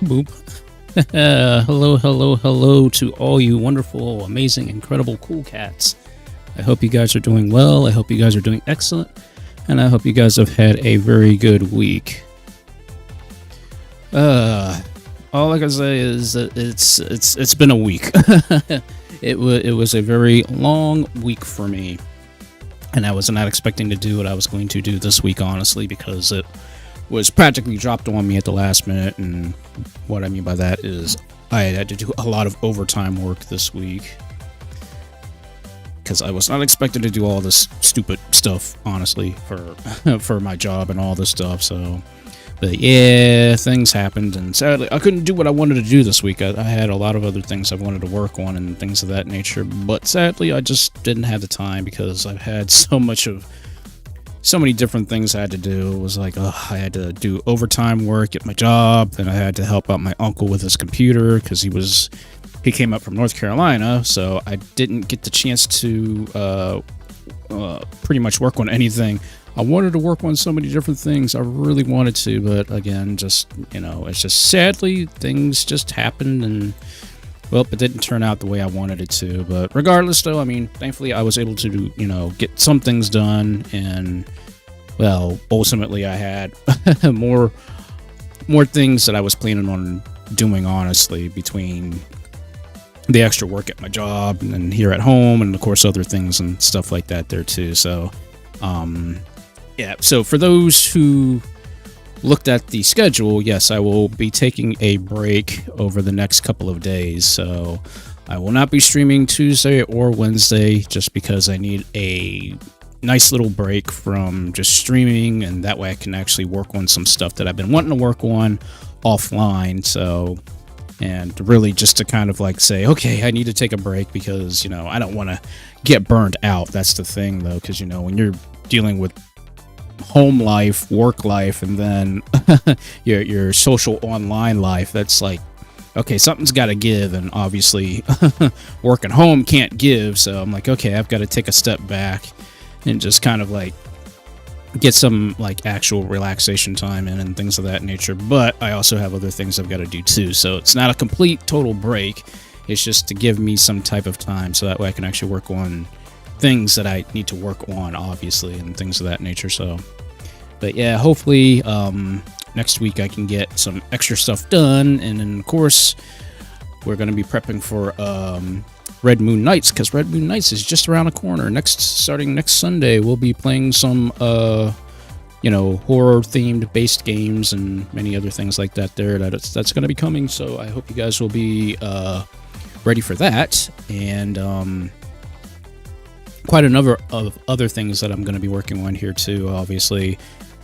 Boop. Hello to all you wonderful, amazing, incredible cool cats. I hope you guys are doing well. I hope you guys are doing excellent. And I hope you guys have had a very good week. All I can say is that it's been a week. It was a very long week for me. And I was not expecting to do what I was going to do this week, honestly, because it was practically dropped on me at the last minute. And what I mean by that is I had to do a lot of overtime work this week because I was not expected to do all this stupid stuff, honestly, for my job and all this stuff. So, but yeah, things happened, and sadly, I couldn't do what I wanted to do this week. I had a lot of other things I wanted to work on and things of that nature, but sadly, I just didn't have the time because I've had so many different things I had to do. It was like, I had to do overtime work at my job, and I had to help out my uncle with his computer because he came up from North Carolina, so I didn't get the chance to pretty much work on anything. I wanted to work on so many different things. I really wanted to, but again, just, it's just sadly things just happened, and well, it didn't turn out the way I wanted it to. But regardless, though, I mean, thankfully I was able to, get some things done, and well, ultimately I had more things that I was planning on doing, honestly, between the extra work at my job and then here at home, and of course other things and stuff like that there too. So, yeah. So for those who looked at the schedule, yes, I will be taking a break over the next couple of days. So I will not be streaming Tuesday or Wednesday just because I need a nice little break from just streaming, and that way I can actually work on some stuff that I've been wanting to work on offline. So, and really just to kind of like say, okay, I need to take a break because, I don't want to get burned out. That's the thing, though, because, when you're dealing with home life, work life, and then your social online life, that's like, okay, something's got to give, and obviously working home can't give. So I'm like, okay, I've got to take a step back and just kind of like get some like actual relaxation time in and things of that nature. But I also have other things I've got to do too, so it's not a complete total break. It's just to give me some type of time so that way I can actually work on things that I need to work on, obviously, and things of that nature. So, but yeah, hopefully next week I can get some extra stuff done, and then of course we're going to be prepping for Red Moon Nights, because Red Moon Nights is just around the corner. Starting next Sunday, we'll be playing some horror themed based games and many other things like that there. That's going to be coming, so I hope you guys will be ready for that. And quite a number of other things that I'm going to be working on here too. Obviously,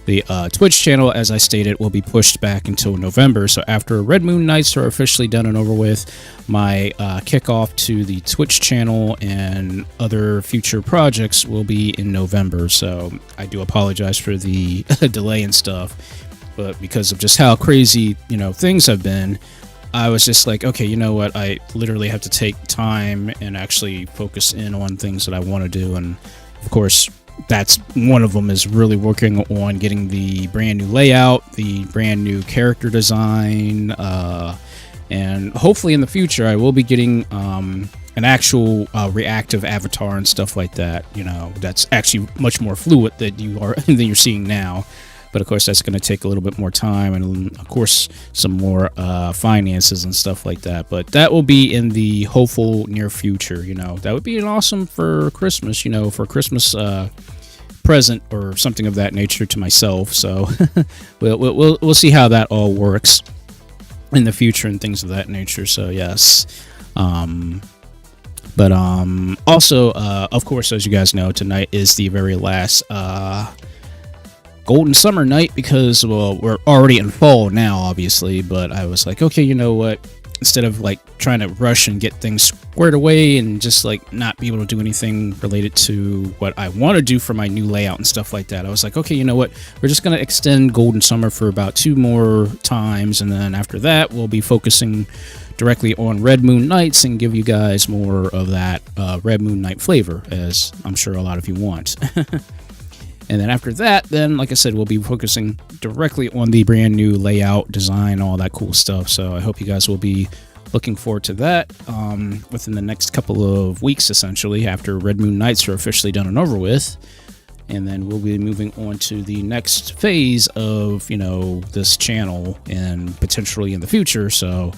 the Twitch channel, as I stated, will be pushed back until November. So after Red Moon Nights are officially done and over with, my kickoff to the Twitch channel and other future projects will be in November. So I do apologize for the delay and stuff, but because of just how crazy, things have been, I was just like, okay, you know what? I literally have to take time and actually focus in on things that I want to do. And of course, that's one of them, is really working on getting the brand new layout, the brand new character design, and hopefully in the future I will be getting an actual reactive avatar and stuff like that. That's actually much more fluid than you're seeing now. But of course, that's going to take a little bit more time, and of course, some more finances and stuff like that. But that will be in the hopeful near future. That would be an awesome for Christmas. For Christmas present or something of that nature to myself. So we'll see how that all works in the future and things of that nature. So yes. But also, of course, as you guys know, tonight is the very last Golden Summer night, because, well, we're already in fall now, obviously, but I was like, okay, you know what, instead of like trying to rush and get things squared away and just like not be able to do anything related to what I want to do for my new layout and stuff like that, I was like, okay, you know what, we're just going to extend Golden Summer for about 2 more times, and then after that we'll be focusing directly on Red Moon Nights and give you guys more of that Red Moon Night flavor, as I'm sure a lot of you want. And then after that, then, like I said, we'll be focusing directly on the brand new layout, design, all that cool stuff. So I hope you guys will be looking forward to that within the next couple of weeks, essentially, after Red Moon Nights are officially done and over with. And then we'll be moving on to the next phase of, this channel and potentially in the future. So,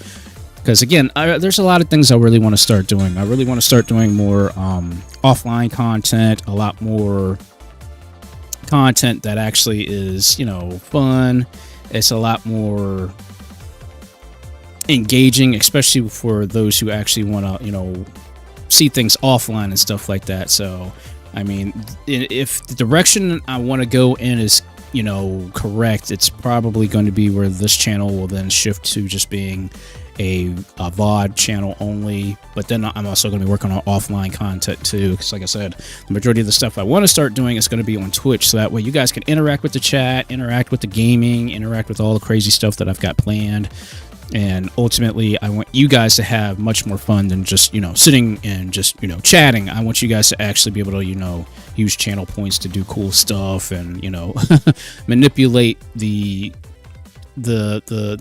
because again, there's a lot of things I really want to start doing. I really want to start doing more offline content, a lot more content that actually is, fun. It's a lot more engaging, especially for those who actually want to, see things offline and stuff like that. So, I mean, if the direction I want to go in is, correct, it's probably going to be where this channel will then shift to just being a VOD channel only. But then I'm also going to be working on offline content too, because like I said, the majority of the stuff I want to start doing is going to be on Twitch, so that way you guys can interact with the chat, interact with the gaming, interact with all the crazy stuff that I've got planned. And ultimately, I want you guys to have much more fun than just, sitting and just, chatting. I want you guys to actually be able to, use channel points to do cool stuff and, manipulate the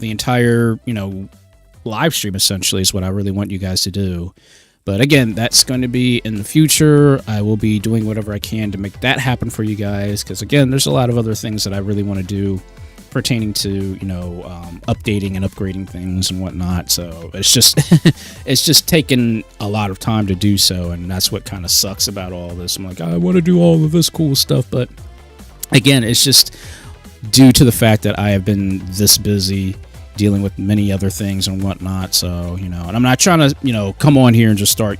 entire, live stream, essentially, is what I really want you guys to do. But again, that's going to be in the future. I will be doing whatever I can to make that happen for you guys, because again, there's a lot of other things that I really want to do pertaining to updating and upgrading things and whatnot. So it's just it's just taken a lot of time to do so, and that's what kind of sucks about all this. I'm like, I want to do all of this cool stuff, but again, it's just due to the fact that I have been this busy dealing with many other things and whatnot. So, and I'm not trying to, come on here and just start,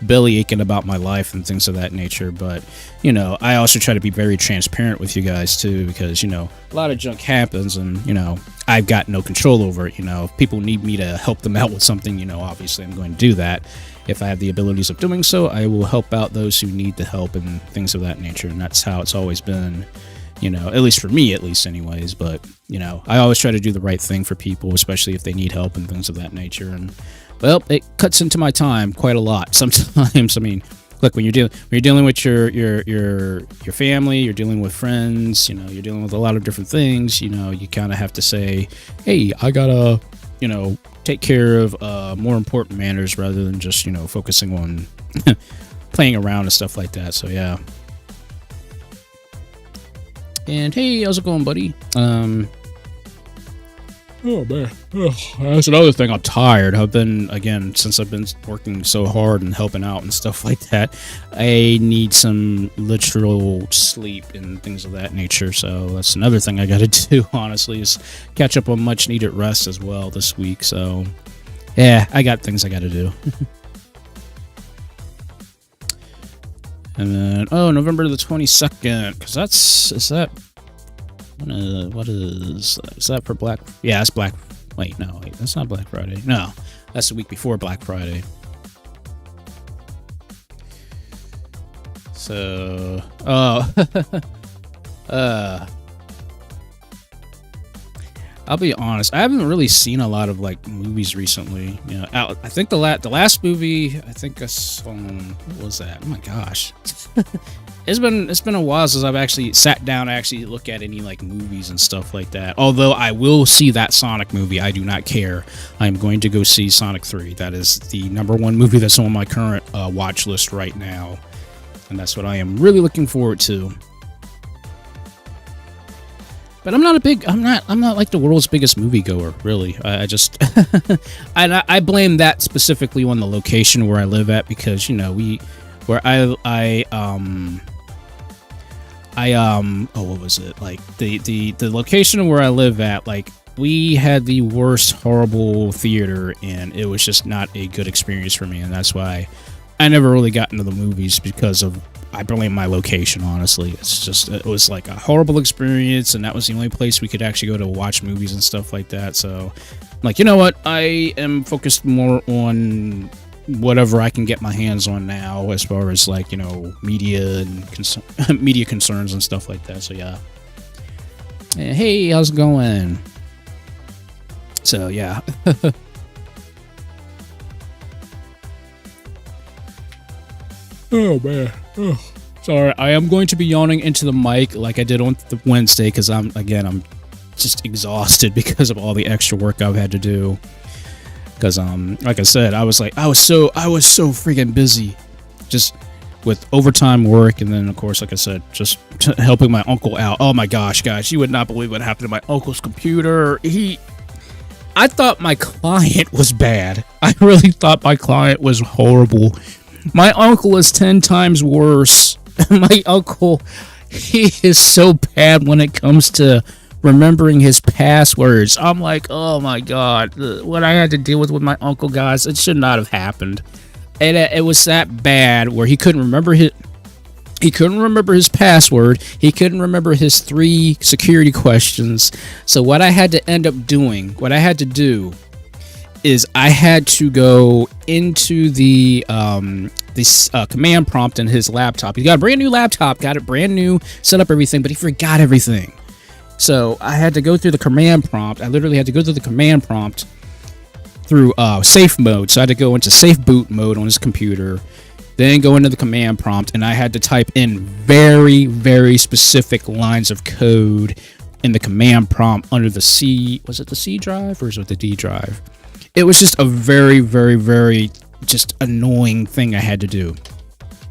belly aching about my life and things of that nature. But, I also try to be very transparent with you guys too, because, a lot of junk happens and, I've got no control over it. If people need me to help them out with something, obviously I'm going to do that. If I have the abilities of doing so, I will help out those who need the help and things of that nature. And that's how it's always been. At least for me, at least anyways. But, I always try to do the right thing for people, especially if they need help and things of that nature. And, well, it cuts into my time quite a lot sometimes. I mean, look, when you're dealing with your family, you're dealing with friends, you're dealing with a lot of different things, you kind of have to say, hey, I gotta, take care of more important matters rather than just, focusing on playing around and stuff like that. So, yeah. And hey, how's it going, buddy? Oh man, that's another thing. I'm tired. I've been, again, since I've been working so hard and helping out and stuff like that, I need some literal sleep and things of that nature. So that's another thing I got to do, honestly, is catch up on much needed rest as well this week. So yeah, I got things I got to do. And then, November the 22nd, because is that for Black? Yeah, it's Black. Wait, that's not Black Friday. No, that's the week before Black Friday. So, I'll be honest, I haven't really seen a lot of movies recently. I think the last movie I think I saw, what was that? Oh my gosh. It's been a while since I've actually sat down to actually look at any movies and stuff like that. Although I will see that Sonic movie, I do not care. I'm going to go see Sonic 3. That is the #1 movie that's on my current watch list right now. And that's what I am really looking forward to. But I'm not the world's biggest moviegoer, really. I just, I blame that specifically on the location where I live at, because, what was it? The location where I live at, we had the worst horrible theater, and it was just not a good experience for me, and that's why I never really got into the movies, because I blame my location, honestly. It was a horrible experience, and that was the only place we could actually go to watch movies and stuff like that. So, you know what? I am focused more on whatever I can get my hands on now, as far as media and media concerns and stuff like that. So, yeah. Hey, how's it going? So, yeah. Oh man, Sorry, I am going to be yawning into the mic like I did on the Wednesday because I'm just exhausted because of all the extra work I've had to do. Because like I said, I was so freaking busy, just with overtime work, and then of course, like I said, just helping my uncle out. Oh my gosh, guys, you would not believe what happened to my uncle's computer. I thought my client was bad. I really thought my client was horrible. My uncle is 10 times worse. My uncle, he is so bad when it comes to remembering his passwords. I'm like, oh my god, what I had to deal with my uncle, guys, it should not have happened. And it was that bad where he couldn't remember his password. He couldn't remember his 3 security questions. So what I had to do is I had to go into the command prompt in his laptop. He got a brand new laptop, got it brand new, set up everything, but he forgot everything. So I had to go through the command prompt. I literally had to go through the command prompt through safe mode. So I had to go into safe boot mode on his computer, then go into the command prompt, and I had to type in very, very specific lines of code in the command prompt under the C. Was it the C drive or is it the D drive? It was just a very, very, very just annoying thing I had to do.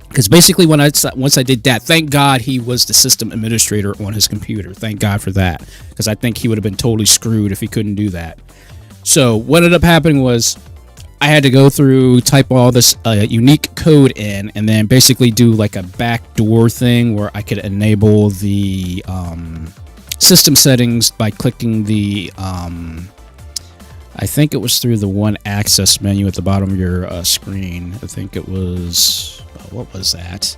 Because basically, once I did that, thank God he was the system administrator on his computer. Thank God for that. Because I think he would have been totally screwed if he couldn't do that. So what ended up happening was I had to go through, type all this unique code in, and then basically do like a backdoor thing where I could enable the system settings by clicking the I think it was through the one access menu at the bottom of your screen. I think it was, what was that?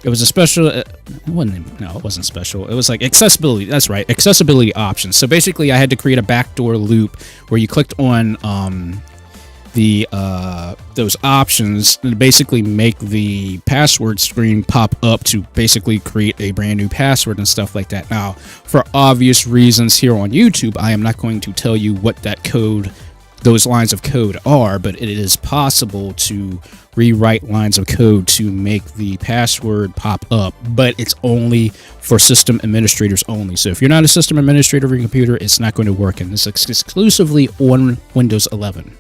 It was a special, it wasn't special. It was like accessibility. That's right, accessibility options. So basically I had to create a backdoor loop where you clicked on those options and basically make the password screen pop up to basically create a brand new password and stuff like that. Now, for obvious reasons here on YouTube, I am not going to tell you what those lines of code are, but it is possible to rewrite lines of code to make the password pop up, but it's only for system administrators only. So if you're not a system administrator of your computer, it's not going to work, and it's exclusively on Windows 11.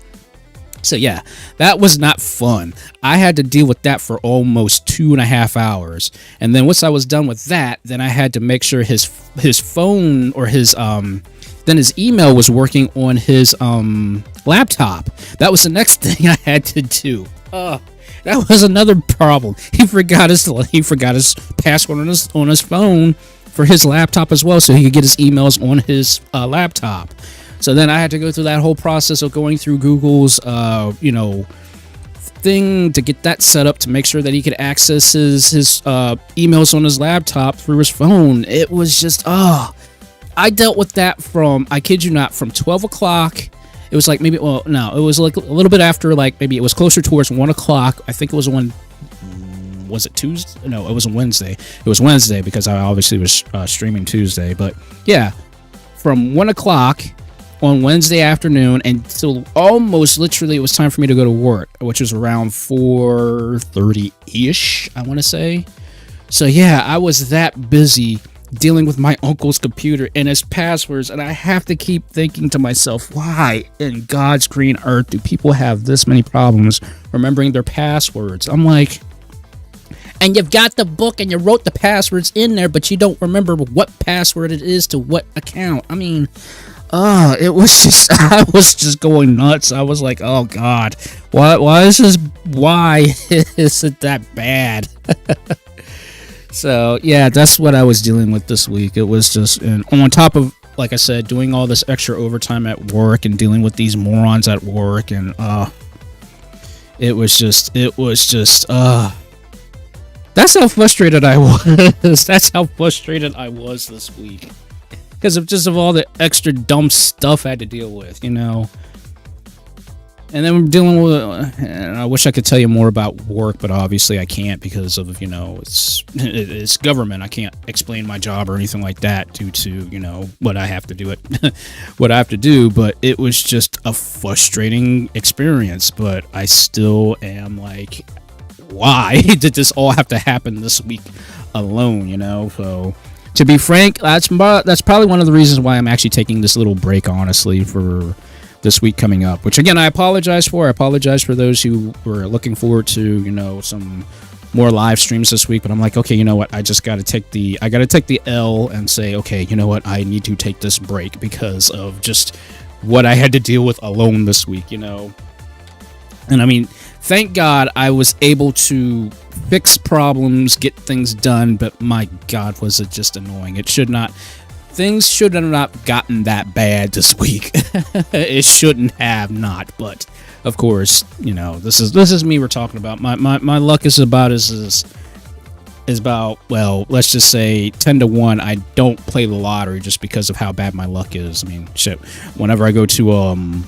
So yeah, that was not fun. I had to deal with that for almost 2.5 hours. And then once I was done with that, then I had to make sure his phone or his email was working on his laptop. That was the next thing I had to do. That was another problem. He forgot his password on his phone for his laptop as well, so he could get his emails on his laptop. So then I had to go through that whole process of going through Google's, thing to get that set up to make sure that he could access his emails on his laptop through his phone. It was just, I dealt with that from, I kid you not, from 12 o'clock. It was like it was like a little bit after, like maybe it was closer towards 1 o'clock. I think it was was it Tuesday? No, it was a Wednesday. It was Wednesday because I obviously was streaming Tuesday. But yeah, from 1 o'clock on Wednesday afternoon until almost literally it was time for me to go to work, which was around 4:30-ish, I want to say. So yeah, I was that busy dealing with my uncle's computer and his passwords, and I have to keep thinking to myself, why in God's green earth do people have this many problems remembering their passwords? I'm like, and you've got the book and you wrote the passwords in there, but you don't remember what password it is to what account. I mean, it was just, I was just going nuts. I was like, oh God, why is it that bad? So yeah, that's what I was dealing with this week. It was just, and on top of, like I said, doing all this extra overtime at work and dealing with these morons at work, and it was just that's how frustrated I was. That's how frustrated I was this week. Because of all the extra dumb stuff I had to deal with, you know. And then we're dealing with, and I wish I could tell you more about work, but obviously I can't because of, you know, it's government. I can't explain my job or anything like that due to, you know, what I have to do but it was just a frustrating experience. But I still am like, why did this all have to happen this week? alone, you know. So to be frank, that's probably one of the reasons why I'm actually taking this little break, honestly, for this week coming up, which again I apologize for. I apologize for those who were looking forward to, you know, some more live streams this week, but I'm like, okay, you know what, I just gotta take the L and say, okay, you know what, I need to take this break because of just what I had to deal with alone this week, you know. And I mean, thank God I was able to fix problems, get things done, but my God, was it just annoying. Things should have not gotten that bad this week. It shouldn't have not, but of course, you know, this is me we're talking about. My luck is about well, let's just say 10 to 1. I don't play the lottery just because of how bad my luck is. I mean, shit, whenever I go to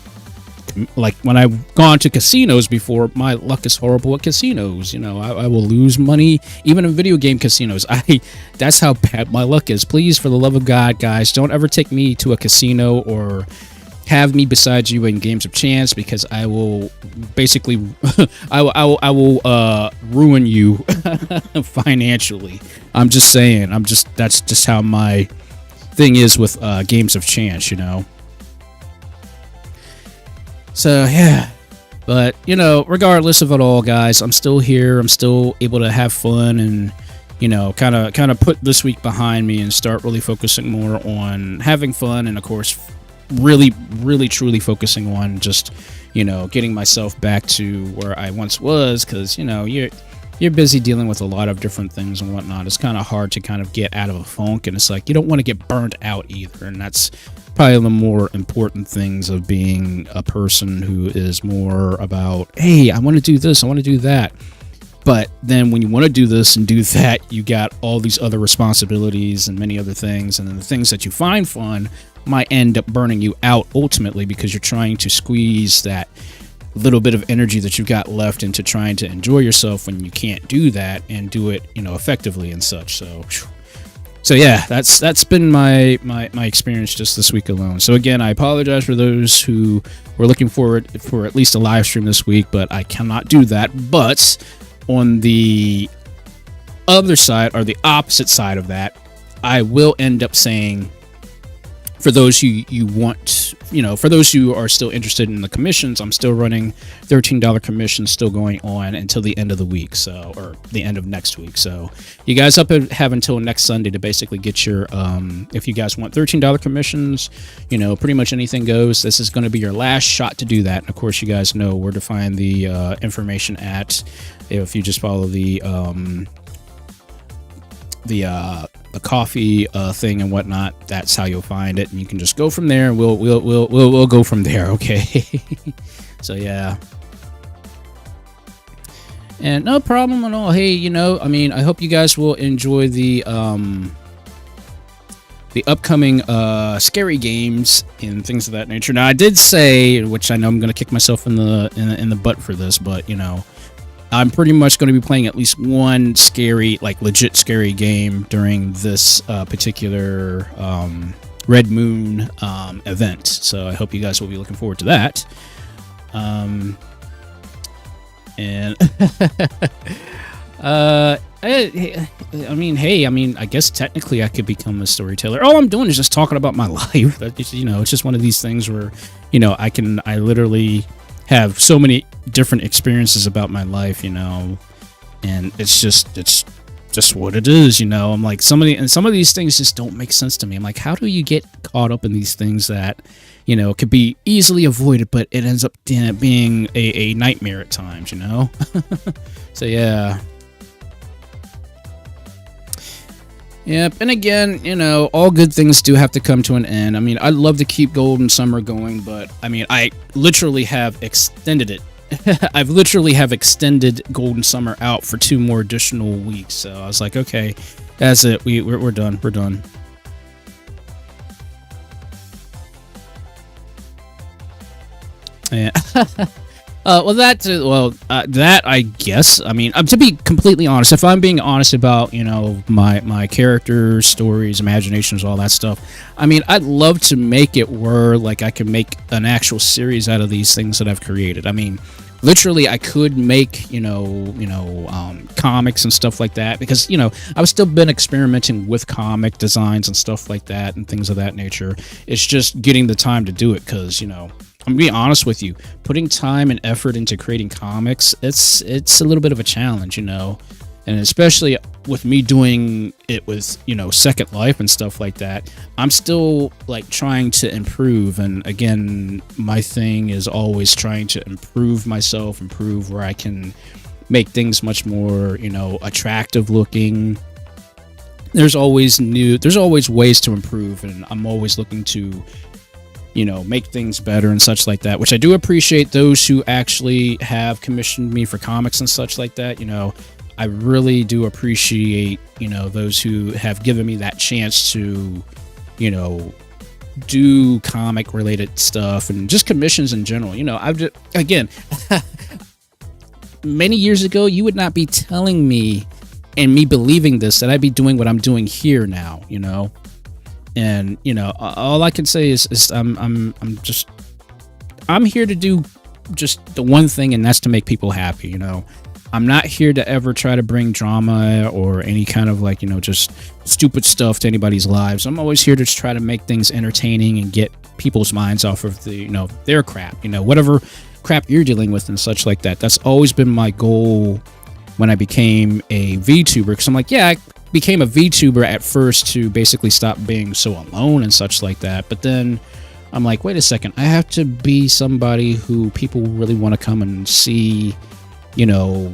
like when I've gone to casinos before, my luck is horrible at casinos. You know, I will lose money even in video game casinos. That's how bad my luck is. Please, for the love of God, guys, don't ever take me to a casino or have me beside you in games of chance, because I will basically I will ruin you financially. I'm just saying. That's just how my thing is with games of chance, you know. So yeah, but you know, regardless of it all, guys, I'm still here. I'm still able to have fun and, you know, kind of put this week behind me and start really focusing more on having fun, and of course, really truly focusing on just, you know, getting myself back to where I once was, because, you know, you're busy dealing with a lot of different things and whatnot. It's kind of hard to kind of get out of a funk, and it's like you don't want to get burned out either, and that's probably the more important things of being a person who is more about, hey, I want to do this, I want to do that. But then when you want to do this and do that, you got all these other responsibilities and many other things, and then the things that you find fun might end up burning you out ultimately, because you're trying to squeeze that little bit of energy that you've got left into trying to enjoy yourself when you can't do that and do it, you know, effectively and such. So yeah, that's been my experience just this week alone. So again, I apologize for those who were looking forward for at least a live stream this week, but I cannot do that. But on the other side, or the opposite side of that, I will end up saying, for those who you want, you know, for those who are still interested in the commissions, I'm still running $13 commissions still going on until the end of the week, so, or the end of next week. So you guys have until next Sunday to basically get your, if you guys want $13 commissions, you know, pretty much anything goes. This is going to be your last shot to do that. And of course, you guys know where to find the information at. If you just follow the coffee thing and whatnot, that's how you'll find it, and you can just go from there, and we'll go from there, okay? So yeah, and no problem at all. Hey, you know, I mean, I hope you guys will enjoy the upcoming scary games and things of that nature. Now, I did say, which I know I'm gonna kick myself in the butt for this, but you know, I'm pretty much going to be playing at least one scary, like legit scary game during this particular Red Moon event. So I hope you guys will be looking forward to that. And I mean, hey, I mean, I guess technically I could become a storyteller. All I'm doing is just talking about my life. You know, it's just one of these things where, you know, I literally have so many different experiences about my life, you know, and it's just what it is, you know. I'm like, some of these things just don't make sense to me. I'm like, how do you get caught up in these things that, you know, could be easily avoided, but it ends up being a nightmare at times, you know? So yeah. Yep, and again, you know, all good things do have to come to an end. I mean, I'd love to keep Golden Summer going, but I mean, I literally have extended it. I've literally have extended Golden Summer out for 2 more additional weeks. So I was like, okay, that's it. We're done. We're done. Yeah. That I guess. I mean, to be completely honest, if I'm being honest about, you know, my characters, stories, imaginations, all that stuff, I mean, I'd love to make it where like I can make an actual series out of these things that I've created. I mean, literally I could make, comics and stuff like that, because, I've still been experimenting with comic designs and stuff like that and things of that nature. It's just getting the time to do it, because, I'm gonna be honest with you, putting time and effort into creating comics, it's a little bit of a challenge, and especially with me doing it with, Second Life and stuff like that, I'm still like trying to improve. And again, my thing is always trying to improve myself, improve where I can make things much more, attractive looking. There's always ways to improve, and I'm always looking to, make things better and such like that, which I do appreciate those who actually have commissioned me for comics and such like that. I really do appreciate, those who have given me that chance to, do comic related stuff and just commissions in general. I've just, again, many years ago, you would not be telling me and me believing this, that I'd be doing what I'm doing here now, and, all I can say is I'm here to do just the one thing, and that's to make people happy. I'm not here to ever try to bring drama or any kind of like, just stupid stuff to anybody's lives. I'm always here to just try to make things entertaining and get people's minds off of the, their crap, whatever crap you're dealing with and such like that. That's always been my goal when I became a VTuber, because I'm like, yeah, I became a VTuber at first to basically stop being so alone and such like that. But then I'm like, wait a second, I have to be somebody who people really want to come and see,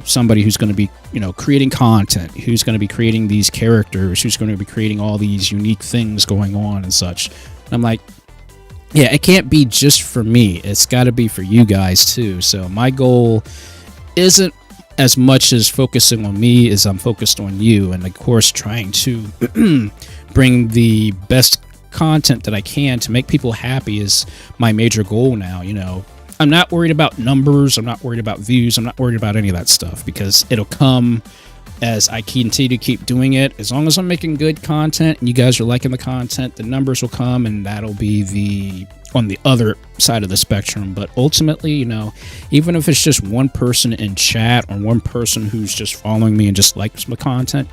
somebody who's going to be, creating content, who's going to be creating these characters, who's going to be creating all these unique things going on and such. And I'm like, yeah, it can't be just for me. It's got to be for you guys too. So my goal isn't as much as focusing on me as I'm focused on you. And of course, trying to bring the best content that I can to make people happy is my major goal now. I'm not worried about numbers. I'm not worried about views. I'm not worried about any of that stuff, because it'll come as I continue to keep doing it. As long as I'm making good content and you guys are liking the content, the numbers will come, and that'll be on the other side of the spectrum. But ultimately, even if it's just one person in chat or one person who's just following me and just likes my content,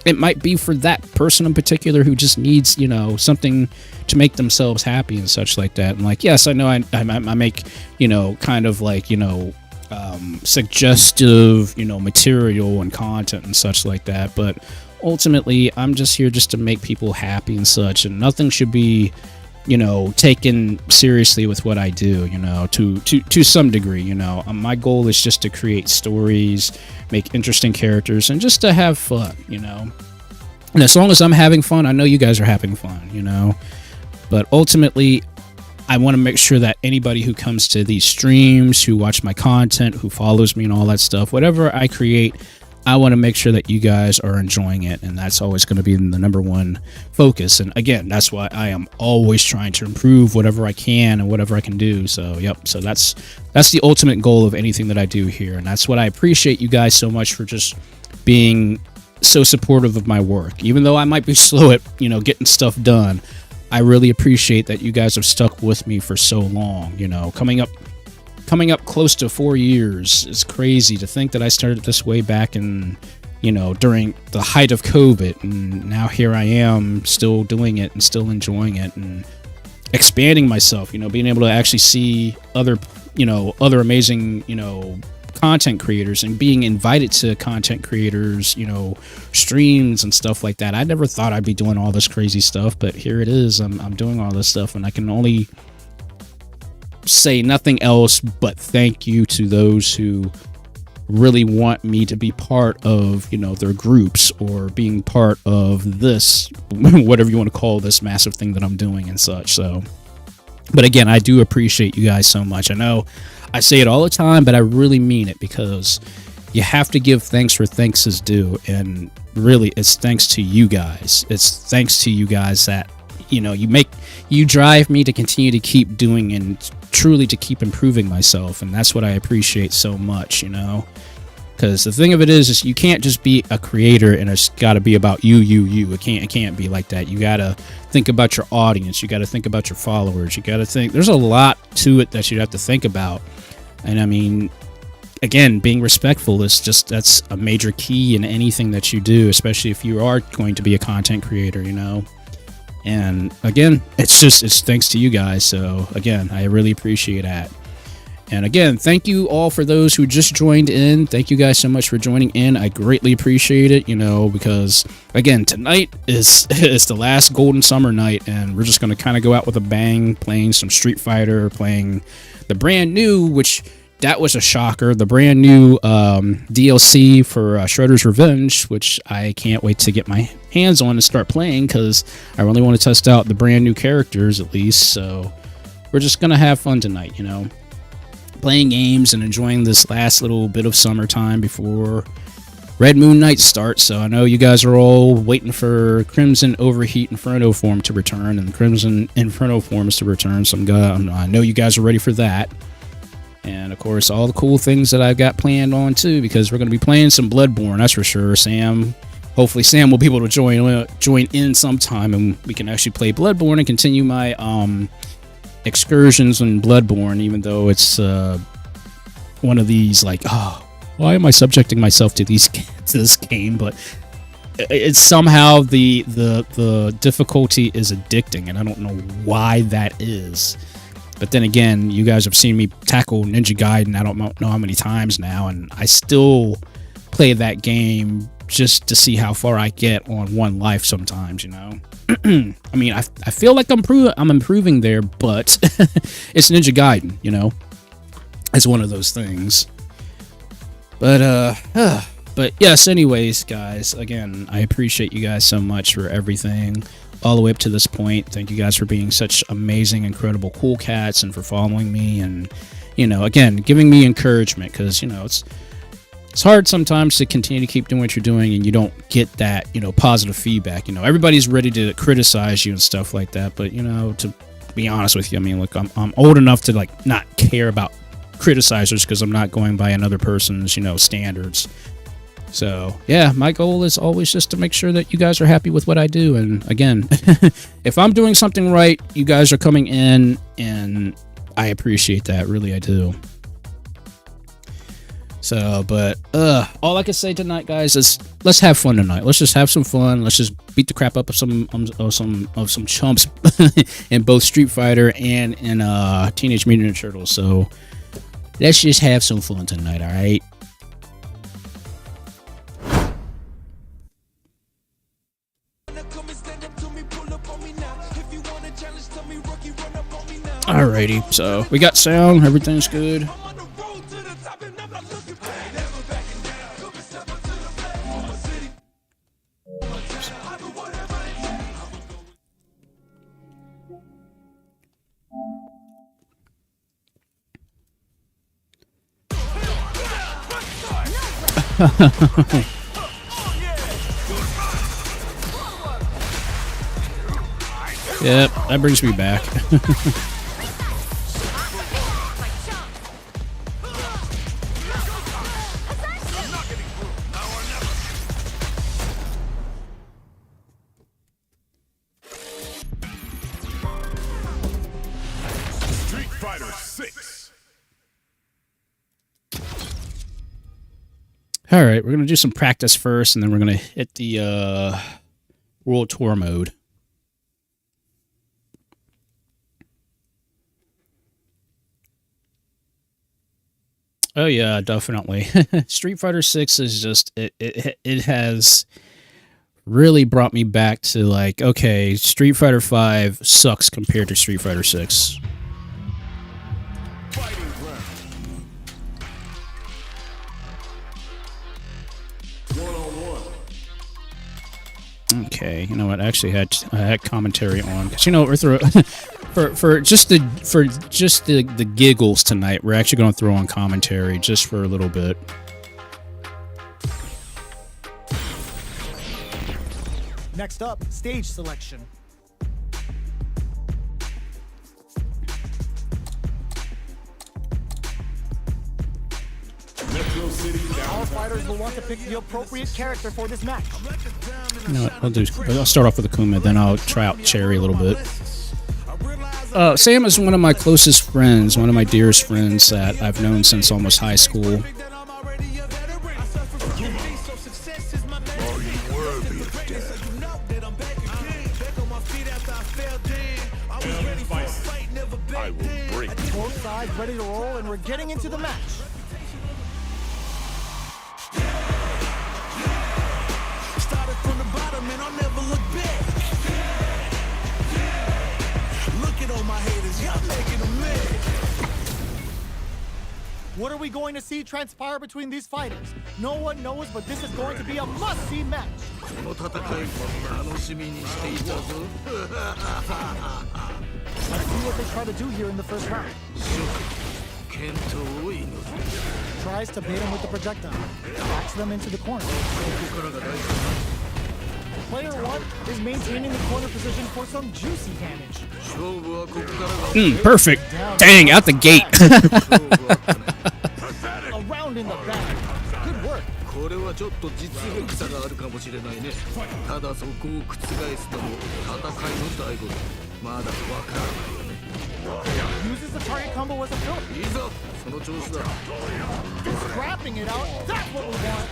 it might be for that person in particular who just needs, something to make themselves happy and such like that. And like, yes, I know I make, kind of like, suggestive, material and content and such like that. But ultimately, I'm just here just to make people happy and such. And nothing should be, taken seriously with what I do, to some degree. My goal is just to create stories, make interesting characters, and just to have fun, And as long as I'm having fun, I know you guys are having fun, But ultimately, I want to make sure that anybody who comes to these streams, who watch my content, who follows me and all that stuff, whatever I create, I want to make sure that you guys are enjoying it, and that's always going to be the number one focus. And again, that's why I am always trying to improve whatever I can and whatever I can do. So, yep. So that's the ultimate goal of anything that I do here, and that's what I appreciate you guys so much for just being so supportive of my work. Even though I might be slow at, getting stuff done, I really appreciate that you guys have stuck with me for so long. Coming up close to 4 years. It's crazy to think that I started this way back in, during the height of COVID, and now here I am still doing it and still enjoying it and expanding myself, being able to actually see other amazing, content creators and being invited to content creators, streams and stuff like that. I never thought I'd be doing all this crazy stuff, but here it is. I'm doing all this stuff, and I can only say nothing else but thank you to those who really want me to be part of, their groups, or being part of this, whatever you want to call this massive thing that I'm doing and such. So, but again, I do appreciate you guys so much. I know I say it all the time, but I really mean it, because you have to give thanks where thanks is due. And really, it's thanks to you guys. It's thanks to you guys that, you drive me to continue to keep doing and truly to keep improving myself. And that's what I appreciate so much, because the thing of it is you can't just be a creator and it's got to be about you. It can't be like that. You got to think about your audience. You got to think about your followers. You got to think, there's a lot to it that you have to think about. And I mean, again, being respectful is just, that's a major key in anything that you do, especially if you are going to be a content creator, you know. And again, it's thanks to you guys. So again, I really appreciate that. And again, thank you all for those who just joined in. Thank you guys so much for joining in. I greatly appreciate it, you know, because again, tonight is the last golden summer night, and we're just going to kind of go out with a bang, playing some Street Fighter, playing the brand new, which that was a shocker, the brand new DLC for Shredder's Revenge, which I can't wait to get my hands on and start playing, because I really want to test out the brand new characters at least. So we're just going to have fun tonight, you know, playing games and enjoying this last little bit of summertime before Red Moon Night starts. So I know you guys are all waiting for Crimson Overheat Inferno form to return and Crimson Inferno forms to return. So I know you guys are ready for that. And of course, all the cool things that I've got planned on too, because we're going to be playing some Bloodborne, that's for sure. Hopefully Sam will be able to join in sometime, and we can actually play Bloodborne and continue my excursions in Bloodborne, even though it's one of these like, oh, why am I subjecting myself to this game? But it's somehow the difficulty is addicting, and I don't know why that is. But then again, you guys have seen me tackle Ninja Gaiden I don't know how many times now, and I still play that game just to see how far I get on one life sometimes, you know. I mean, I feel like I'm improving there, but it's Ninja Gaiden, you know. It's one of those things. But yes, anyways, guys, again, I appreciate you guys so much for everything all the way up to this point. Thank you guys for being such amazing, incredible, cool cats, and for following me, and, you know, again, giving me encouragement, because, you know, it's hard sometimes to continue to keep doing what you're doing and you don't get that, you know, positive feedback. You know, everybody's ready to criticize you and stuff like that, but, you know, to be honest with you, I mean, look, I'm old enough to, like, not care about criticizers, because I'm not going by another person's, you know, standards. So, yeah, my goal is always just to make sure that you guys are happy with what I do. And again, if I'm doing something right, you guys are coming in, and I appreciate that. Really, I do. So, but all I can say tonight, guys, is let's have fun tonight. Let's just have some fun. Let's just beat the crap up of some chumps in both Street Fighter and in Teenage Mutant Ninja Turtles. So, let's just have some fun tonight, all right? Alrighty, so we got sound, everything's good. Yep, that brings me back. All right, we're going to do some practice first, and then we're going to hit the World Tour mode. Oh, yeah, definitely. Street Fighter 6 is just, it has really brought me back to, like, okay, Street Fighter 5 sucks compared to Street Fighter 6. Okay, you know what? I actually had commentary on, because, you know, we're for just the giggles tonight. We're actually going to throw on commentary just for a little bit. Next up, stage selection. All fighters will want to pick the appropriate character for this match. You know what? I'll start off with Akuma, then I'll try out Cherry a little bit. Sam is one of my closest friends, one of my dearest friends that I've known since almost high school. sides ready to roll, and we're getting into the match. Started from the bottom and I'll never look back. Look at all my haters, y'all making them mad. What are we going to see transpire between these fighters? No one knows, but this is going to be a must-see match. この戦い楽しみにしていたぞ。 Let's see what they try to do here in the first round. 健闘を祈る。 Tries to bait him with the projectile. Backs them into the corner. ここからが大事だ。 Player 1 is maintaining the corner position for some juicy damage. 勝負はここからが。 Perfect. Dang, out the gate. Around in the back. Good work. これはちょっと実力差があるかもしれないね。ただそこを覆すのも戦いの醍醐味。まだわからないよね。 Uses the target combo as a filler. いいぞ、その調子だ。 Scrapping it out. That's what we want.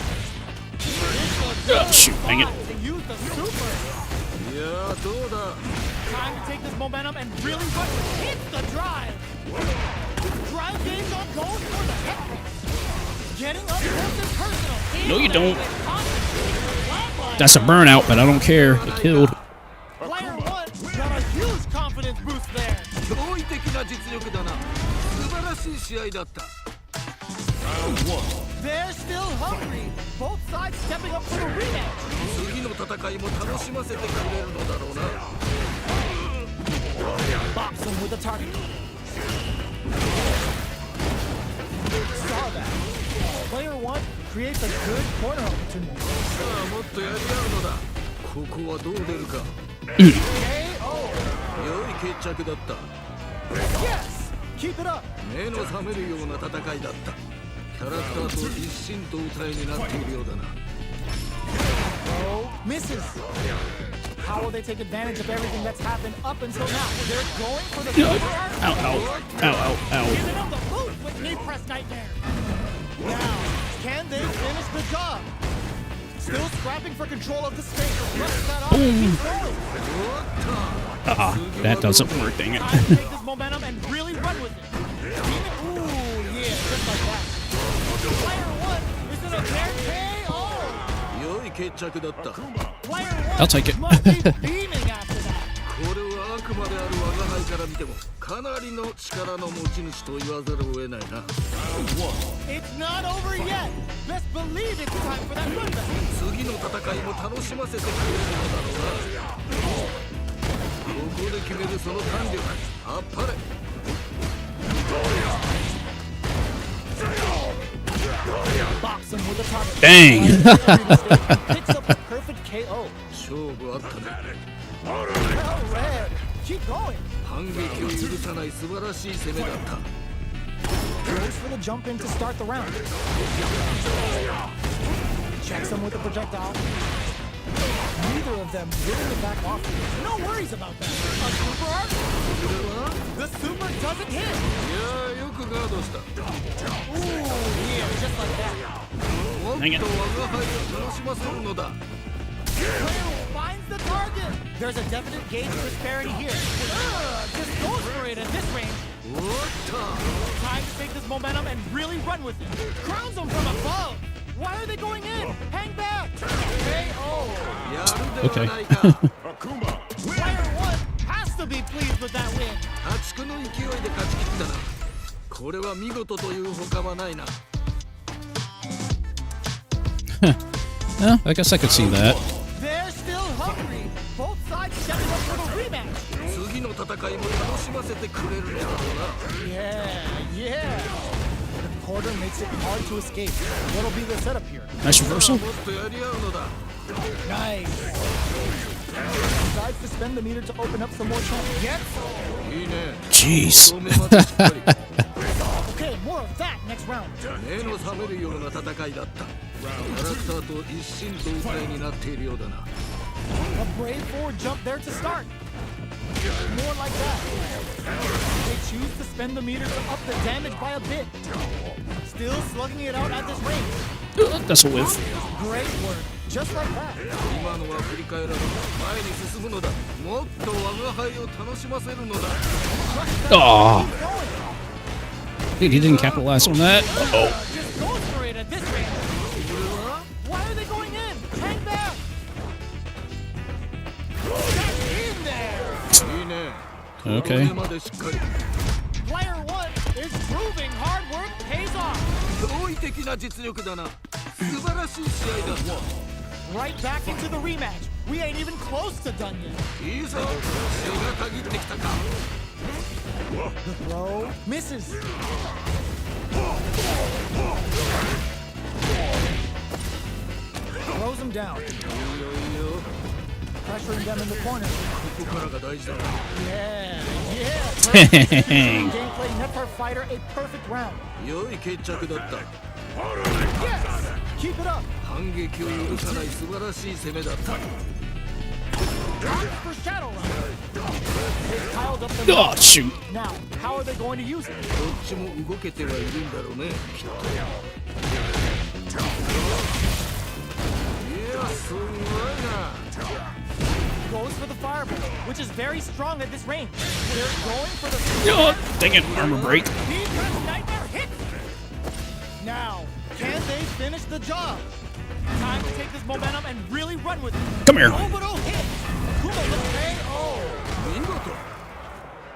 Shoot, dang it. To use the super. いやー、どうだ。 Time to take this momentum and really run. Hit the drive. Drive games on going for the head. Getting up close and personal. No, you don't. That's a burnout, but I don't care. It killed. Player 1 got a huge confidence boost there. 驚異的な実力だな。素晴らしい試合だった。 They're still hungry. Both sides stepping up for the rematch. 次の戦いも楽しませてくれるのだろうな。 Bops him with the target. Saw that. Player 1 creates a good corner opportunity. さあ、もっとやり合うのだ。ここはどう出るか。 KO. 良い決着だった。 Yes. Keep it up. 目の覚めるような戦いだった。キャラクターと一心同体になっているようだな。 Oh, misses. How will they take advantage of everything that's happened up until now? They're going for the super Ow, ow, ow, ow, Giving them the boot with knee press nightmare. Now, can they finish the job? Still scrapping for control of the space. Flush that off. Keep going. Ah, that doesn't work, dang it. Time to take this momentum and really run with it. Ooh, yeah, just like that. Player 1 is in a fair KO. 良い決着だった。 Player 1 I'll take it. must be beaming after that. これはあくまである我が輩から見てもかなりの力の持ち主と言わざるを得ないな。 It's not over yet. Best believe it's time for that run back. 次の戦いも楽しませてくれるのだろうな。ここで決めるその胆力、あっぱれ。 Box him with a target. Dang. Picks up a perfect KO. 勝負あったね。 Well read. Keep going. 反撃を許さない素晴らしい攻めだった。 Goes for the jump in to start the round. Checks him with a projectile. Neither of them getting it back off. No worries about that. A super art? これは The super doesn't hit. いやー、よくガードした。 Ooh, yeah, just like that. もっと我が輩を楽しませるのだ。 Player finds the target. There's a definite gauge disparity here. Just goes for it at this range. おっと。 Time to take this momentum and really run with it. Crowns them from above. Why are they going in? Hang back. KO. やるではないか。 Player 1 has to be pleased with that win. 破竹の勢いで勝ち切ったな。これは見事という他はないな。 Yeah, I guess I could see that. They're still hungry. Both sides stepping up for the rematch. 次の戦いも楽しませてくれるのだろうな。 Yeah. The quarter makes it hard to escape. What'll be the setup here? Nice reversal. もっとやり合うのだ。 Nice. Decides to spend the meter to open up some more chance. Yes. いいね。 Jeez. 正面までしっかり。 Okay, more of that next round. 目の覚めるような戦いだった。キャラクターと一心同体になっているようだな。 A brave forward jump there to start. More like that. They choose to spend the meter to up the damage by a bit. Still slugging it out at this range. That's a whiff. Great work. Just like that. 今のは振り返らず前に進むのだ。もっと我が輩を楽しませるのだ。 Aw. Wait, he didn't capitalize on that? Uh-oh. Just goes for it at this range. Why are they going in? Hang back. Get in there. Okay. Player 1 is proving hard work pays off. 驚異的な実力だな。素晴らしい試合だ。 Right back into the rematch. We ain't even close to done yet. いいぞ。手が限ってきたか。 The throw misses. Throws him down. いいよいいよ。 Pressuring them in the corner. ここからが大事だ。 Yeah. Dang. Gameplay net our fighter a perfect round. 良い決着だった。 Yes. Keep it up. 反撃を許さない素晴らしい攻めだった。 For Shadow Run. They've piled up the Oh, shoot. Now, how are they going to use it? どっちも動けてはいるんだろうね。きっと。いや、すごいな。 Goes for the fireball, which is very strong at this range. They're going for the Oh, dang it, armor break. Defense nightmare hit. Now, can they finish the job? Time to take this momentum and really run with it. Come here. Orbital hit. Kuma looks KO. 見事。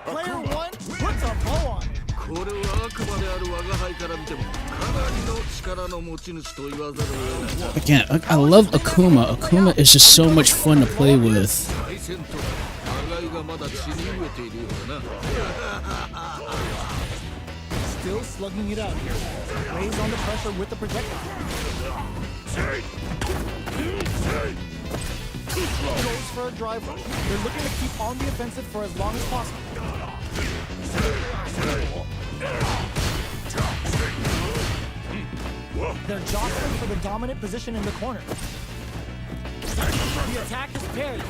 Player 1 puts a bow on it. これは悪魔である我が輩から見てもかなりの力の持ち主と言わざるを得ない。 Again, I love Akuma. Akuma is just so much fun to play with. 対戦と互いがまだ血に飢えているようだな。 Still slugging it out here. Lays on the pressure with the projectile. Goes for a driver. They're looking to keep on the offensive for as long as possible. They're jostling for the dominant position in the corner. The attack is parried.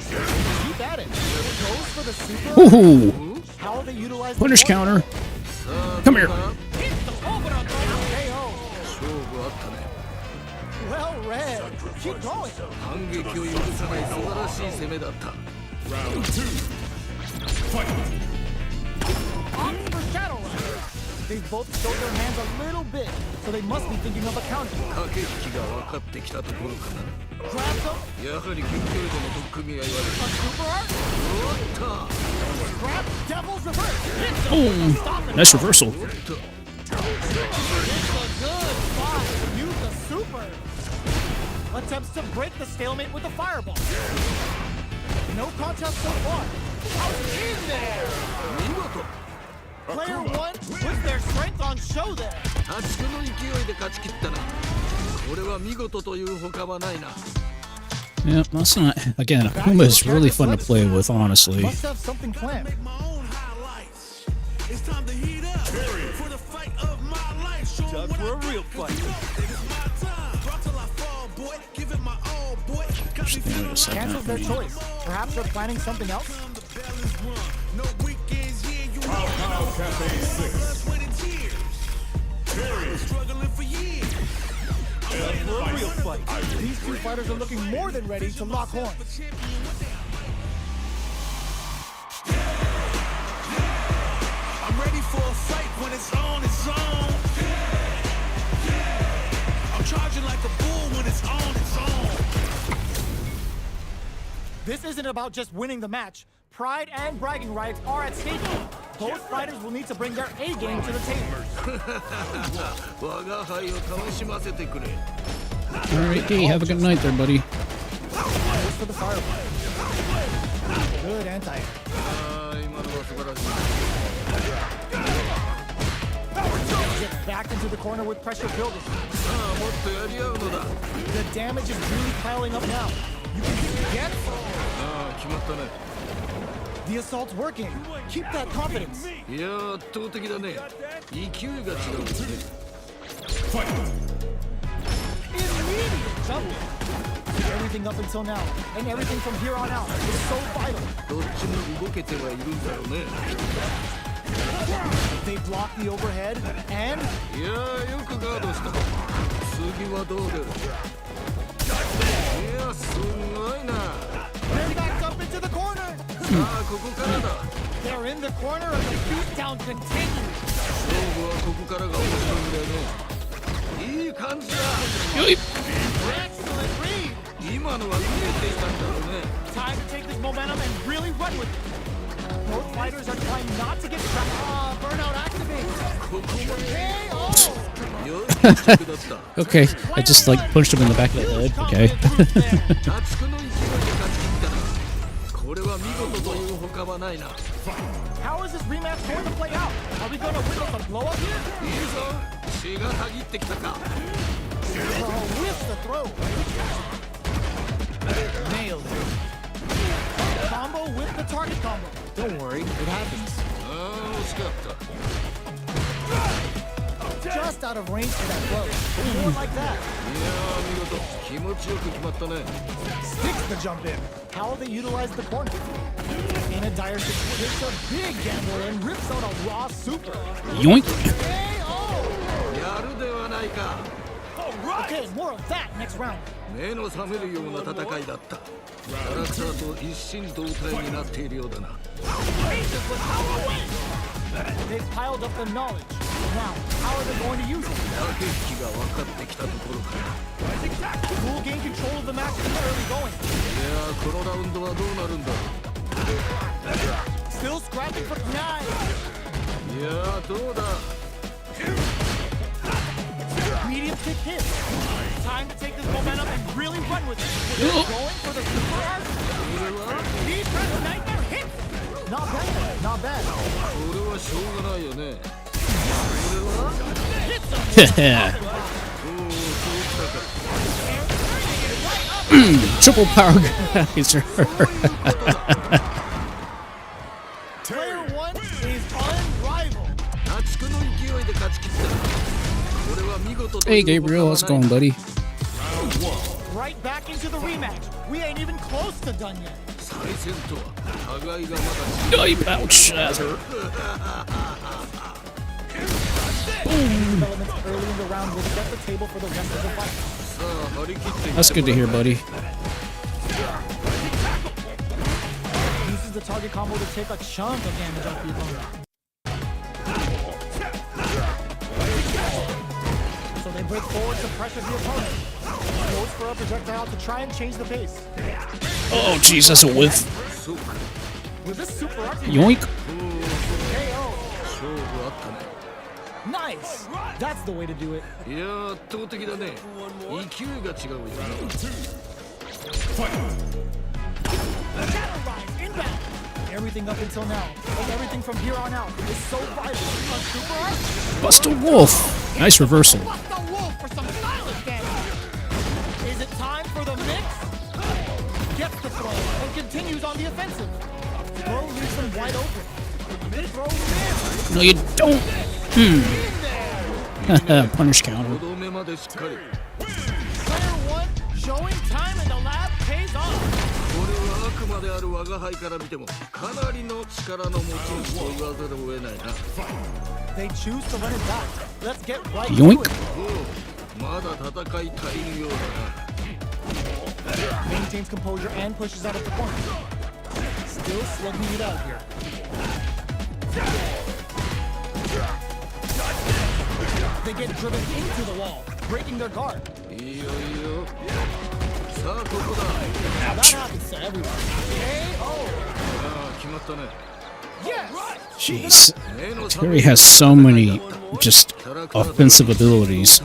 Keep at it. Goes for the super. Ooh, How are they utilizing punish the counter. Come here. Hit the overall KO. 勝負あったね。 Well read. Keep going. 反撃を許さない素晴らしい攻めだった。 On for Shadow Run. They both showed their hands a little bit, so they must be thinking of a counter. 駆け引きが分かってきたところかな。 Grabs him. やはり近距離での取っ組み合いは A super art. おっ Grab Devil's Reverse. Hits him. Boom. Stop it. Nice reversal. と。 It's a good spot. Use the super. Attempts to break the stalemate with the fireball. No contest so far. In there. 見事。 Player 1 puts their strength on show there. 破竹の勢いで勝ち切ったな。これは見事という他はないな。 Yeah, that's not. Again, Akuma is really fun to play with, honestly. Must have something planned. Time for a real fight. Cancels their choice. Perhaps they're planning something else? For a real fight. These two fighters are looking more than ready to lock horns. I'm ready for a fight when it's on its own. I'm charging like a bull when it's on its own. This isn't about just winning the match. Pride and bragging rights are at stake. Both fighters will need to bring their A game to the table. 我が輩を楽しませてくれ。 Alright, hey, have a good night there, buddy. Goes for the fireball. Good anti-air. ああ、今のは素晴らしい。 Gets backed into the corner with pressure building. さあ、もっとやり合うのだ。 The damage is really piling up now. You can get. ああ、決まったね。 The assault's working. Keep that confidence. いやー、圧倒的だね。勢いが違うんですね。 Immediate jump. Everything up until now, and everything from here on out is so vital. どっちも動けてはいるんだろうね。 They block the overhead, and いやー、よくガードした。次はどう出る？いや、すごいな。 they're backed up into the corner. さあ、ここからだ。 They're in the corner, and the beatdown continues. 負はここからが面白いんだよね。いい感じだ。 Yoink. Excellent read. 今のは見えていたんだろうね。 Time to take this momentum and really run with it. Both fighters are trying not to get trapped. Ah, burnout activates. ここも KO. 良い決着だった。 Okay, I just like punched him in the back of the head. Okay. タツクの勢いで勝ち切ったな。これは見事という他はないな。 How is this rematch going to play out? Are we going to witness a blow up here? いいぞ。血がたぎってきたか。 Oh, whiffs the throw. Nailed it. Combo with the target combo. Don't worry, it happens. ああ、惜しかった。 Just out of range for that blow. More like that. いやー、見事。気持ちよく決まったね。 Sticks the jump in. How will they utilize the corner? In a dire situation, takes a big gamble and rips out a raw super. Yoink. KO! やるではないか。 Okay, more of that next round. 目の覚めるような戦いだった。キャラクターと一心同体になっているようだな。 They've piled up the knowledge. Now, how are they going to use it? 駆け引きが分かってきたところか。 Who will gain control of the match in the early going? いやー、このラウンドはどうなるんだ。 Still scrapping for knives. いやー、どうだ。 Medium kick hits. Time to take this momentum and really run with it. Going for the super arc. Deep breath nightmare hits. Not bad, not bad. これはしょうがないよね。これは Hits him. おお、そうきたか。 Triple power geyser. Player 1 is unrivaled. タツクの勢いで勝ち切った。これは見事と Hey いう他 Gabriel, は how's it ない going, buddy? Right back into the rematch. We ain't even close to done yet. 再戦とは互いがまだ Eye pouch shatter. Developments early in the round will set the table for the rest of the fight. さあ張り切っていって That's good to hear, buddy. Uses the target combo to take a chunk of damage off the opponent. So they break forward to pressure the opponent. Goes for a projectile to try and change the pace. Oh, jeez, that's a whiff. そうか。 With this super arc, Yoink. KO. 勝負あったね。 Nice. That's the way to do it. いやー、圧倒的だね。勢いが違うよな。 Shadow Rise inbound. Everything up until now, and everything from here on out is so vital. A super arc. Bust a wolf. Nice reversal. Bust the wolf for some silent damage. Is it time for the mix? Gets the throw and continues on the offensive. Throw leaves them wide open. Throw in. No, you don't. Punish counter. 5度目までしっかり。 Player 1 showing time in the lab pays off. これはあくまである我が輩から見てもかなりの力の持ち主と言わざるを得ないな。 They choose to run it back. Let's get right Yoink. to it. おう、まだ戦い足りぬようだな。 Maintains composure and pushes out of the corner. Still slugging it out here. They get driven into the wall, breaking their guard. いいよいいよ。さあここだ。 Now that happens to everyone. KO. ああ、決まったね。 Yes. Jeez. Terry has so many just offensive abilities.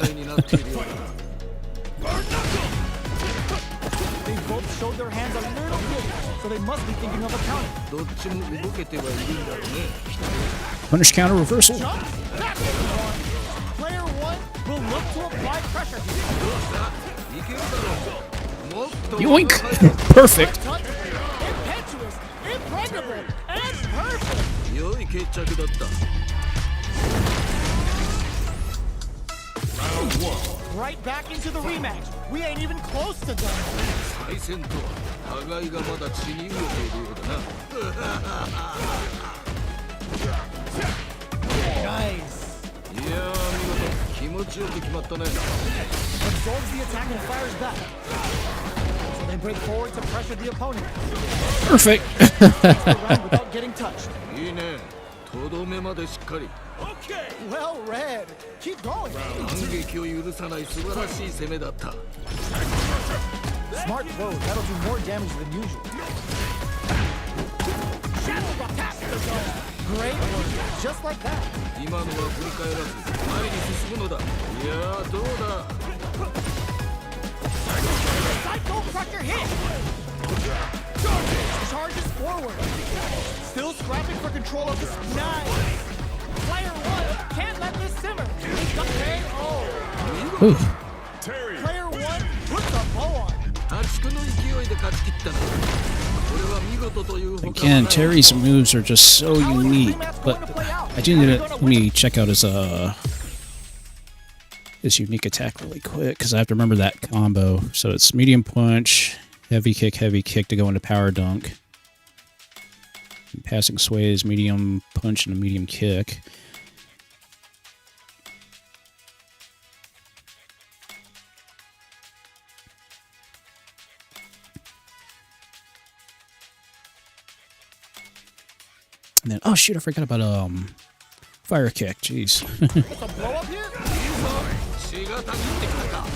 They both showed their hands a little bit, so they must be thinking of a counter. どっちも動けてはいるんだろうね。 Punish counter reversal. Jump. That's the one. Player 1 will look to apply pressure. いけるだろう。もっと Yoink. Perfect. Touch. Impetuous, impregnable, and perfect. 良い決着だった。 Right back into the rematch. We ain't even close to done. 再戦とは互いがまだ血に飢えているようだな。 Nice. いやー、見事気持ちよく決まったね。 Absorbs the attack and fires back. So they break forward to pressure the opponent. Perfect. Around without getting touched. いいね。とどめまでしっかり Okay. Well read. Keep going. 反撃を許さない素晴らしい攻めだった Smart throw. That'll do more damage than usual. Great work. Just like that. 今のは振り返らず前に進むのだいやーどうだ Psycho Crusher hit. Charges forward. Still scrapping for control of this. Nice. Player one can't let this simmer. He's got KO. Player one puts a bow on. 破竹の勢いで勝ち切ったなこれは見事というほかは Again, ない Terry's moves are just so unique. But I do need to let me check out his unique attack really quick because I have to remember that combo. So it's medium punch, heavy kick to go into power dunk. And passing sways, medium punch, and a medium kick. And then, oh shoot, I forgot about fire kick. Jeez. It's a blow up here. 血がたぎってきたか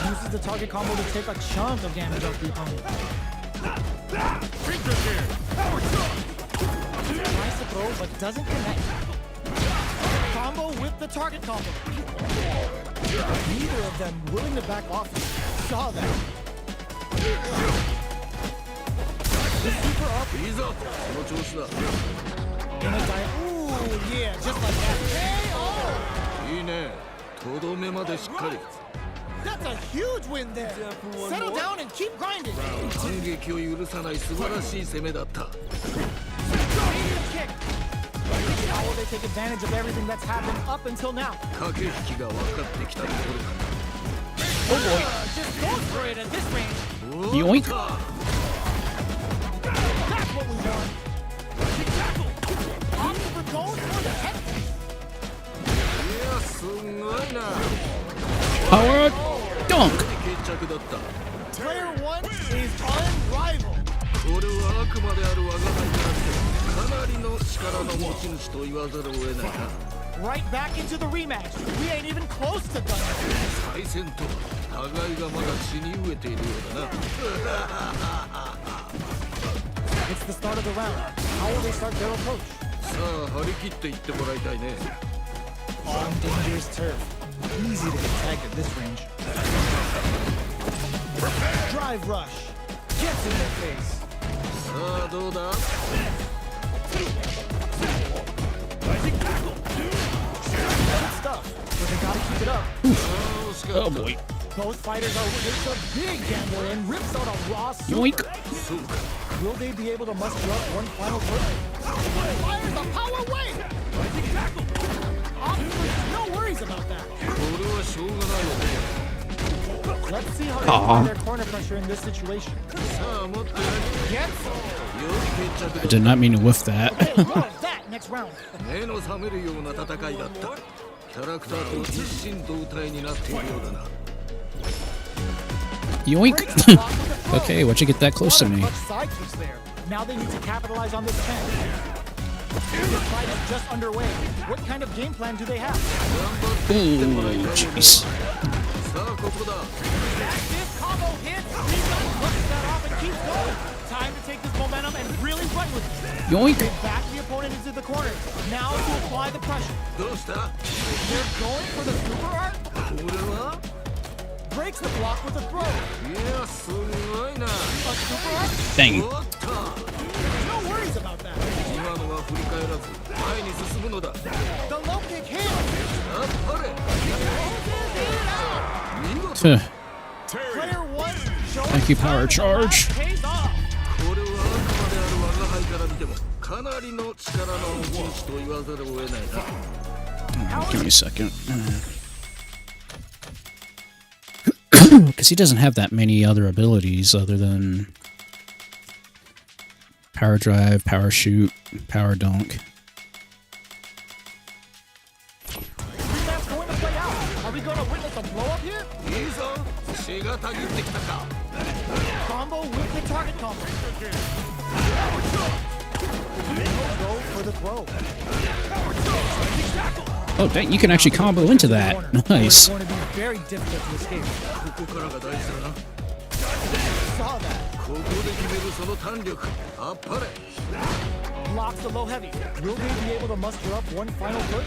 Uses the target combo to take a chunk of damage off the opponent. Tries to throw but doesn't connect. Combo with the target combo. Neither of them willing to back off. Saw that. The super up いいぞその調子だ in a dive. Ooh, yeah, just like that. KO! いいねとどめまでしっかり That's a huge win there. Settle down and keep grinding. 反撃を許さない素晴らしい攻めだった Kick. How will they take advantage of everything that's happened up until now? 駆け引きが分かってきたところか Just go for it at this range. Yoink. That's what we want. Opting for going for the head. いやすごいな Power dunk. 決着だった Player one is unrivaled. これはあくまである我が輩からしてかなりの力の持ち主と言わざるを得ないな Right back into the rematch. We ain't even close to done. 再戦とは互いがまだ血に飢えているようだな It's the start of the round. How will they start their approach? さあ張り切っていってもらいたいね On dangerous turf. Easy to get tagged at this range. Drive rush. Gets in their face. さあどうだ Good stuff. But they gotta keep it up. 惜しか Oh った boy. Both fighters are it's a big gamble and rips out a raw super. Yoink. そうか Will they be able to muster up one final turn? Fires the power wave! No worries about that. これはしょうがないよね Let's see how they apply their corner pressure in this situation. さあもっとや Gets りより決着 I だ did not mean to whiff that. more of that next round. 目の覚めるような戦いだったキャラクターと一心同体になっているようだな Yoink. Breaks the block with a throw. Okay, why'd you get that close to What a me? clutch side switch there. Now they need to capitalize on this pen. This fight is just underway. What kind of game plan do they have? Oh, jeez. さあここだ This combo hits. Rebound clutches that off and keeps going. Time to take this momentum and really run with it. Yoink. They back the opponent into the corner. Now to apply the pressure. どうした They're going for the super art. これは Breaks the block with a throw. いやすごいな A super art? Dang. おっと No worries about that. 今のは振り返らず前に進むのだ The low kick hit. あっぱれ Huh. Player one shows Thank you, power charge. pays off. これはあくまである我が輩から見てもかなりの力の持ち主と言わざるを得ないな Give me a second. Because he doesn't have that many other abilities other than power drive, power shoot, power dunk. That's going to play out. Are we going to witness a blow up here? いいぞ血がたぎってきたか Combo with the target combo. Then he'll go for the throw. Oh, dang, you can actually combo into that. Nice. It's going to be very difficult to escape. ここからが大事だな Saw that. ここで決めるその胆力あっぱれ Blocks the low heavy. Will they be able to muster up one final push?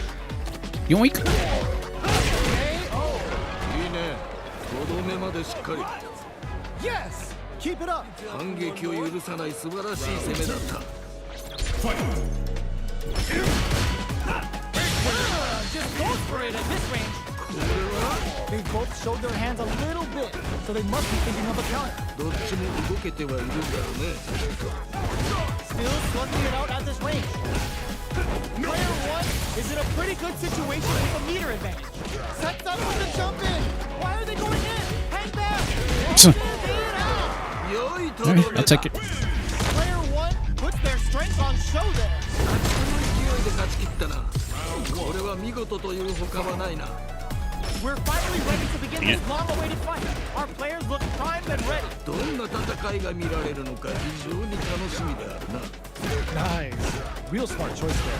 Yoink. KO. いいねとどめまでしっかり Yes. Keep it up. 反撃を許さない素晴らしい攻めだった Just go for it at this range. They both showed their hands a little bit, so they must be thinking of a counter. どっちも動けてはいるんだろうね Still slugging it out at this range. Player 1 is in a pretty good situation with a meter advantage. Sets up with the jump in. Why are they going in? Hang back. Get it out. 良いと All ど right, め I'll だ take it. Player 1 puts their strength on show there. 勢いで勝ち切ったなこれは見事という他はないな We're finally ready to begin this long-awaited fight. Our players look primed and ready. どんな戦いが見られるのか非常に楽しみであるな Nice. Real smart choice there.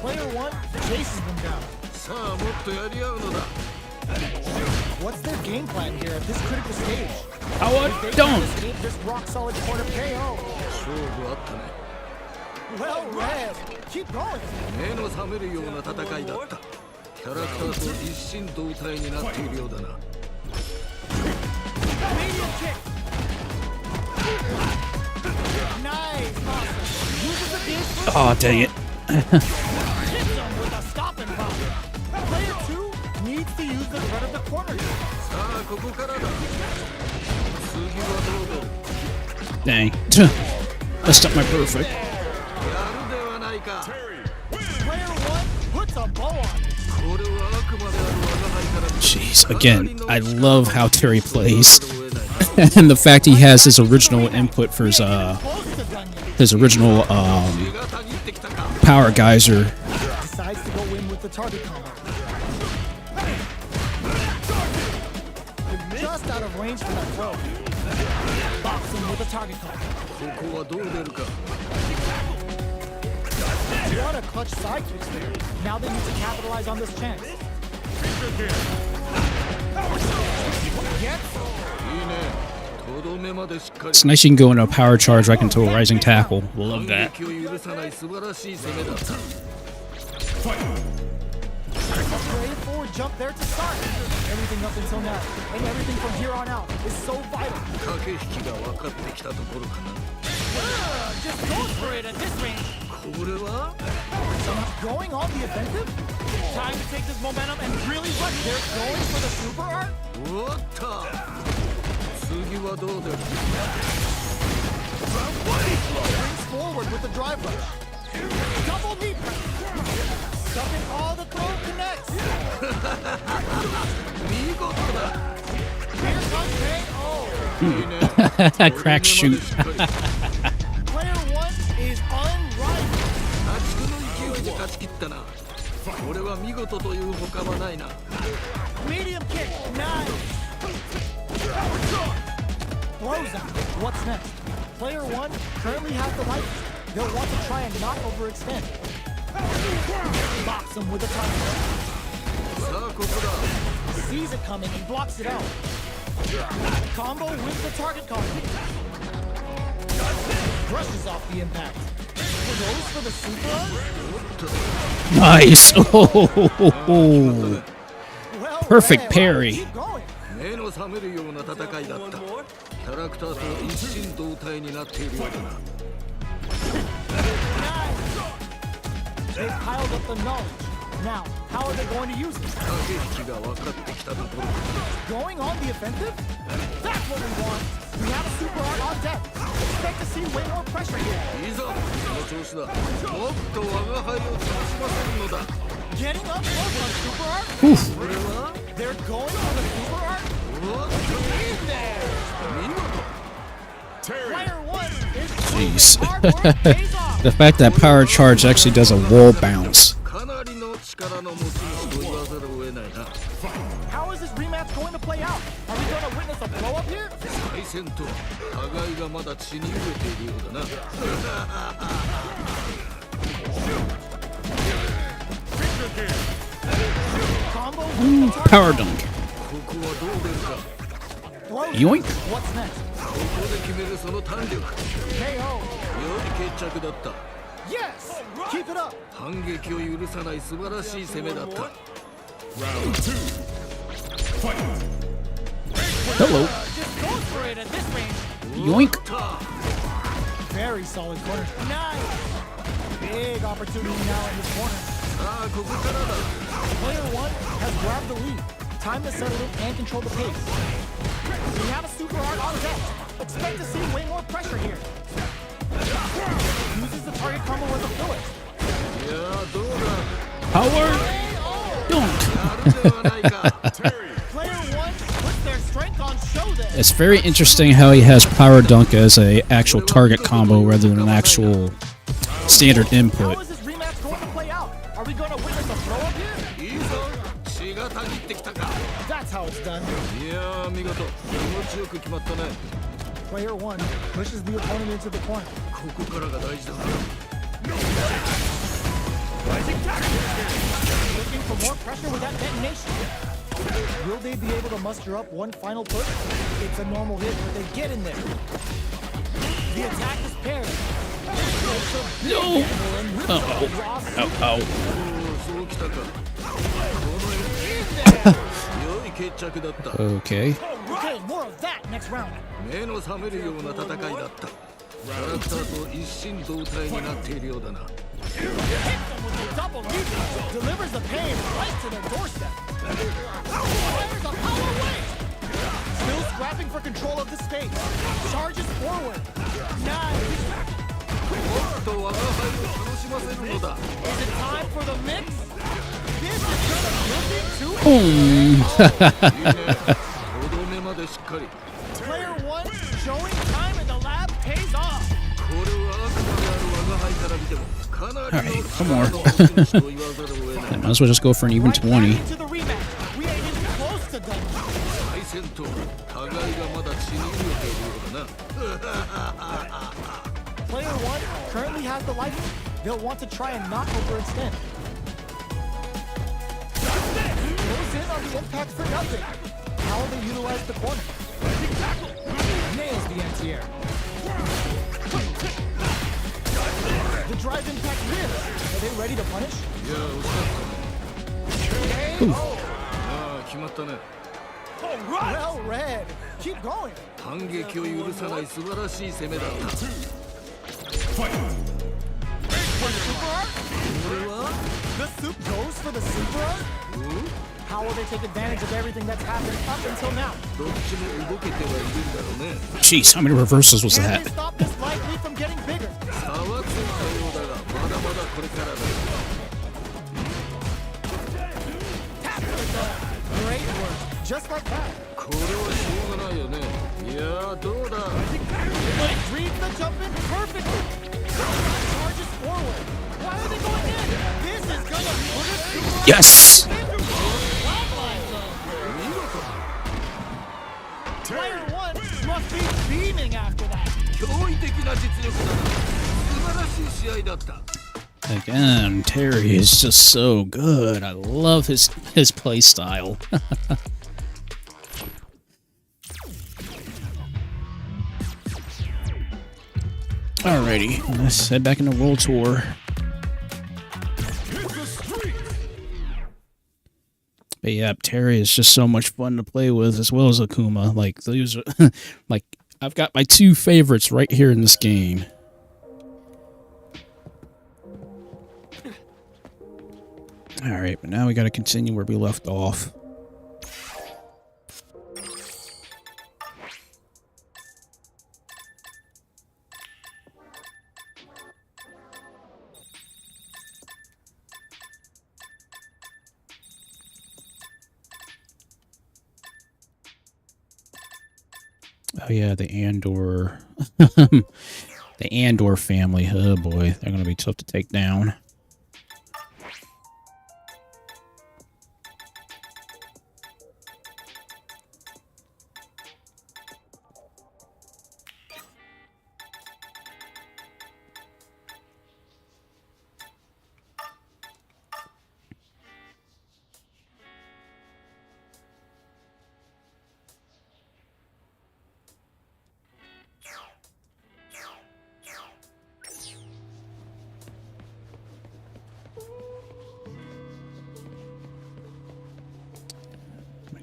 Player 1 chases them down. さあもっとやり合うのだ What's their game plan here at this critical stage? How They don't. can escape this rock-solid corner KO. 勝負あったね Well read. Keep going. 目の覚めるような戦いだったキャラクターと一心同体になっているようだな Medium kick. Nice. Awesome. Uses the beast for Oh, dang it. hits him with a stopping pop. Player 2 needs to use the threat of the corner. さあここからだ次はどうだ Dang. Messed up my perfect. やるではないか Player 1 puts a bow on it. これはあくまである我が輩から見て Jeez, again, I love how Terry plays. And the fact he has his original input for Close to done yet. his original 手がたぎってきたか power geyser. Decides to go in with the target combo. Just out of range for that throw. Box him with a target combo. ここはどう出るか What a clutch side twist there. Now they need to capitalize on this chance. Gets いいねとどめまでしっかり It's nice you can go into a power charge right into a rising tackle. We'll love 反 that. 撃を許さない素晴らしい攻めだった straight forward jump there to start. Everything up until now, and everything from here on out is so vital. 駆け引きが分かってきたところかな Just go for it at this range. これは Going on the offensive? Time to take this momentum and really rush. They're going for the super art? おっと次はどう出る Brings forward with the drive rush. Double knee press. Stuffing all the throw connects. 見事だ Here comes KO. いいね Crack shoot. Player 1 is unrivaled. 破竹の勢いで勝ち切ったなこれは見事という他はないな Medium kick. Nice. Throws out. What's next? Player 1 currently has the light. They'll want to try and not overextend. Box him with a target. さあここだ Sees it coming and blocks it out. Combo with the target combo. Brushes off the impact. Goes for the super art? Nice. Oh, Well, Perfect well, parry. Keep going. 目の覚めるような戦いだったキャラクターと一心同体になっているようだな They've piled up the knowledge. Now, how are they going to use it? 駆け引きが分かってきたところ Going on the offensive? That's what we want. We have a super art on deck. Expect to see way more pressure here. いいぞこの調子だもっと我が輩を楽しませるのだ Getting up close on super art? これは They're going for the super art? おっと In there! 見事 Player 1 is Jeez. hard work pays off. The fact that power charge actually does a wall bounce. かなりの力の持ち主と言わわざるを得ないな。 How is this rematch going to play out? Are we going to witness a blow up here? 再戦と互いがまだ血に飢えているようだな。 Combo. Power dunk. ここはどう出るか。 Yoink. What's next? ここで決めるその胆力。 KO. 良い決着だった。 Yes. Keep it up. 反撃を許さない素晴らしい攻めだった。 Round 2. Fight. Hello. Just go for it at this range. Yoink. Very solid corner. Nice. Big opportunity now in this corner. さあここからだ。 Player 1 has grabbed the lead. Time to settle in and control the pace. We have a super art on deck. Expect to see way more pressure here. Uses the target combo as a filler. いやーどうだ。 Power dunk. やるではないか。 Player 1 puts their strength on show there. It's very interesting how he has power dunk as a actual target combo rather than an actual standard How input. is this rematch going to play out? Are we going to witness a throw up here? いいぞ。血がたぎってきたか。 That's how it's done. いやー見事。気持ちよく決まったね。 Player 1 pushes the opponent into the corner. ここからが大事だな。 Looking for more pressure with that detonation. Will they be able to muster up one final push? It's a normal hit, but they get in there. The attack is paired. No. Uh-oh. Ow, そうきたか。良い決着だった。 ow. Okay. Okay, more of that next round. 目の覚めるような戦いだった。キャラクターと一心同体になっているようだな。 Hit them with the double knee. Delivers the pain right to their doorstep. Fires a power wave. Still scrapping for control of the space. Charges forward. Nice. もっと我が輩を楽しませるのだ。 Is it time for the mix? This is gonna be too. Boom. いいね。とどめまでしっかり。 Player 1 showing time in the lab pays off. これは悪魔である我が輩から見てもかなりの Alright, come on. 持ち主と言わざるを得ない。 Might as well just go for an even Right back 20. into the rematch. We ain't even close to done. 再戦と互いがまだ血に飢えているようだな。 Player 1 currently has the life. They'll want to try and knock overextend. Goes in on the impact for nothing. How will they utilize the corner? Nails the anti-air. The drive impact wins. Are they ready to punish? いや惜しかったね。ああ決まったね。 Well read. Keep going. 反撃を許さない素晴らしい攻めだった。 Super art? これは The soup goes for the super art? How will they take advantage of everything that's happened up until now? どっちも動けてはいるんだろうね。 Jeez, how many reversals was Can that? they stop this light lead from getting bigger? 差はついたようだがまだまだこれからだ。 Tap for the dog. Great work. Just like that. これはしょうがないよね。いやーどうだ。 Reads the jump in perfectly. Charges forward. Why are they going in? This is gonna put us super Yes! Player 1 must be beaming after that. 驚異的な実力だな。素晴らしい試合だった。 Again, Terry is just so good. I love his play style. Alrighty, let's head back into World Tour. But yeah, Terry is just so much fun to play with, as well as Akuma. Like those, like I've got my two favorites right here in this game. All right, but now we got to continue where we left off. Oh yeah, the Andor, the Andor family. Oh boy, they're gonna be tough to take down.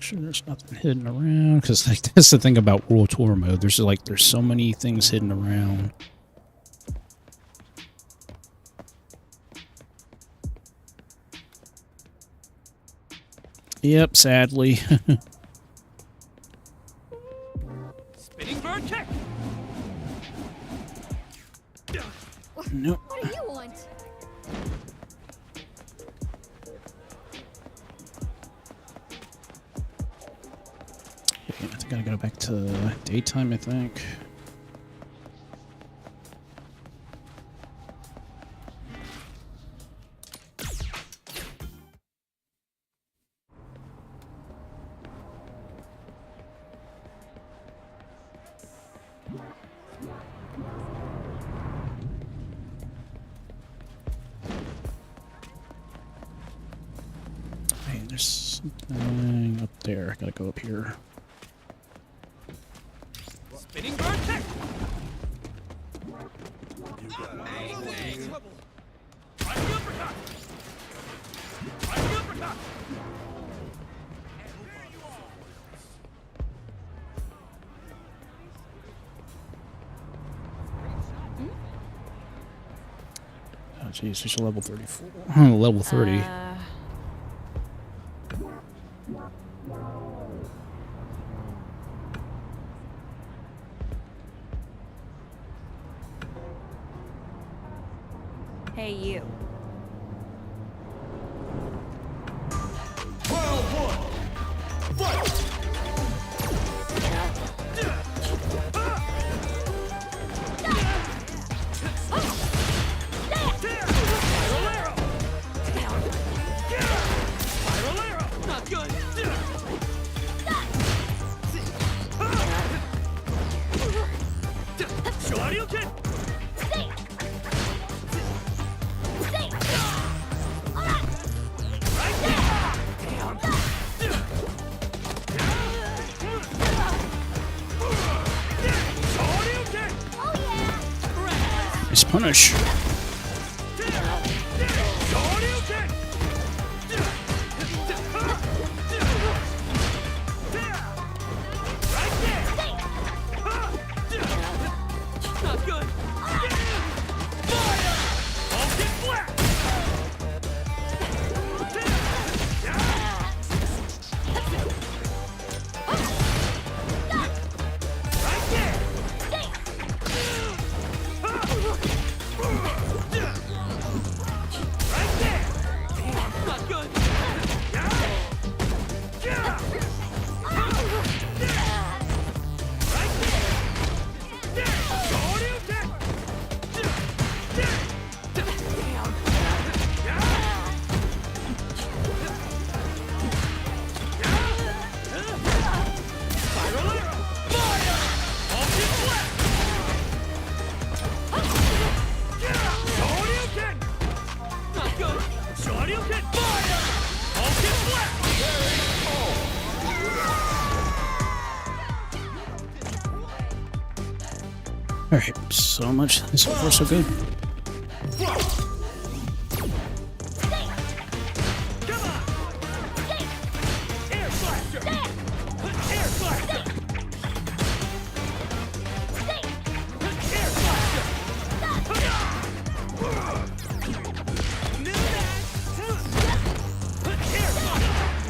Make sure there's nothing hidden around, because like that's the thing about World Tour mode. There's so many things hidden around. Yep, sadly. Spinning bird kick. Nope. What do you want? Yeah, I think I gotta go back to daytime, I think. Hey, there's something up there. I gotta go up here. Spinning bird kick. Oh, jeez, there's a level 34. Level 30. Hey, you. Not good. Shoryuken. Nice punish. Not good. Fire! I'll get flat. Right there. Right there. Not good. Right there. Shoryuken. Spiral arrow. Fire! I'll get flat. Shoryuken. Not good. Shoryuken. Fire! I'll get flat. Alright, so much. So far, so good. Come on! Air blaster! Air blaster! Air blaster! New dash! Air blaster! Air blaster!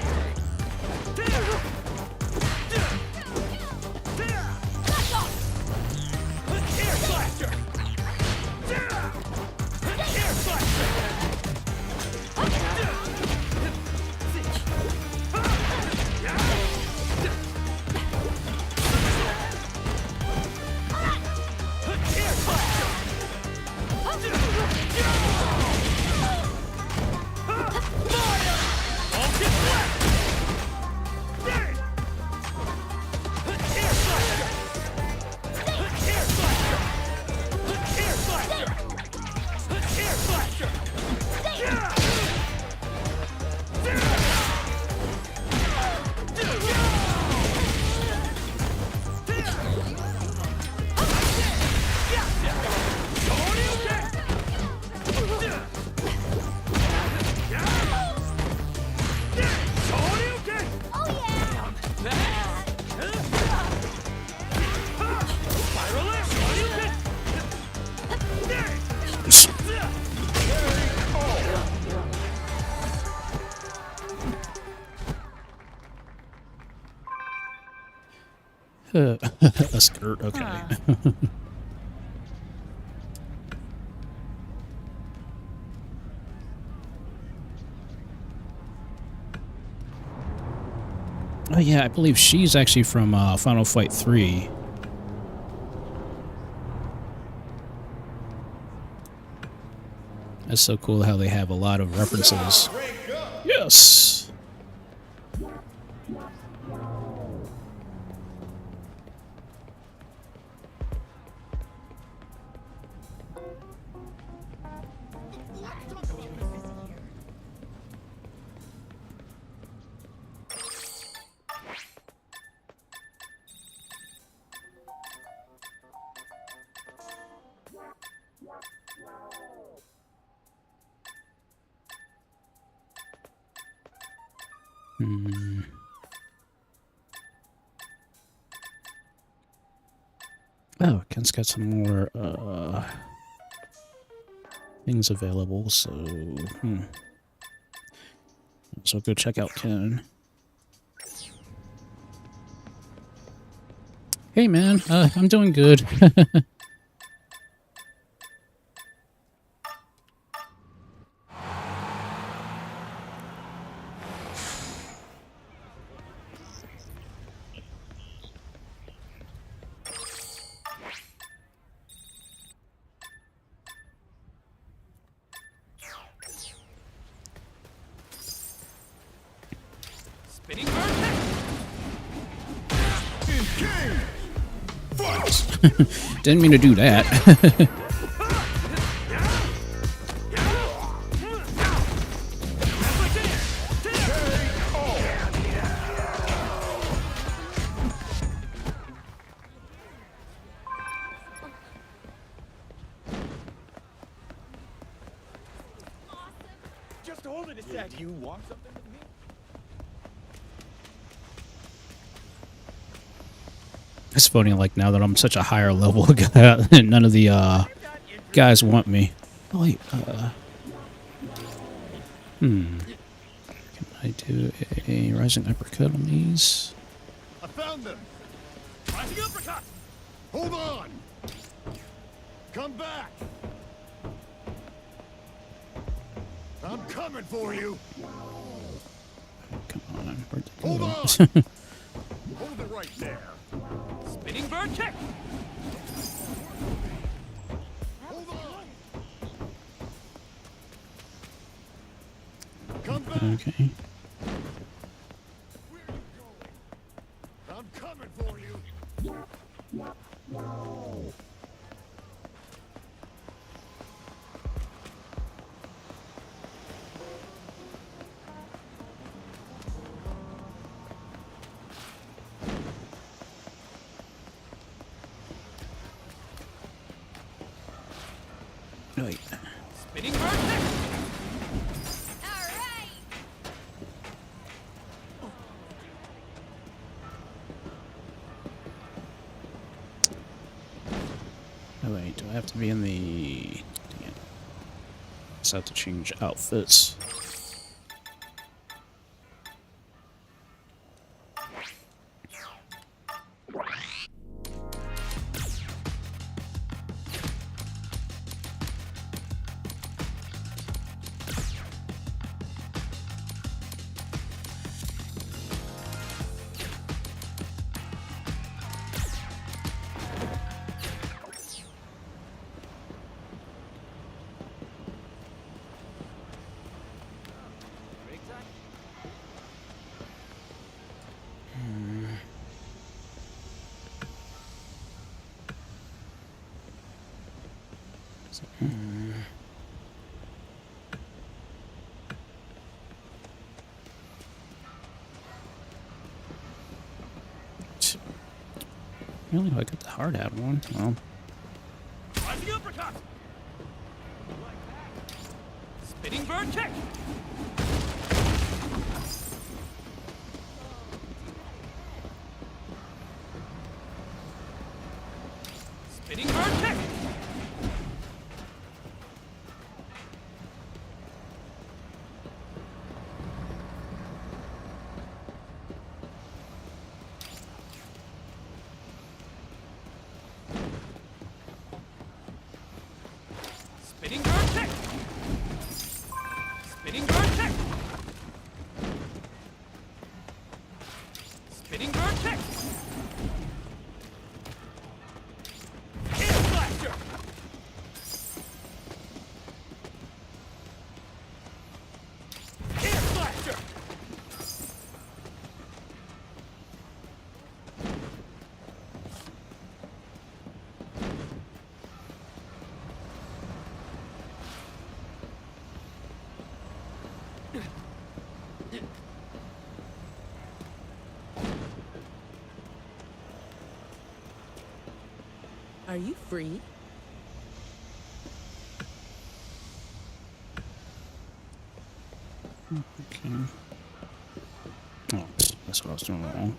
A skirt, okay. Oh yeah, I believe she's actually from Final Fight 3. That's so cool how they have a lot of references. Yes! Oh, Ken's got some more things available, so so go check out Ken. Hey man, I'm doing good. Didn't mean to do that. Just hold it a sec. You want something with me? It's funny, like, now that I'm such a higher level guy, none of the guys want me. Oh, wait, Can I do a rising uppercut on these? I found them. Rising uppercut. Hold on. Come back. I'm coming for you. Come on, where'd they go? Hold on. Hold it right there. Spinning bird kick. Hold on. Come back. Okay. Where are you going? I'm coming for you. Wait. Spinning bird kick. Oh wait, do I have to be in the... Dang it. I just have to change outfits. Really? I got the hard hat one. Well, Rising uppercut. Spinning bird kick. Spinning bird kick. Spinning bird kick. Air slasher. Air slasher. Are you free? Okay. Oh, that's what I was doing wrong.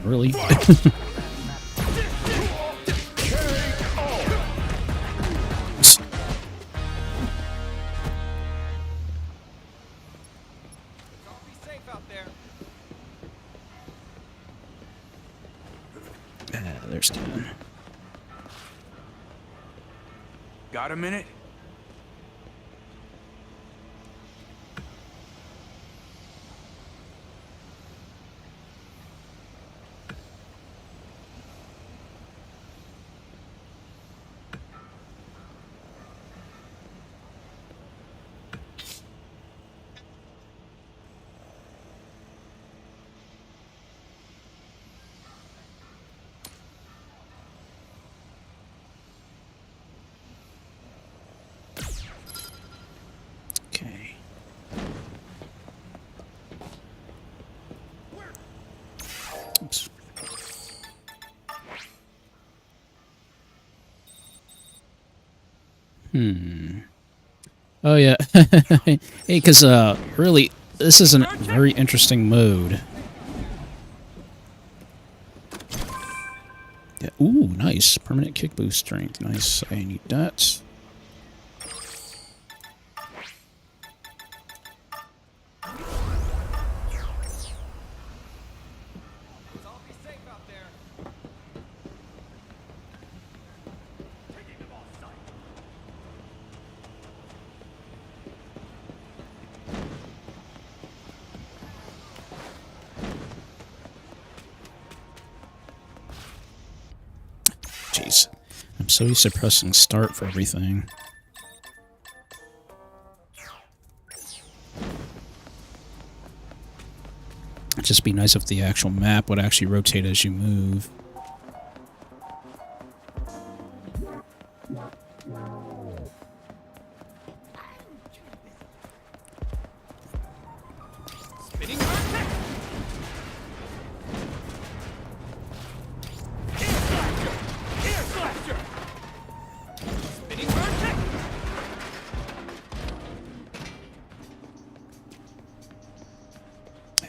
Really? There's 10. Got a minute? Okay. Oops. Oh yeah. Hey, because really, this is a very interesting mode. Yeah. Ooh, nice. Permanent kick boost strength. Nice. I need that. Jeez. I'm so used to pressing start for everything. It'd just be nice if the actual map would actually rotate as you move. Spinning bird kick. Air slasher. Air slasher. Spinning bird kick.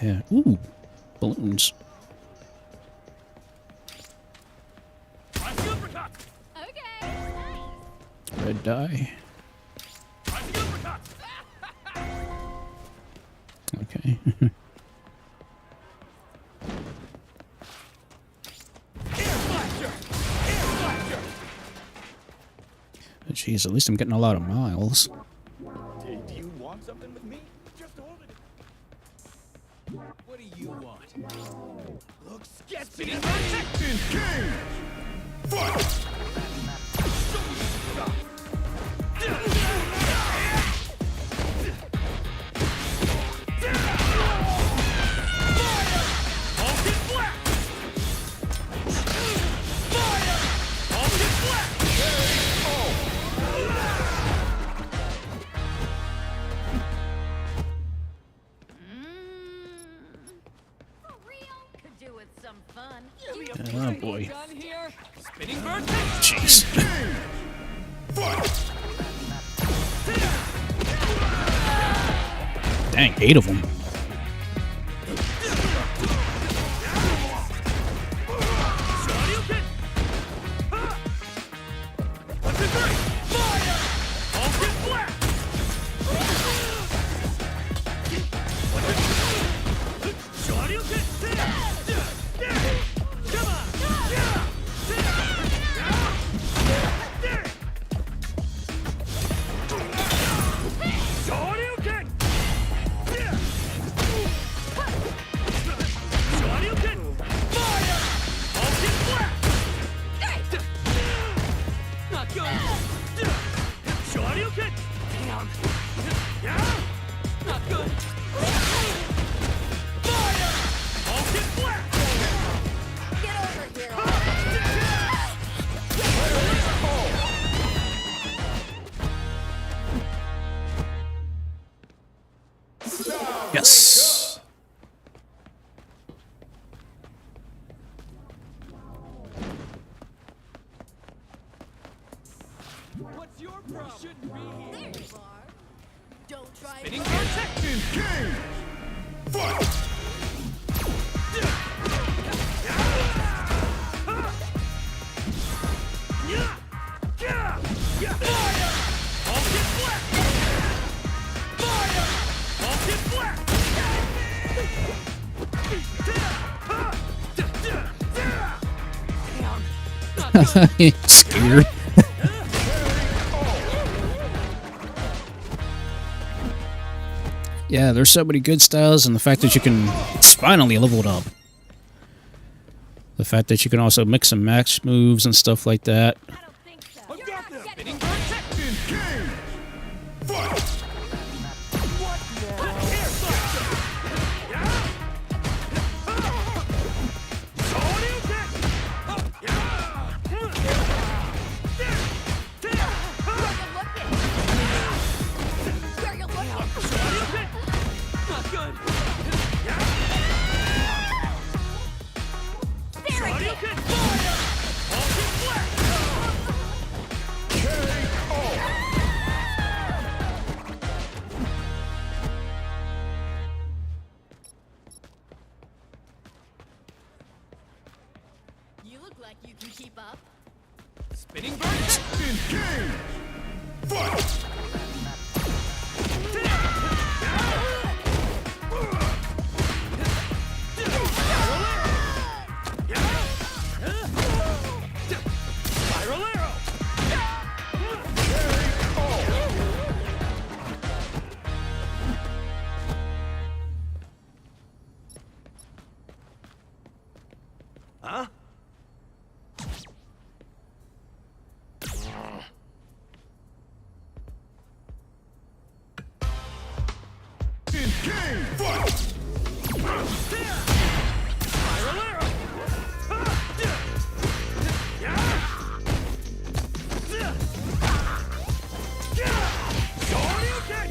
Yeah. Ooh. Balloons. Rising uppercut. Red dye. Rising uppercut. Okay. Air slasher. Air slasher. Jeez, at least I'm getting a lot of miles. Do you want something with me? Just hold it. What do you want? Look sketchy. Spinning bird kick. For real? Could do with some fun. Oh boy. Gun here. Spinning bird kick. Jeez. Dang, 8 of them. Shoryuken. What's it doing? Fire! All get black. Shoryuken. Come on. Shoryuken. Yes. What's your problem? Shouldn't be here. There you are. Don't try Spinning it. protection. King. Fight. Fire! All get black! Fire! All get black! Damn! Scared. Yeah, there's so many good styles, and the fact that you can... It's finally leveled up. The fact that you can also mix and match moves and stuff like that. I don't think so. I've You're got not this. getting Spinning protection. King. Fight. What now? Air slash. Yeah. Shoryuken. Yeah. Where you looking? Shoryuken. Not good. Yeah. There it is. Shoryuken. Fire. All get black. You look like you can keep up. Spinning burst. King. Fight. Spiral arrow. Huh? King. Fight. Spiral arrow. Shoryuken.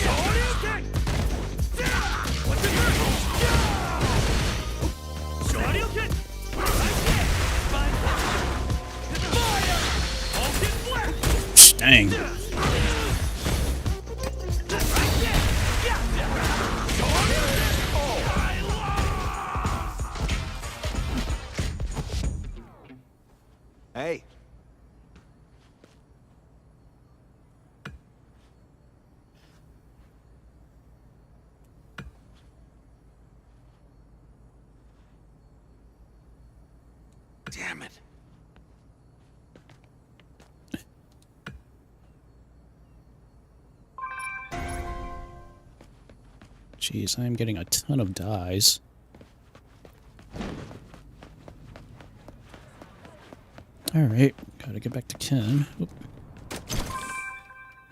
Shoryuken. What's it hurt? Shoryuken. Fire. All get black. Dang. Hey. Damn it. Jeez, I'm getting a ton of dies. Alright, gotta get back to Ken. Oop.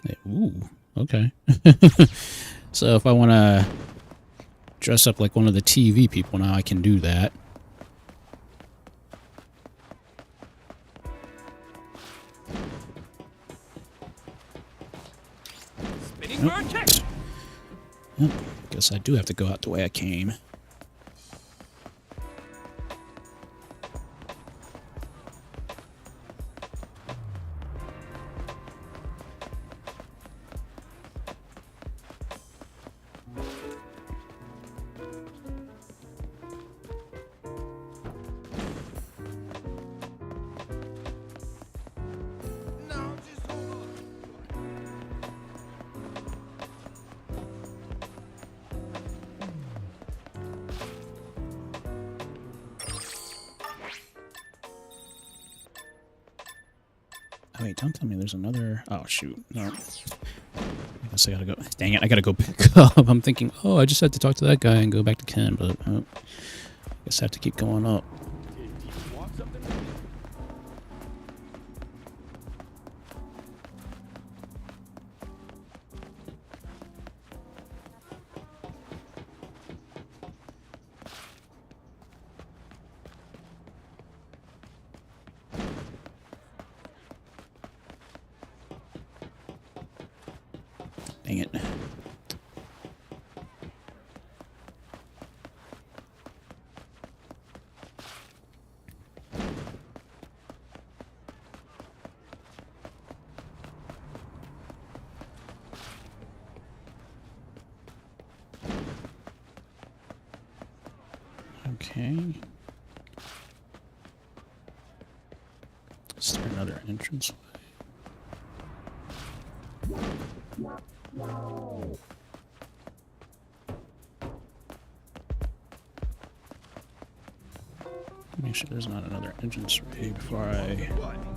Hey, ooh, okay. So if I want to dress up like one of the TV people now, I can do that. Spinning burn kick. Yep, guess I do have to go out the way I came. No, just hold on. Oh, wait, don't tell me there's another... Oh, shoot. No. I guess I gotta go... Dang it, I gotta go pick up. I'm thinking, oh, I just had to talk to that guy and go back to Ken, but... I guess I have to keep going up. Dang it. Okay. Is there another entrance? Make sure there's not another entrance way before I...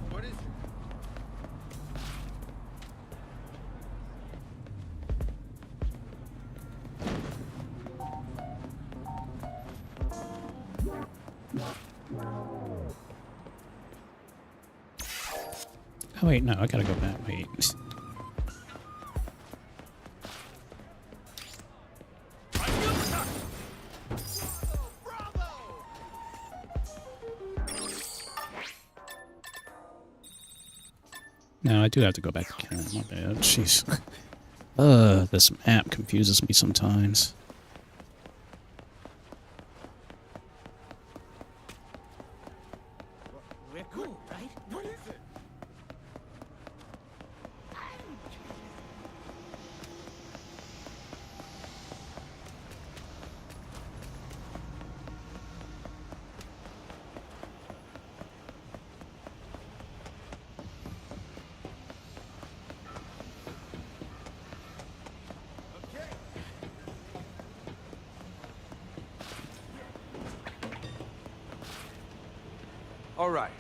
What is it? Oh wait, no, I gotta go back. Wait. No, I do have to go back again. My bad. Jeez. This map confuses me sometimes. We're cool, right? What is it? All right.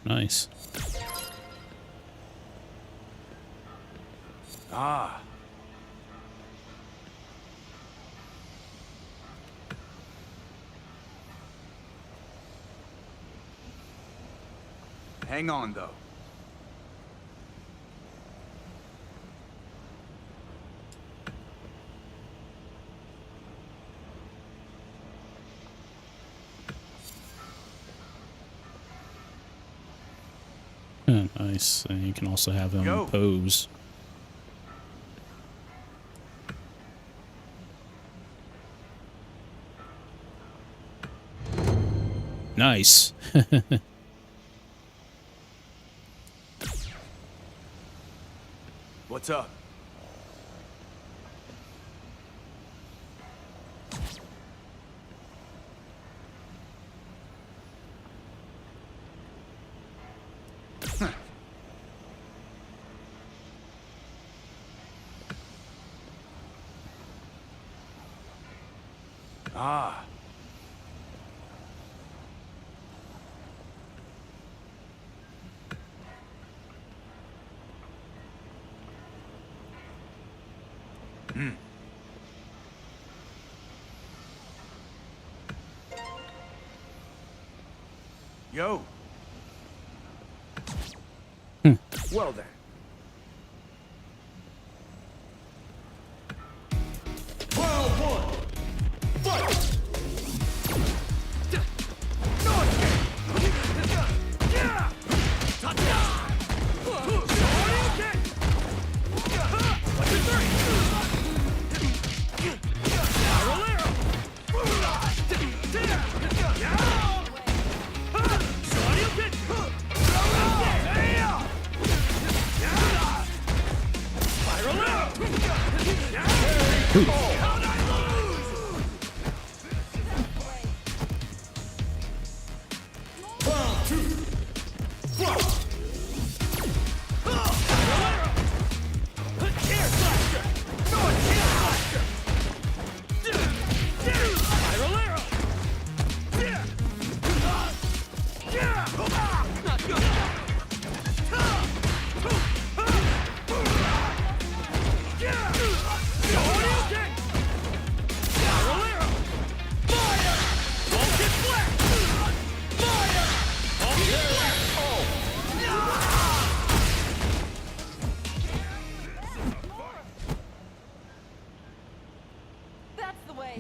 Nice. Ah. Hang on, though. Nice. And you can also have them Go. pose. Nice. What's up? Ah. Yo. Well then.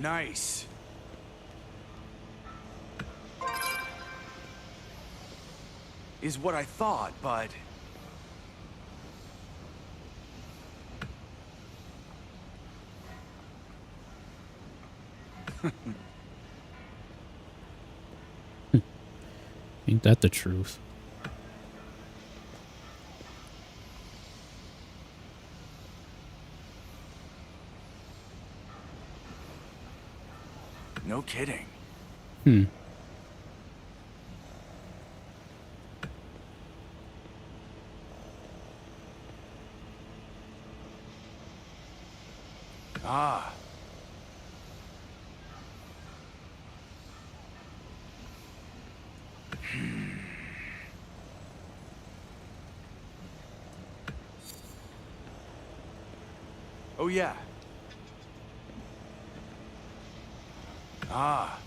Nice. Is what I thought, but... Ain't that the truth? No kidding. Hmm. Ah. Oh, yeah. Ah.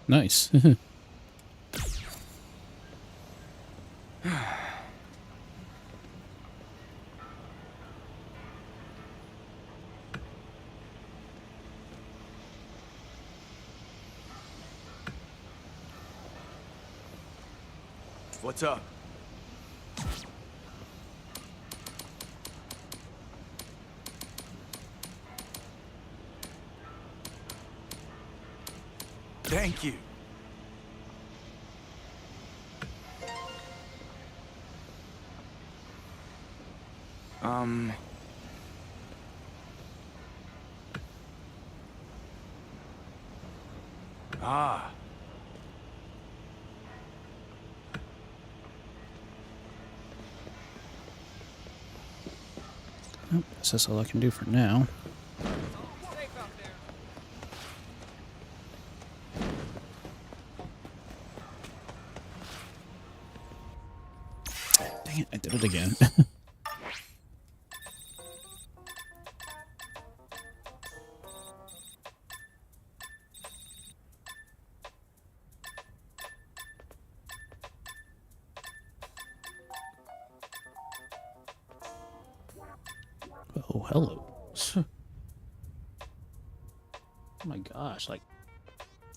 Nice. What's up? Thank you. Ah. Oh, guess that's all I can do for now. Dang it, I did it again. Oh, hello. Oh my gosh, like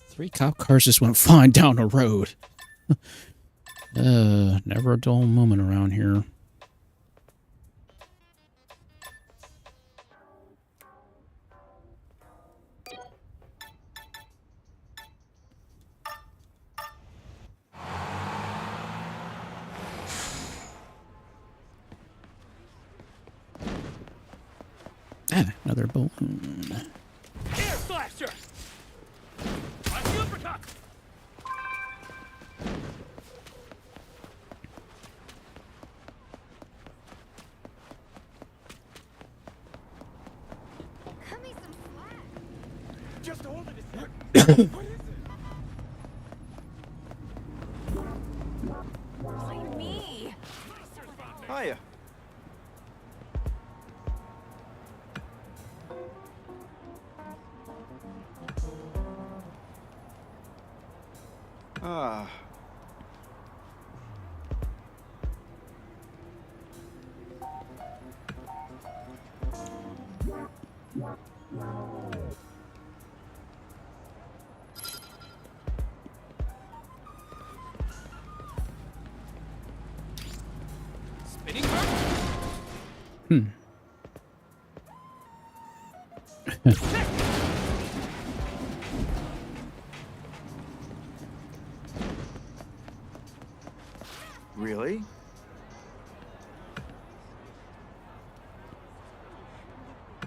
3 cop cars just went flying down the road. Never a dull moment around here. Ah, another balloon. Air slasher! My uppercut! Cut me some slack. Just hold it a sec. What is it? Why me? Hiya. Ah. Spinning bird? Hmm. Really?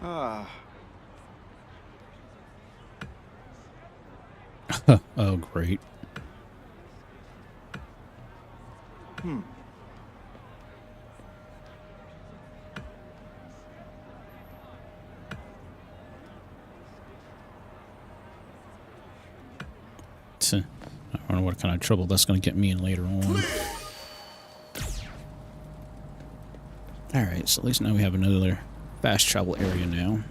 Ah. Oh, great. Hmm. I don't know what kind of trouble that's going to get me in later on. Alright, so at least now we have another fast travel area now.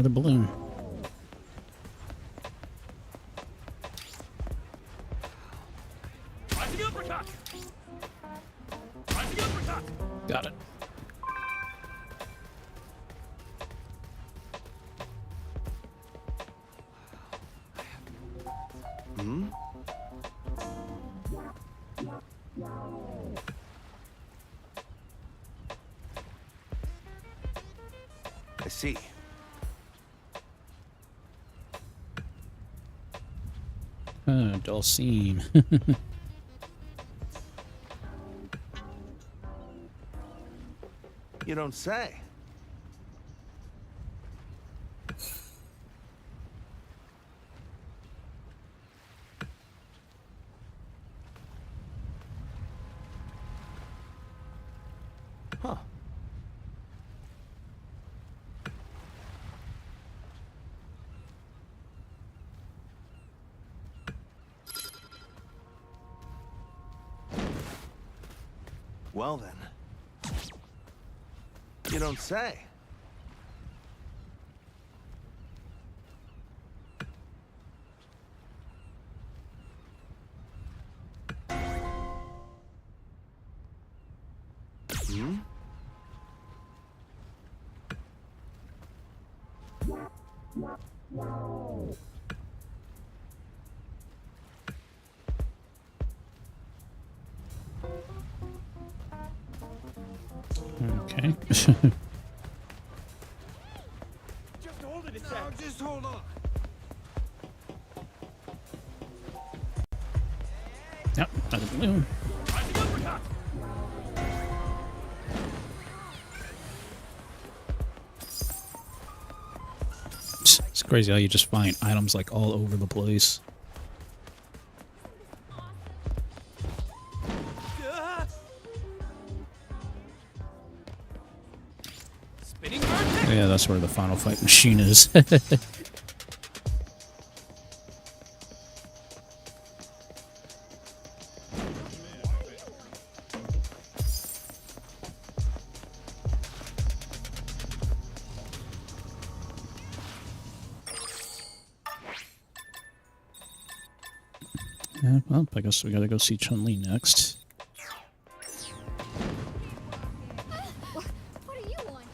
another balloon. Rising uppercut. Rising uppercut. Got it. I see. Dulcine. You don't say. Huh. Well then. You don't say. Hmm? Okay. Just hold it a sec. No, just hold on. Yep, another balloon. Rising uppercut. It's crazy how you just find items like all over the place. Spinning bird kick. Yeah, that's where the final fight machine is. Yeah, well, I guess we gotta go see Chun-Li next. What do you want?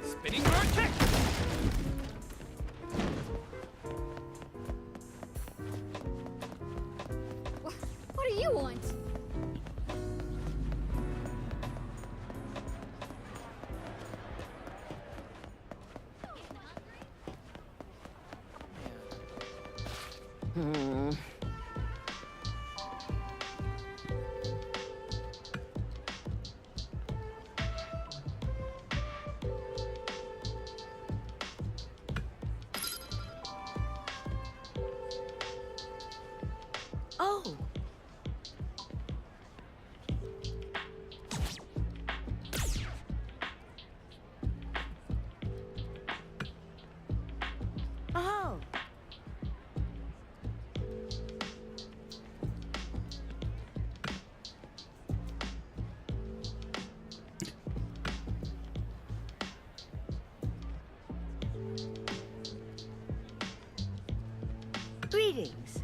Spinning bird kick. What do you want? Oh. Oh. Greetings.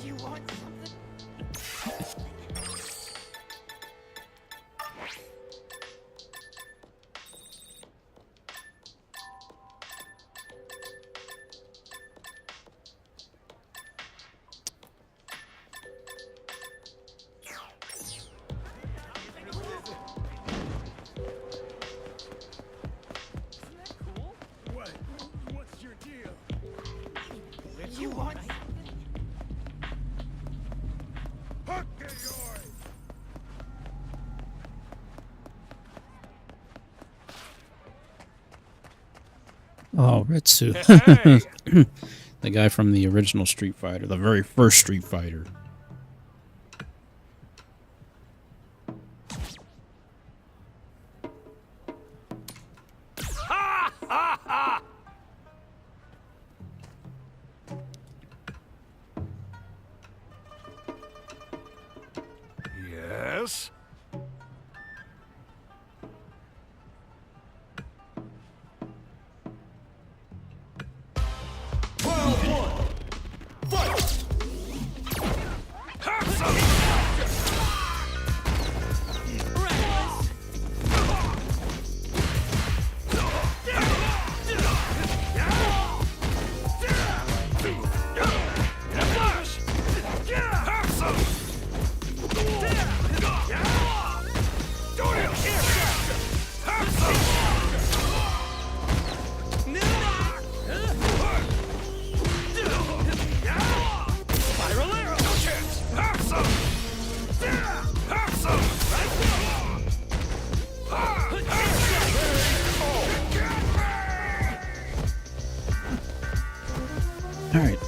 You want something? What? What's your deal? You want Hook it yours! Oh, Retsu. Hey. The guy from the original Street Fighter, the very first Street Fighter.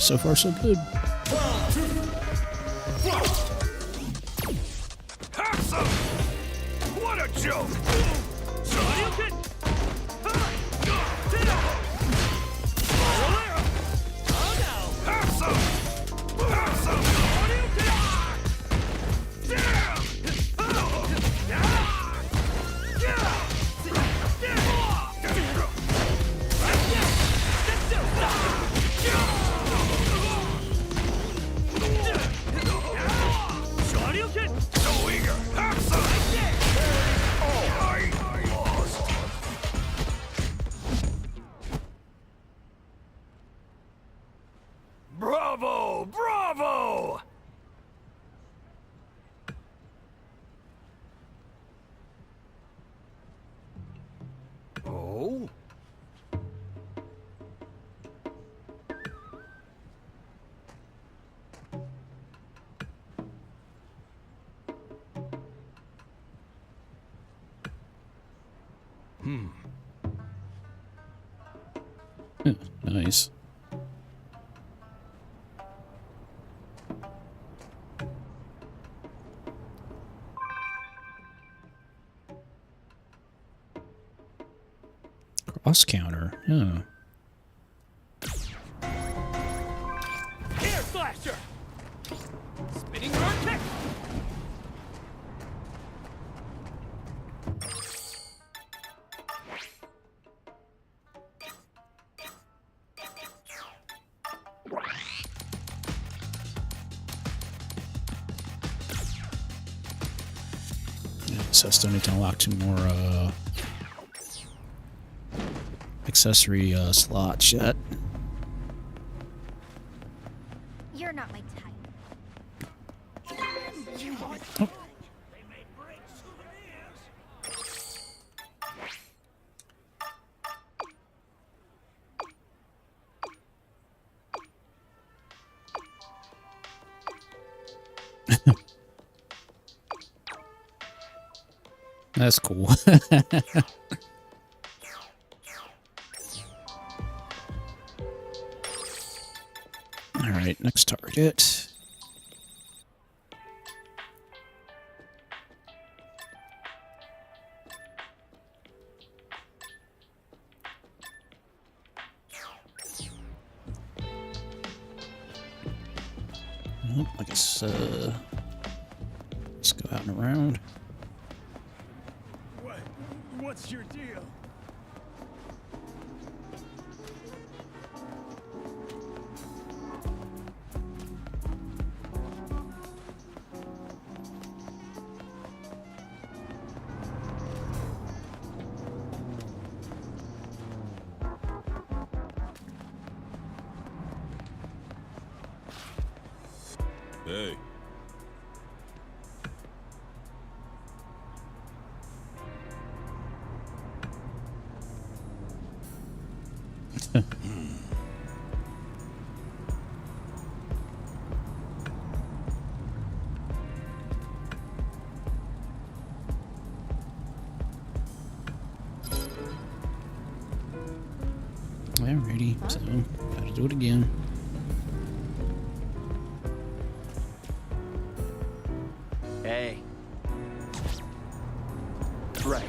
So far, so good. Have some! What a joke! Shoryuken! Have some! Have some! Shoryuken! So eager! Have some! Oh, I lost. Bravo! Bravo! Oh? Nice. Cross counter. Huh. Air slasher! Spinning bird kick! So I still need to unlock 2 more accessory slots yet. You're not my type. You want Oh. They made great souvenirs. That's cool. Alright, next target. Well, I guess, let's go out and around. What's your deal? Hey. Alrighty, so gotta do it again. Hey. Right.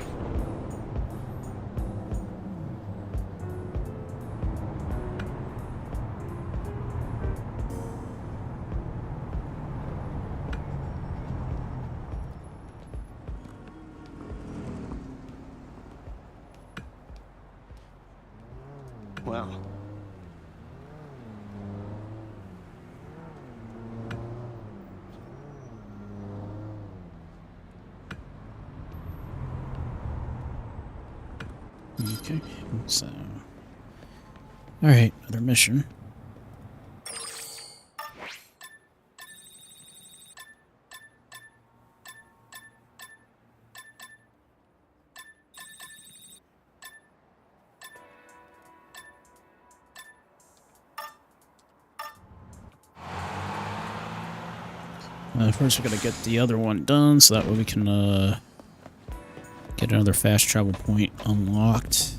Well. Okay, so... Alright, another mission. First we gotta get the other one done, so that way we can, get another fast travel point unlocked.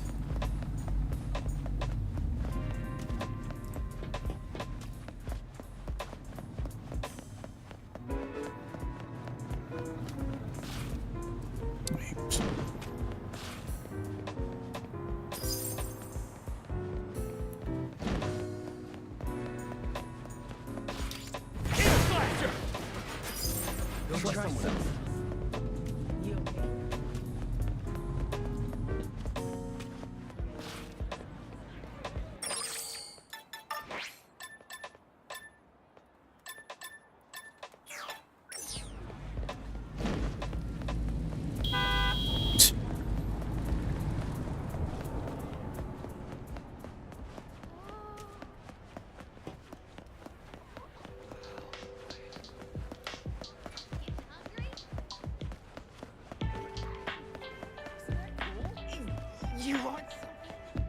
You want something?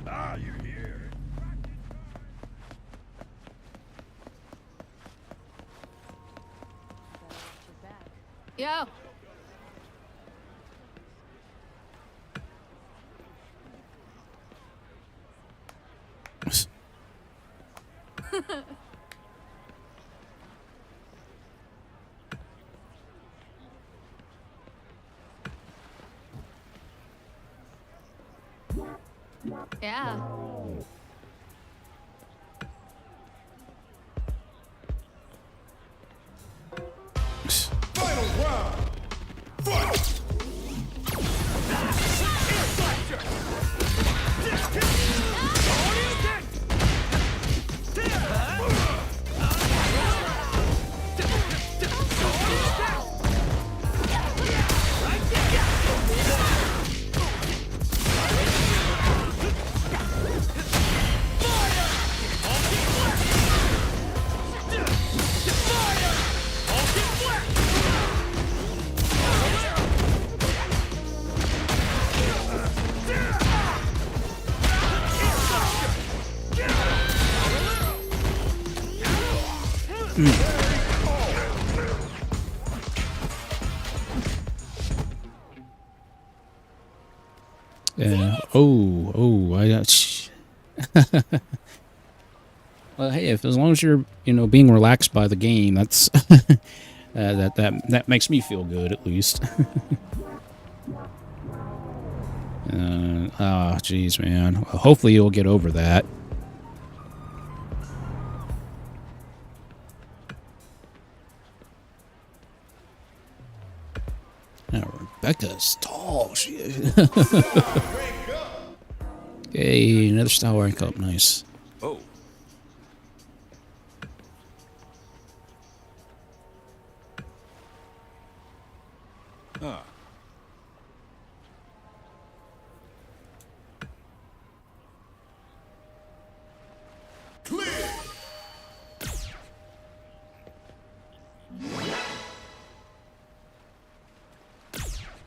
Ah, you're here. Yo. Yeah. Final round. Fight! Yeah. Oh, I got. Well, hey, if as long as you're, being relaxed by the game, that's that makes me feel good at least. Jeez, man. Well, hopefully you'll get over that. Now, Rebecca's tall. She is. Okay, another style rank up. Nice. Oh. Huh. Clear.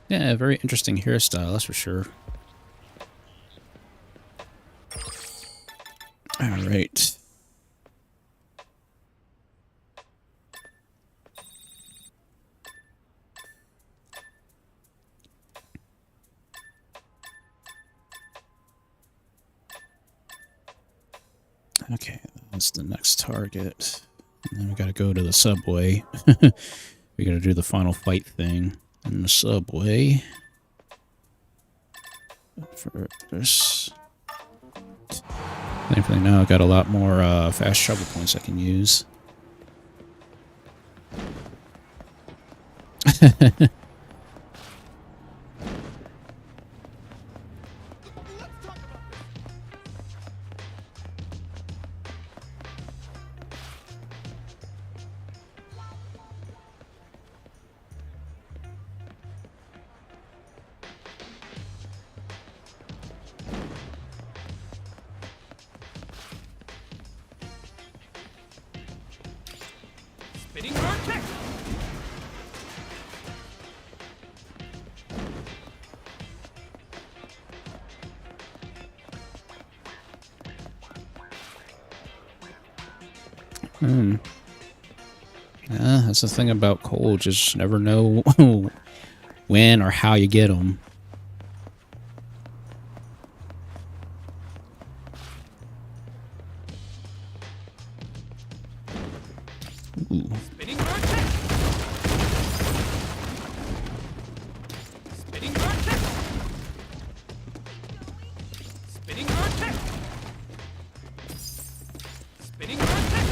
Yeah, very interesting hairstyle, that's for sure. All right. Okay, that's the next target. And then we gotta go to the subway. We gotta do the final fight thing in the subway. First. Thankfully now I've got a lot more fast travel points I can use. Spinning guard kick. Yeah, that's the thing about cold. Just never know when or how you get them. Ooh. Spinning guard kick. Spinning guard kick. Spinning guard kick. Spinning guard kick.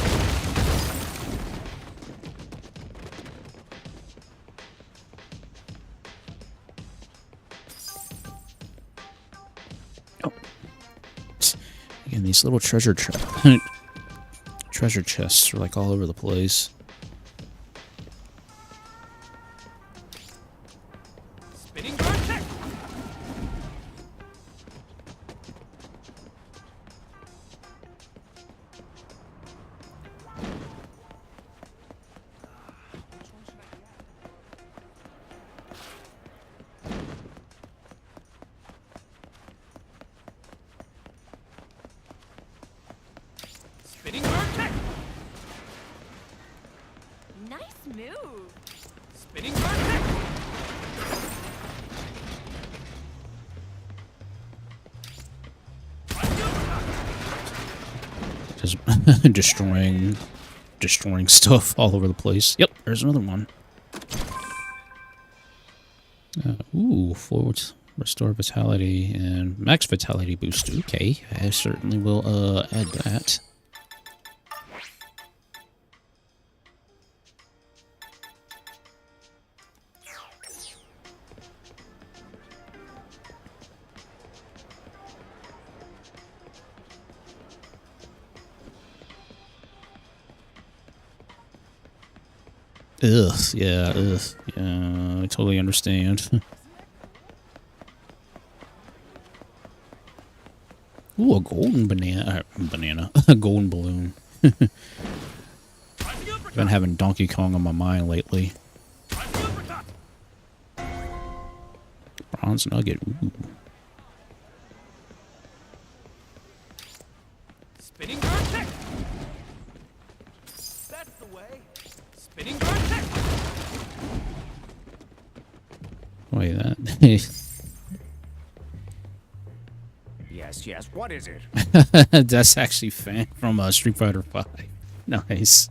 Again, these little treasure chests are like all over the place. Spinning guard kick. Nice move. Spinning vortex. Just destroying stuff all over the place. Yep, there's another one. Ooh, forward restore vitality and max vitality boost. Okay, I certainly will add that. Yeah, I totally understand. Ooh, a golden banana, a golden balloon. I've been having Donkey Kong on my mind lately. Bronze nugget, ooh. Spinning vortex. That's the way. Spinning vortex. Wait, that... Yes, what is it? That's actually Fan from Street Fighter 5. Nice.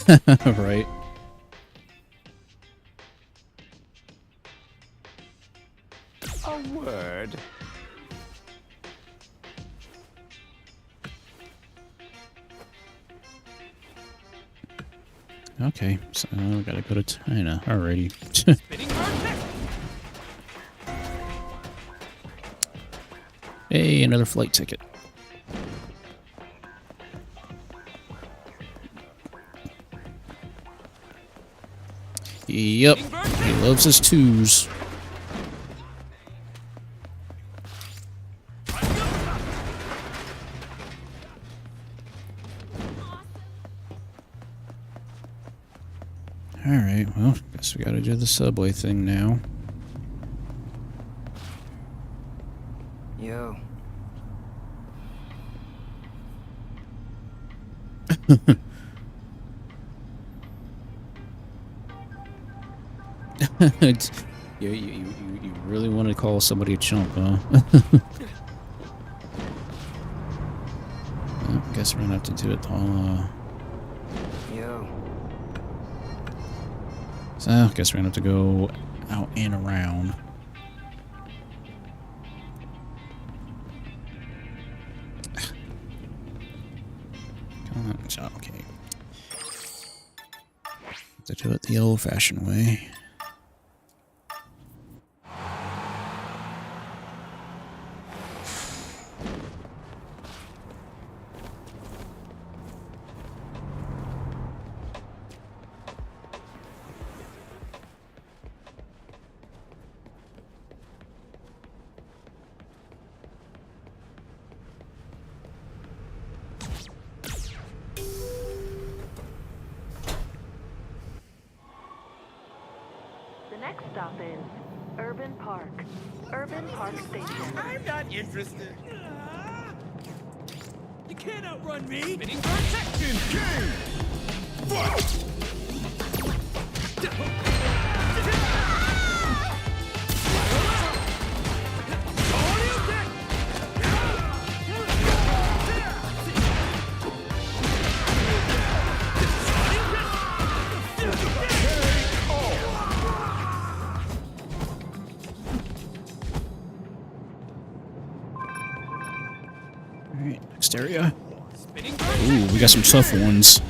Right. A word. Okay, so we gotta go to China. Alrighty. Spinning vortex. Hey, another flight ticket. Yep, he loves his twos. Alright, well, guess we gotta do the subway thing now. Yo. You really want to call somebody a chump, huh? Well, I guess we're gonna have to do it all, Yo. So, I guess we're gonna have to go out and around. Come on, okay. Have to do it the old-fashioned way. The next stop is Urban Park. Urban Park Station. I'm not interested. You can't outrun me. Spinning vortex. In game. Fight. Alright, next area. Spinning Ooh, vortex. we got some tough ones.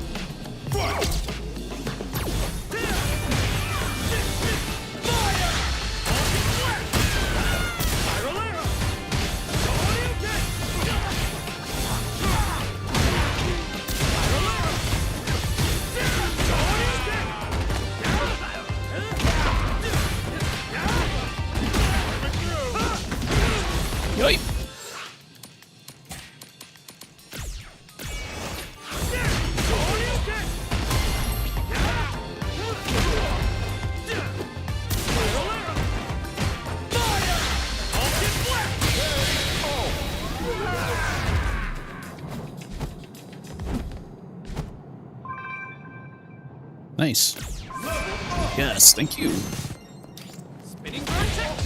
Yoip! Nice. Yes, thank you. Spinning vertex.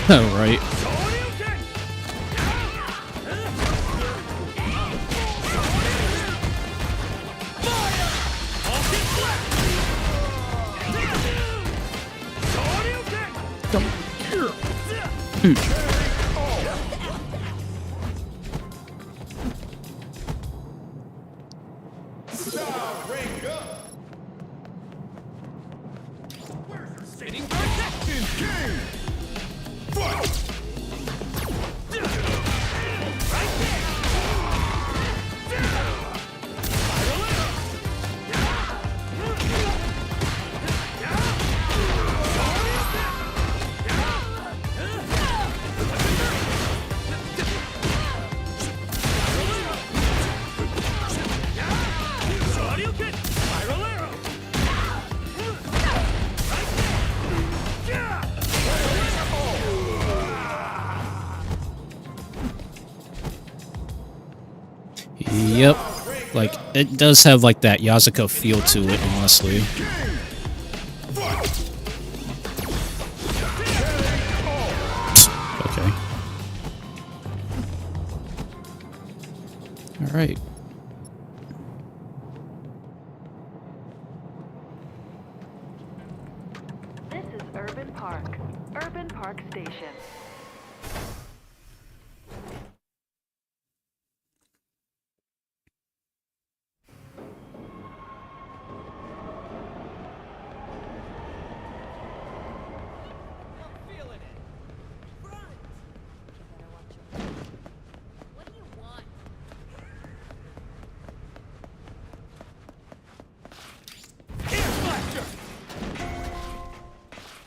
Oh, right. Come here. Spinning vertex. Yep. Like, it does have, like, that Yazuka feel to it, honestly. Okay. Alright. This is Urban Park. Urban Park Station.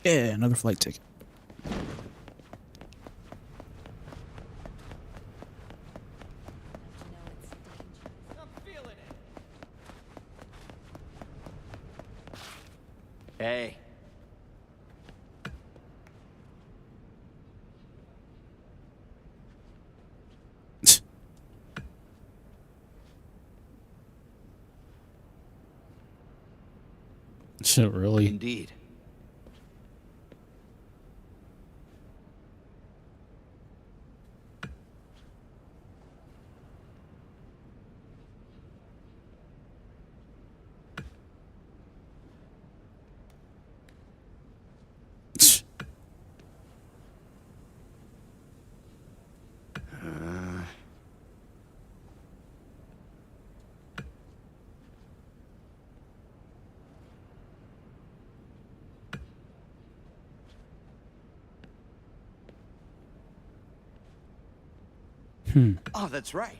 Yeah, another flight ticket. Hey. So really? Indeed. Oh, that's right.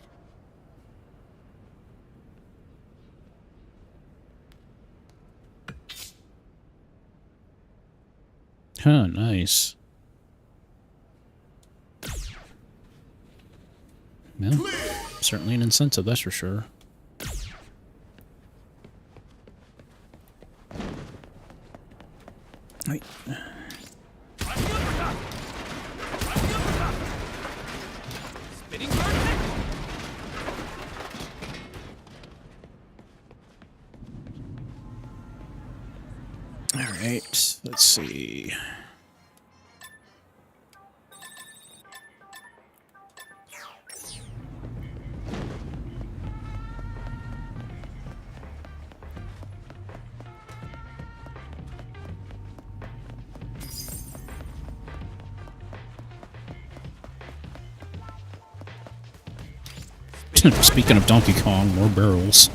Huh, nice. Well, certainly an incentive, that's for sure. Wait. Spinning vertex. Alright, let's see. Speaking of Donkey Kong, more barrels.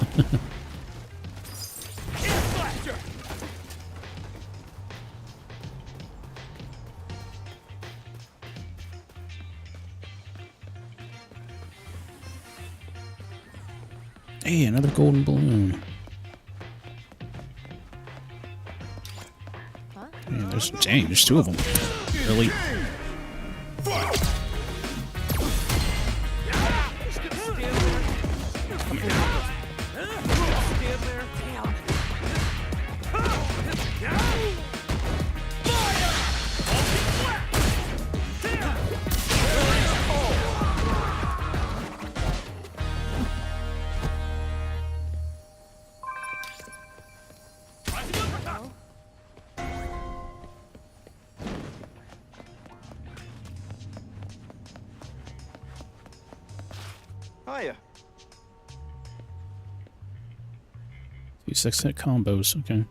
Hey, another golden balloon. Yeah, there's two of them. Really? Hiya. 2 6-hit combos, okay.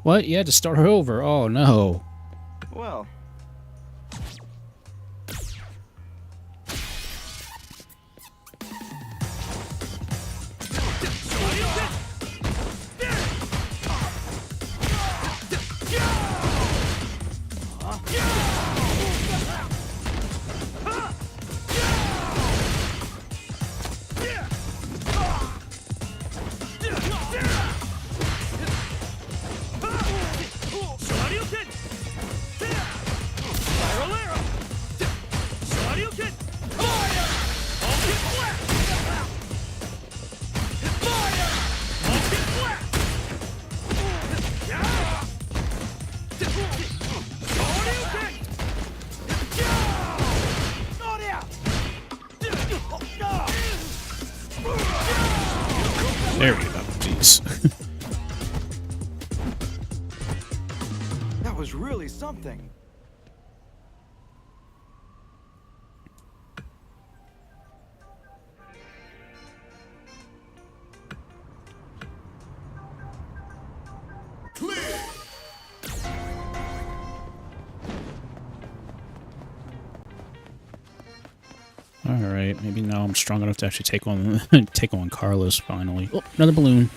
What? You had to start over? Oh no. Well. There we go. Jeez. That was really something. Alright, maybe now I'm strong enough to actually take on take on Carlos finally. Oh, another balloon.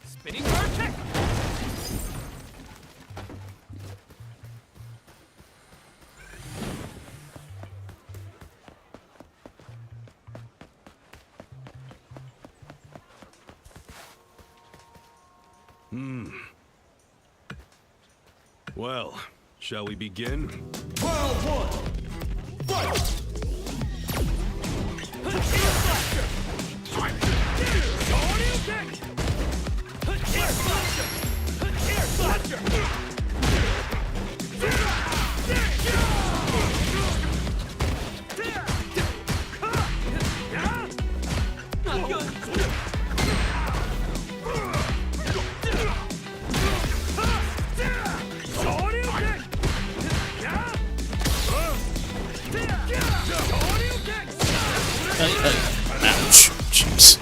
Spinning guard check. Well, shall we begin? Ouch. Jeez.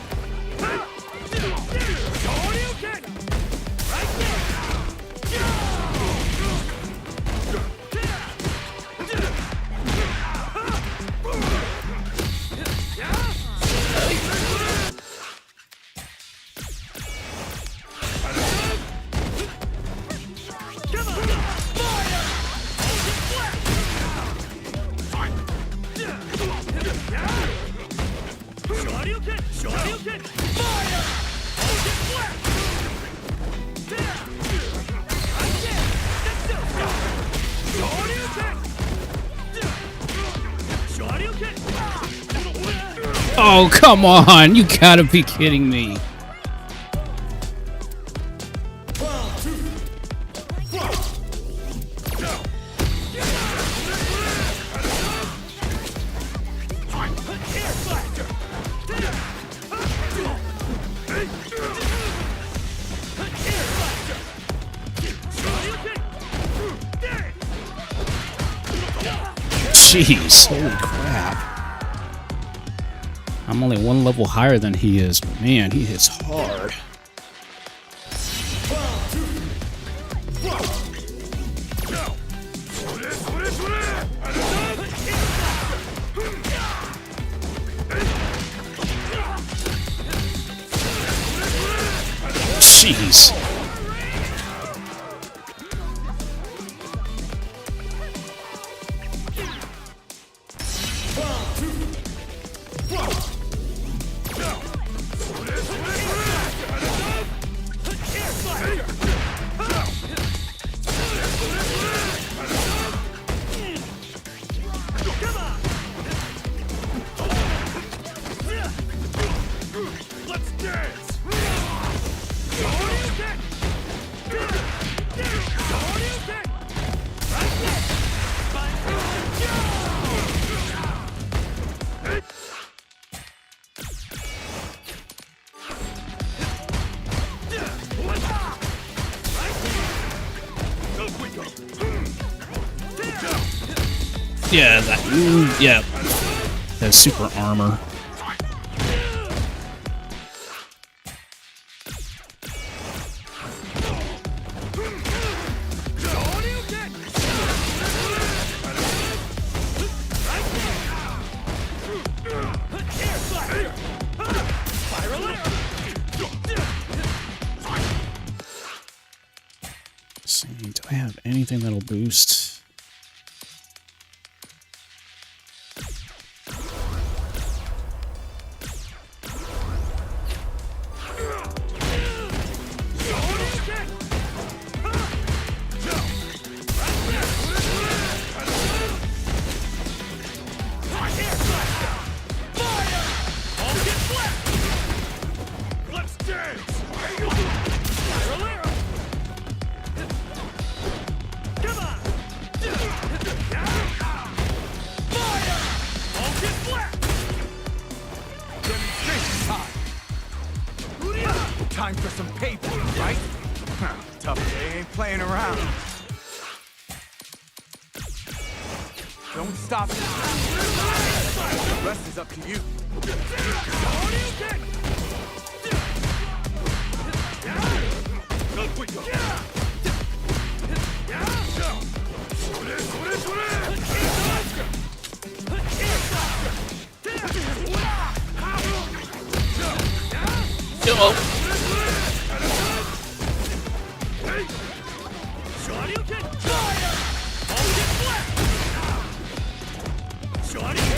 Oh, come on! You gotta be kidding me. Jeez, holy crap. I'm only one level higher than he is, but man, he hits hard. Jeez. Yeah, that. Yeah. That super armor. Let's see, do I have anything that'll boost? Time for some paper, right? Tough day, ain't playing around. Don't stop. The rest is up to you.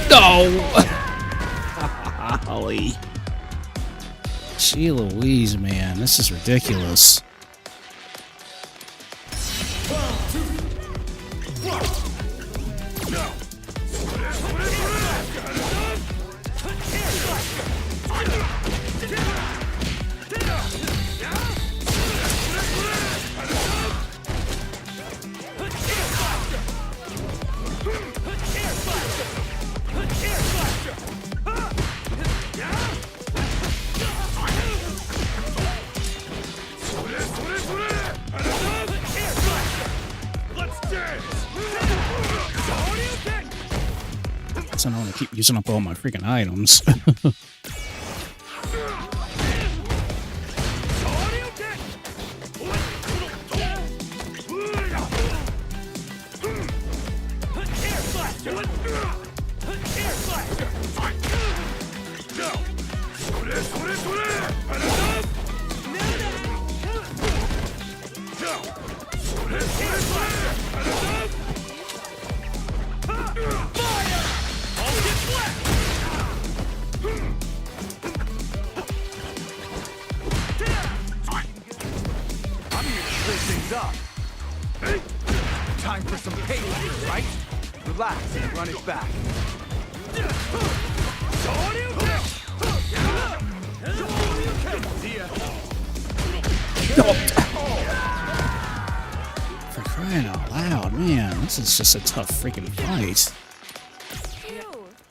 No! Golly. Gee Louise, man. This is ridiculous. I don't want to keep using up all my freaking items. Time for some paper, right? Relax and run it back. For crying out loud, man, this is just a tough freaking fight.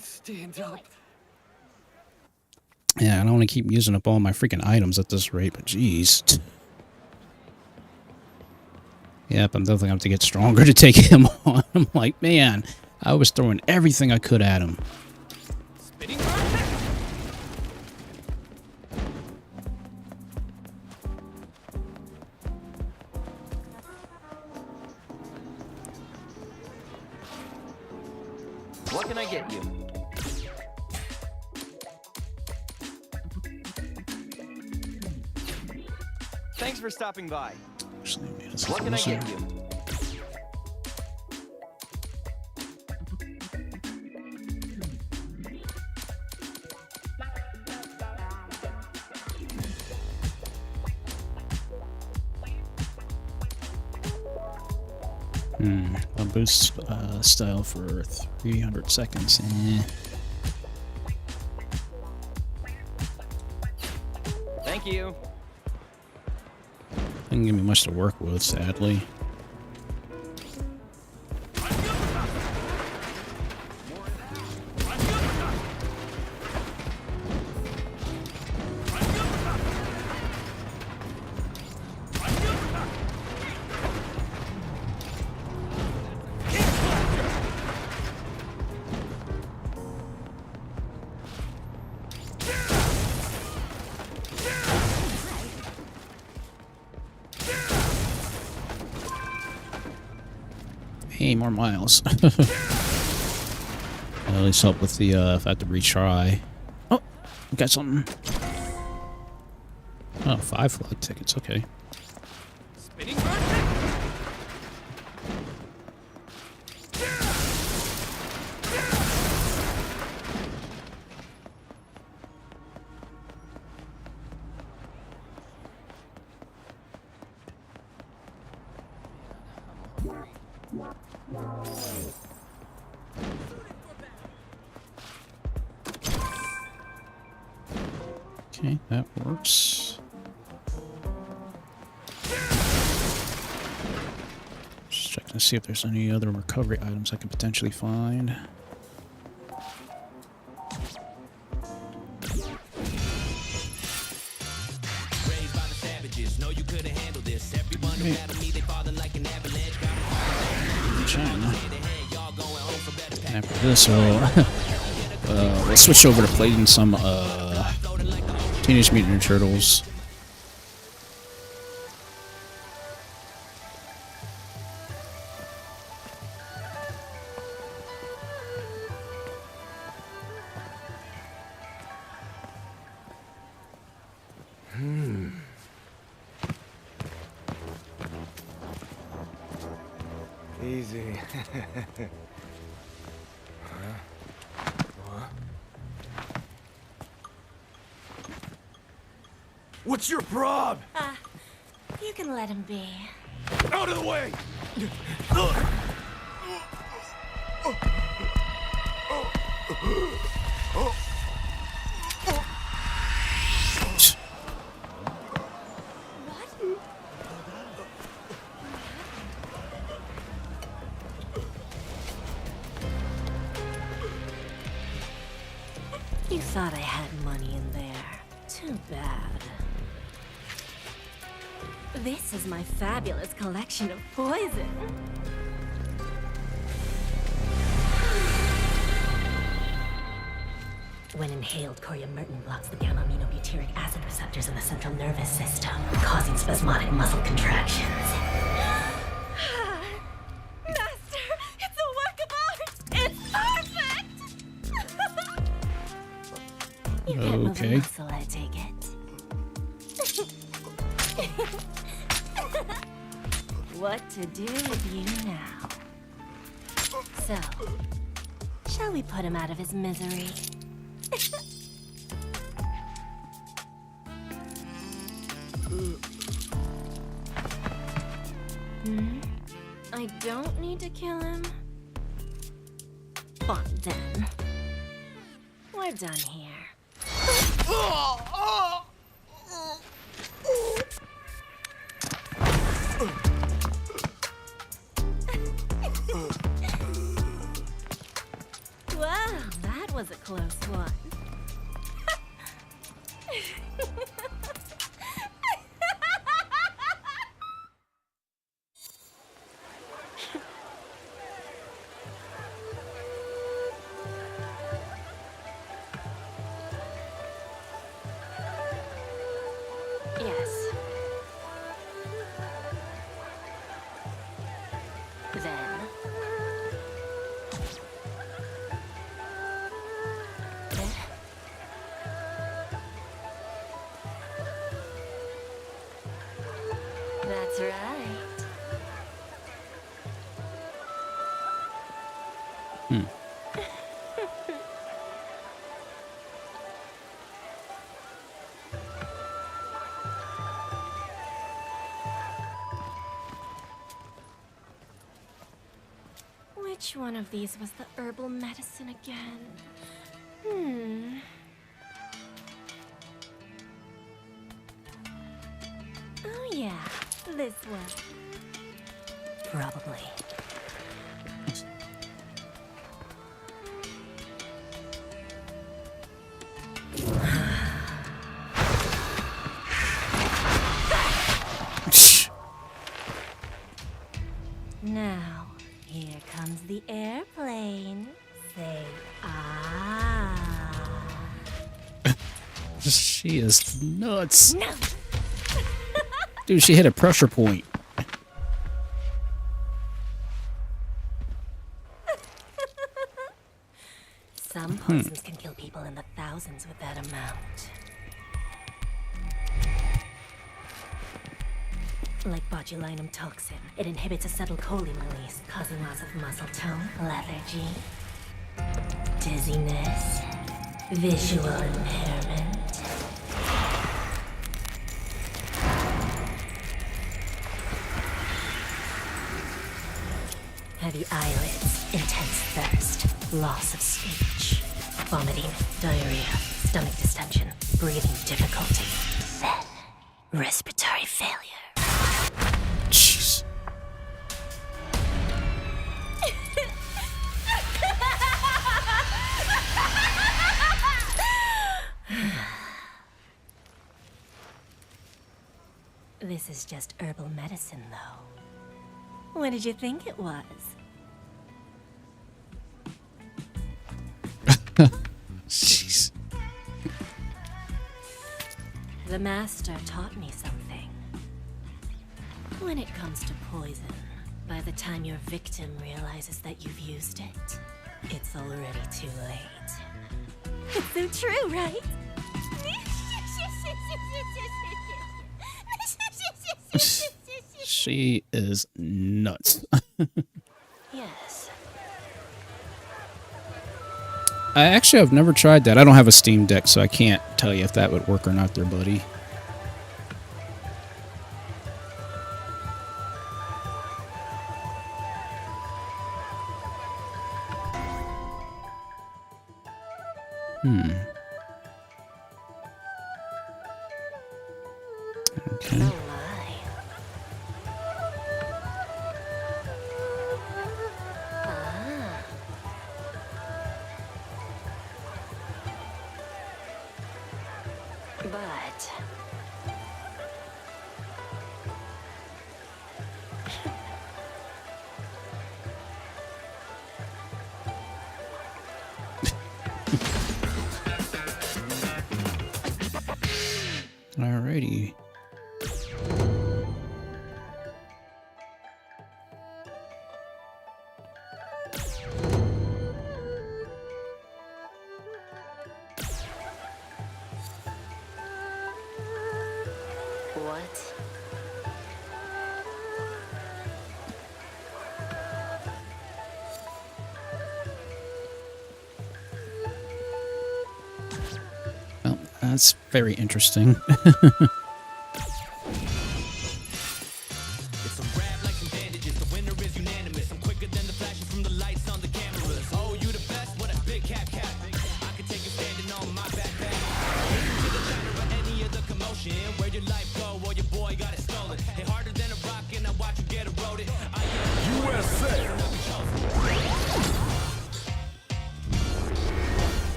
Stand up. Yeah, I don't want to keep using up all my freaking items at this rate, but jeez. Yep, I'm definitely going to have to get stronger to take him on. I'm like, man, I was throwing everything I could at him. Spinning vortex. What can I get you? Thanks for stopping by. Actually, What can I get you? I'll boost style for 300 seconds. Thank you. Didn't give me much to work with, sadly. Hey, more miles. At least help with the, if I have to retry. Oh, got something. Oh, 5 flood tickets, okay. Spinning rocket. Okay, that works. Just checking to see if there's any other recovery items I can potentially find. China. After this, we'll switch over to playing some Teenage Mutant Ninja Turtles. Easy. What's your prob? You can let him be. Out of the way! You thought I had money in there. Too bad. This is my fabulous collection of poison. When inhaled, coriamertin blocks the gamma-aminobutyric acid receptors in the central nervous system, causing spasmodic muscle contractions. Master, it's a work of art! It's perfect! You can't move a muscle, I take it. What to do with you now? So, shall we put him out of his misery? I don't need to kill him. Fine then. We're done here. Wow, that was a close one. Yes. Then. That's right. Which one of these was the herbal medicine again? Oh yeah, this one. Probably. Now, here comes the airplane. Say, ah. She is nuts. No. Dude, she hit a pressure point. poisons can kill people in the thousands with that amount. Like botulinum toxin, it inhibits acetylcholine release, causing loss of muscle tone, lethargy, dizziness, visual impairment. Heavy eyelids, intense thirst, loss of speech, vomiting, diarrhea, stomach distension, breathing difficulty, then respiratory failure. Jeez. This is just herbal medicine, though. What did you think it was? Jeez. The master taught me something. When it comes to poison, by the time your victim realizes that you've used it, it's already too late. It's so true, right? She is nuts. Yes. I've never tried that. I don't have a Steam Deck, so I can't tell you if that would work or not there, buddy. Okay. Oh my. But Alrighty. what? Well, that's very interesting.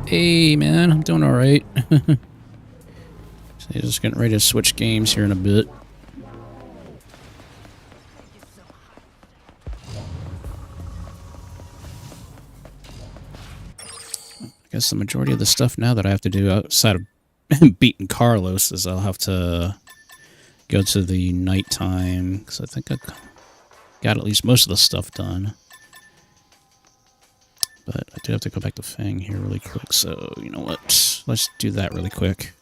Hey, man, I'm doing alright. So just getting ready to switch games here in a bit. I guess the majority of the stuff now that I have to do outside of beating Carlos is I'll have to go to the nighttime, because I think I got at least most of the stuff done. But I do have to go back to Fang here really quick, so you know what? Let's do that really quick.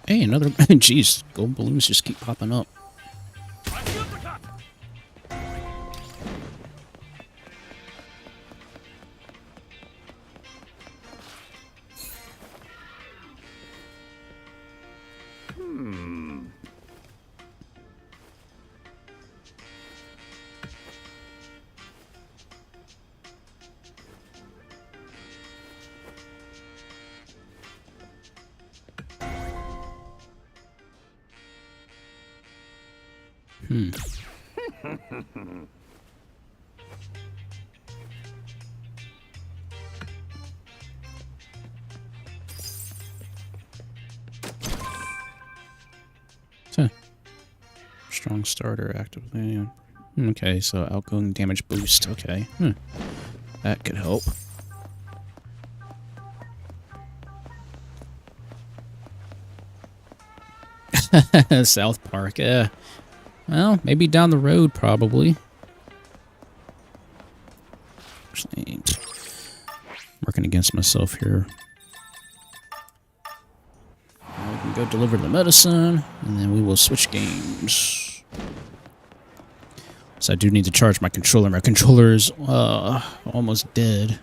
Hey, another... Jeez, gold balloons just keep popping up. strong starter actively. Okay, so outgoing damage boost. Okay. That could help. South Park, yeah. Well, maybe down the road, probably. Actually, working against myself here. Now we can go deliver the medicine, and then we will switch games. So I do need to charge my controller. My controller is almost dead.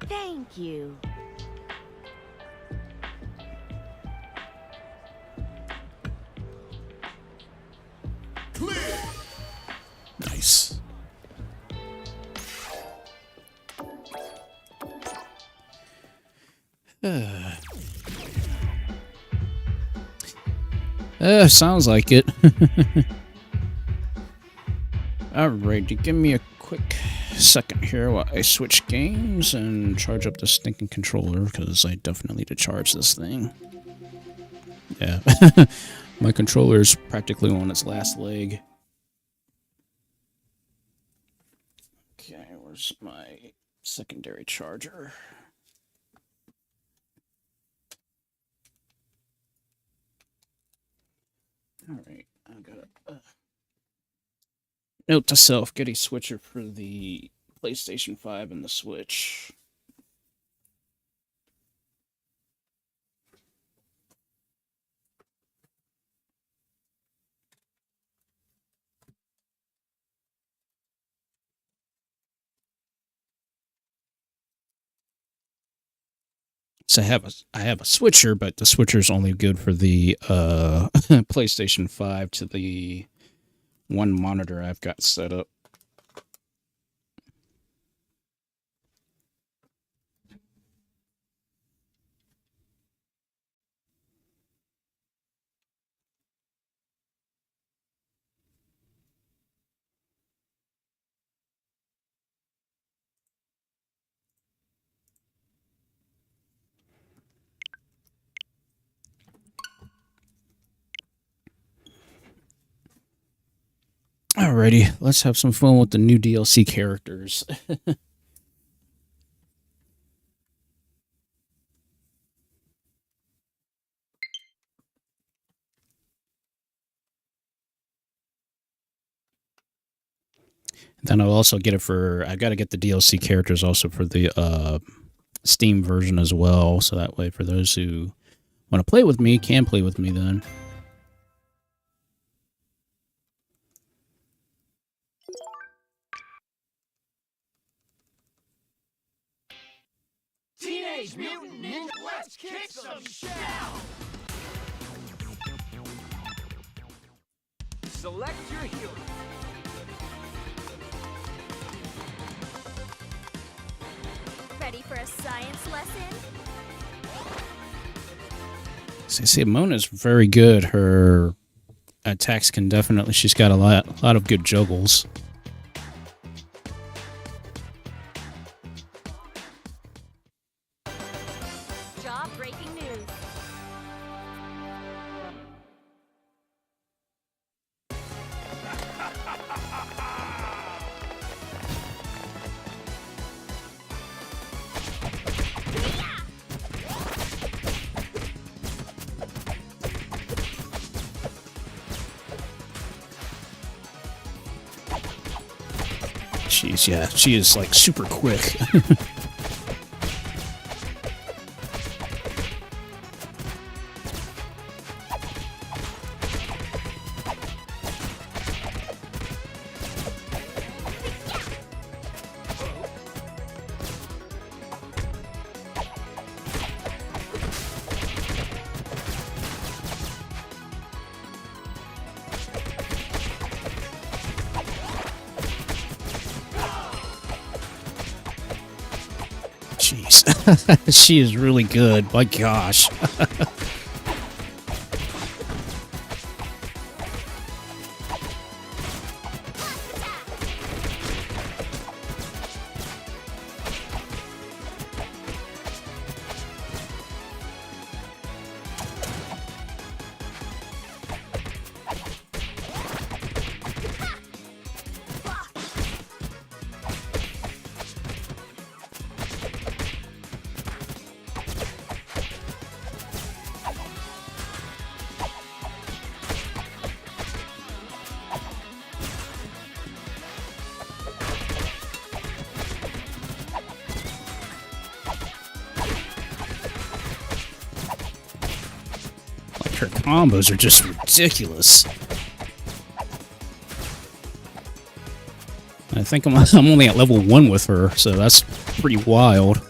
Thank you. Nice. Sounds like it. Alrighty, give me a quick second here while I switch games and charge up the stinking controller, because I definitely need to charge this thing. Yeah. My controller is practically on its last leg. Okay, where's my secondary charger? Alright, I got a note to self, get a switcher for the PlayStation 5 and the Switch. So I have a switcher, but the switcher is only good for the PlayStation 5 to the one monitor I've got set up. Alrighty, let's have some fun with the new DLC characters. Then I'll also get it for, I gotta get the DLC characters also for the Steam version as well, so that way for those who want to play with me, can play with me then. Teenage Mutant Ninja, let's kick some shell! Select your hero. Ready for a science lesson? See, Mona's very good. Her attacks can definitely, she's got a lot of good juggles. Breaking news. Jeez, yeah, she is like super quick. She is really good. My gosh. Her combos are just ridiculous. I think I'm only at level 1 with her, so that's pretty wild.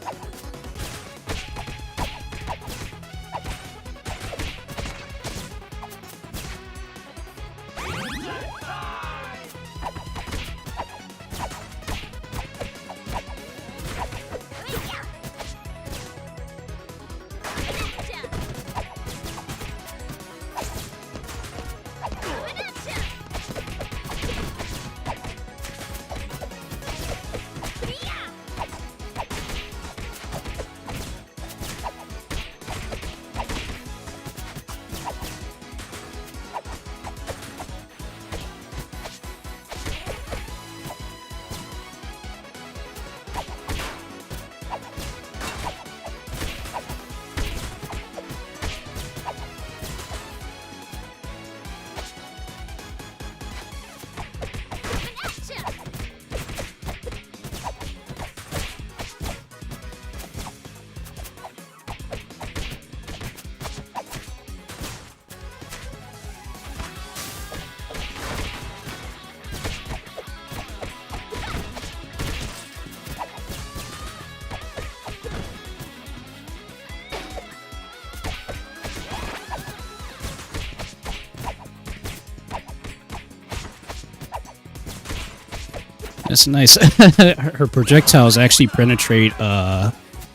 That's nice. Her projectiles actually penetrate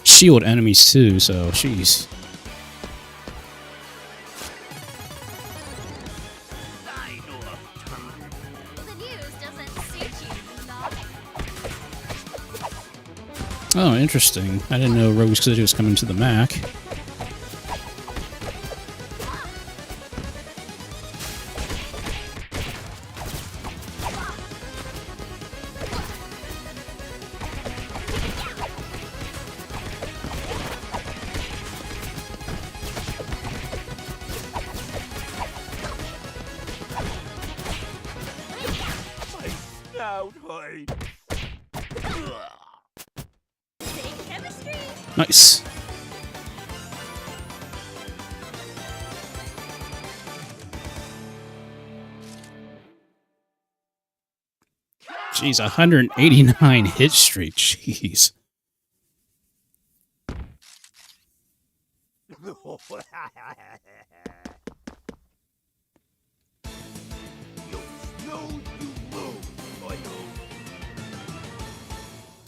shield enemies too, so jeez. The news doesn't suit you, Doc. Oh, interesting. I didn't know Rogue City was coming to the Mac. Nice. Jeez, 189 hit streak. Jeez.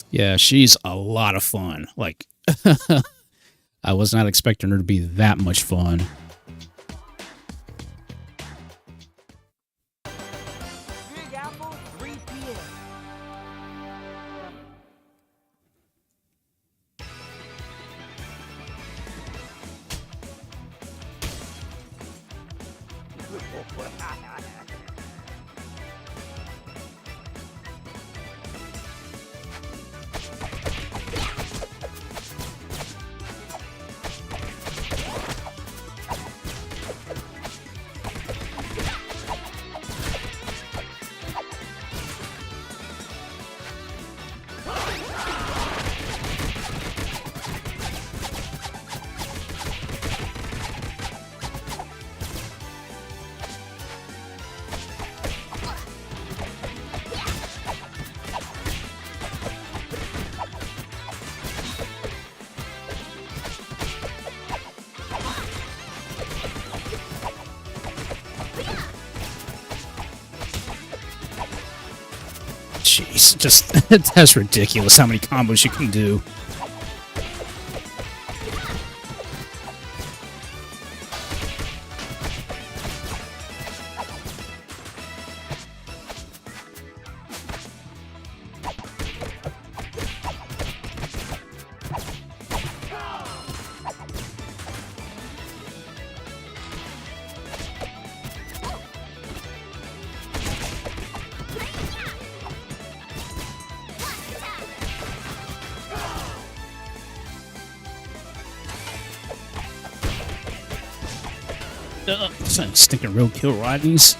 Yeah, she's a lot of fun. Like, I was not expecting her to be that much fun. Big Apple, 3 p.m. Jeez, just that's ridiculous how many combos you can do. Stinking roadkill Rodneys.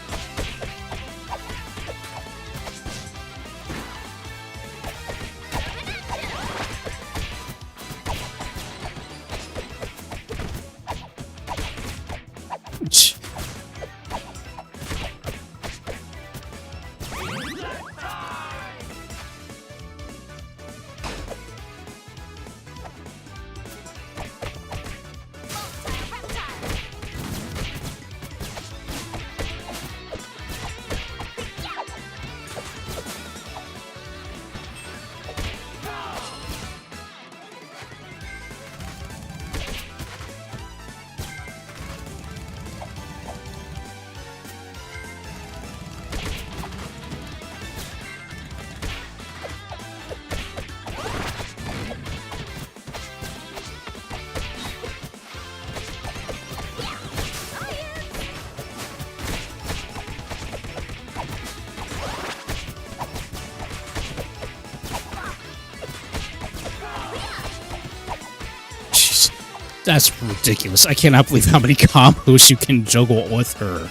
That's ridiculous. I cannot believe how many combos you can juggle with her.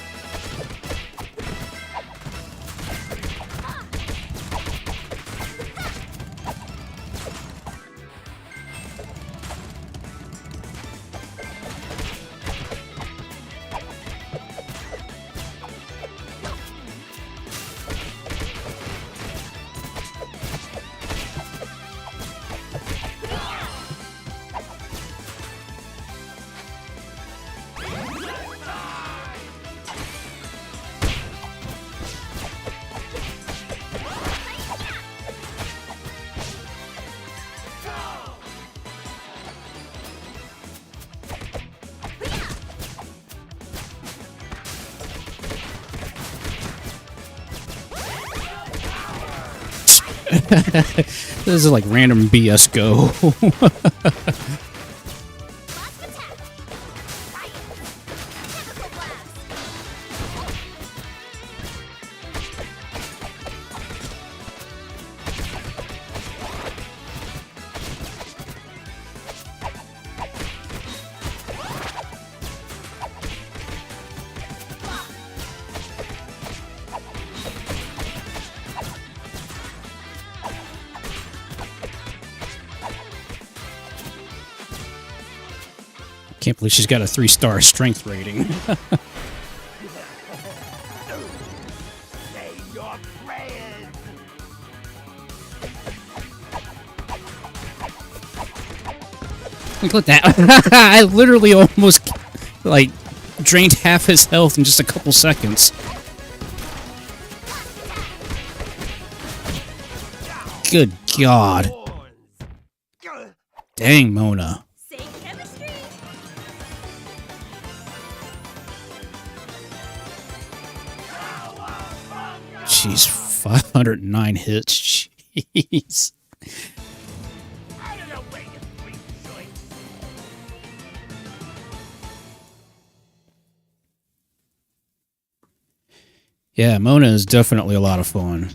This is like random BS go. Can't believe she's got a 3-star strength rating. Look at that. I literally almost, like, drained half his health in just a couple seconds. Good God. Dang, Mona. Jeez, 509 hits. Jeez. Yeah, Mona is definitely a lot of fun.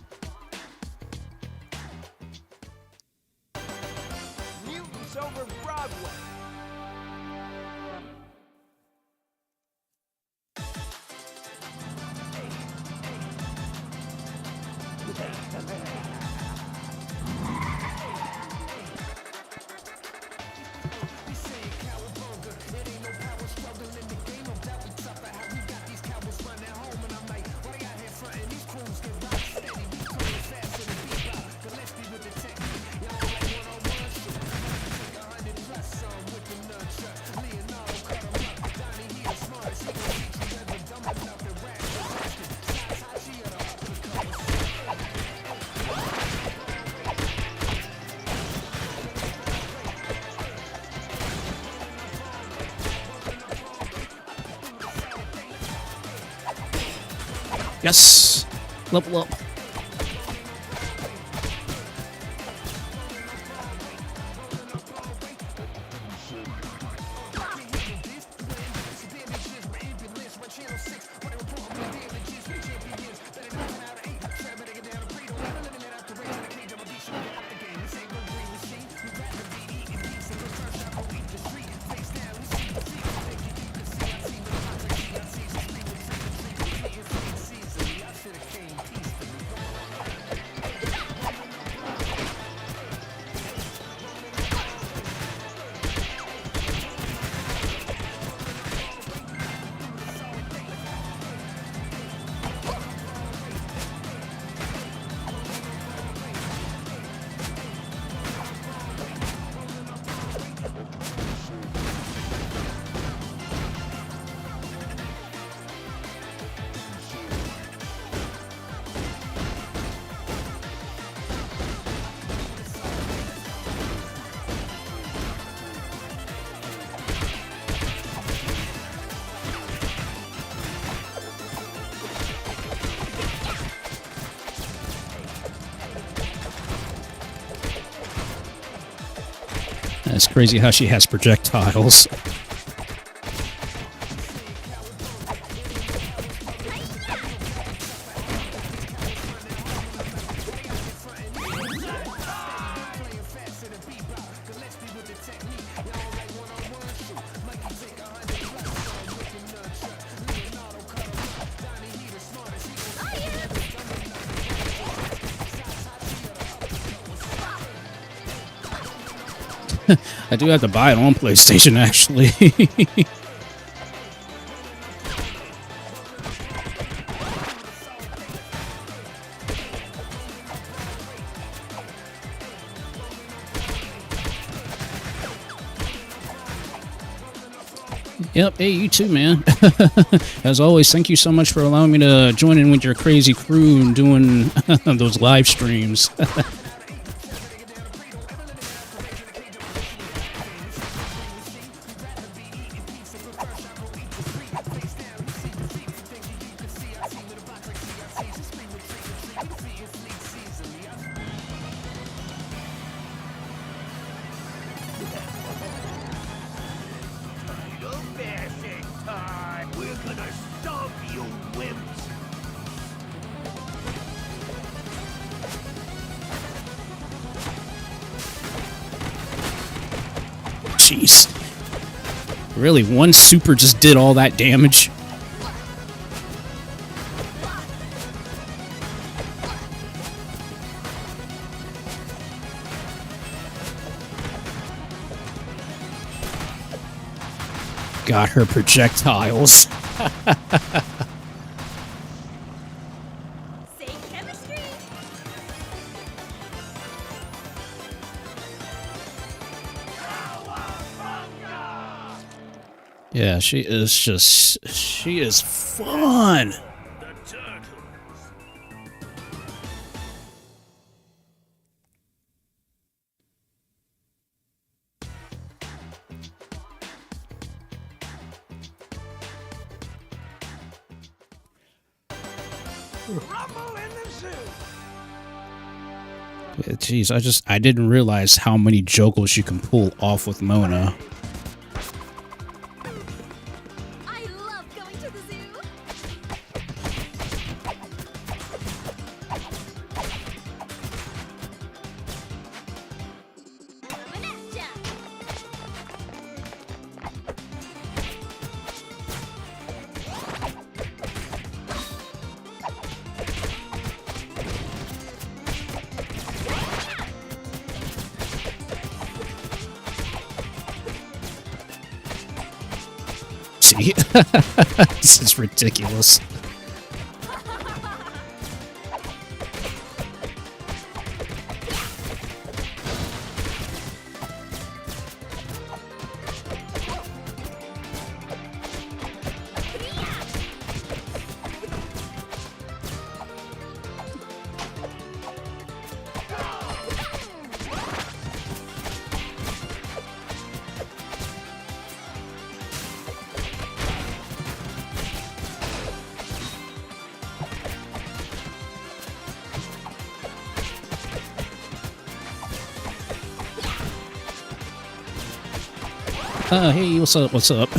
Yes! Level up. It's crazy how she has projectiles. I do have to buy it on PlayStation, actually. Yep, hey, you too, man. As always, thank you so much for allowing me to join in with your crazy crew and doing those live streams. Jeez. Really, one super just did all that damage? Got her projectiles. Yeah, she is fun. Yeah, jeez, I didn't realize how many juggles you can pull off with Mona. This is ridiculous. Hey, what's up? What's up?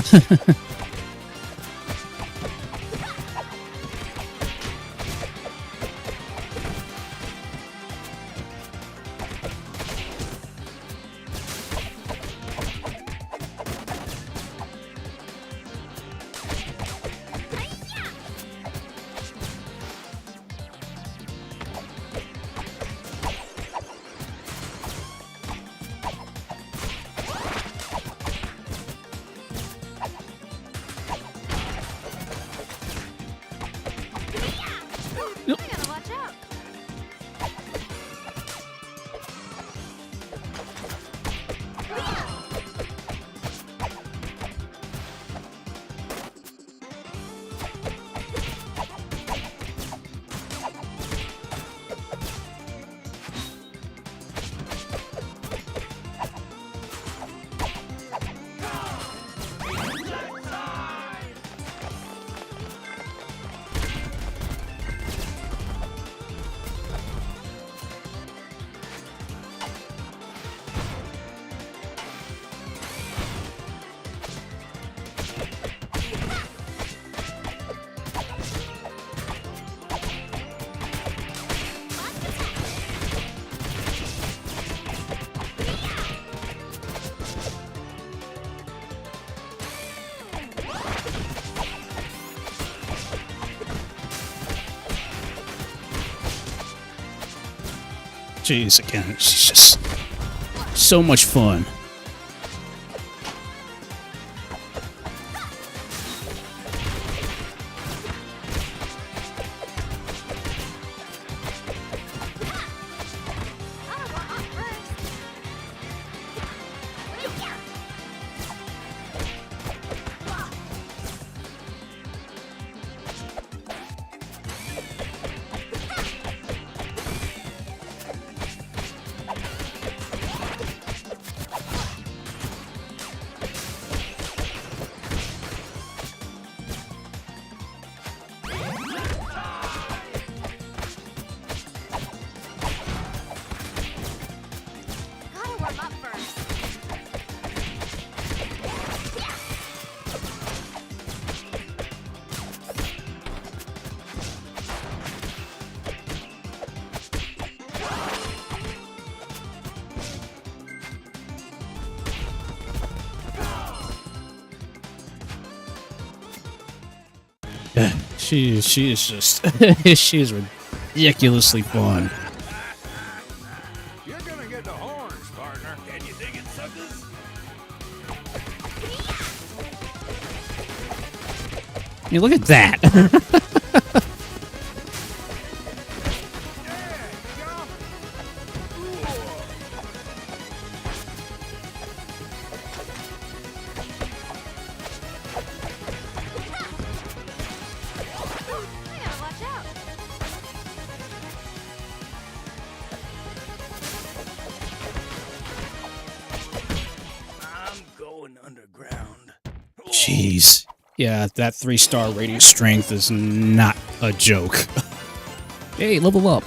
Jeez, again, it's just so much fun. She is just she is ridiculously fun. You're gonna get the horns, partner. Can you dig it, suckers? I mean, look at that. Jeez. Yeah, that 3-star rating strength is not a joke. Hey, level up.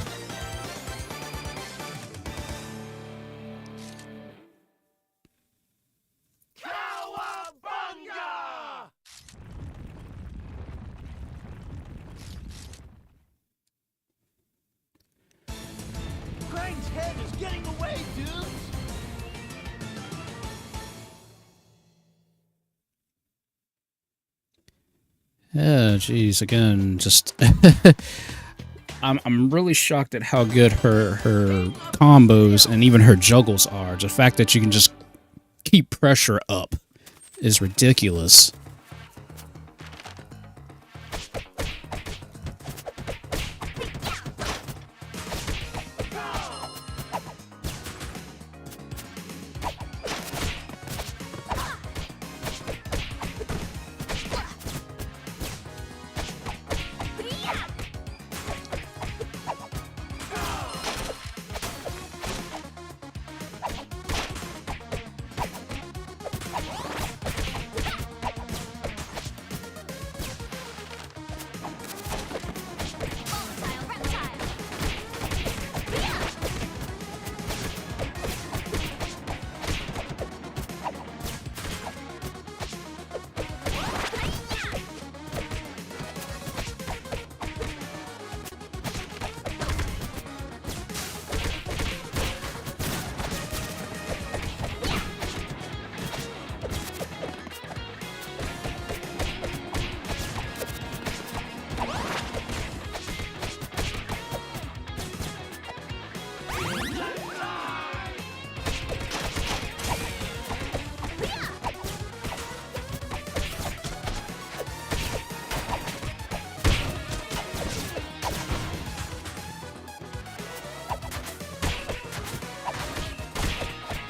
Krang's head is getting away, dudes! Yeah, jeez, again, just I'm really shocked at how good her combos and even her juggles are. The fact that you can just keep pressure up is ridiculous.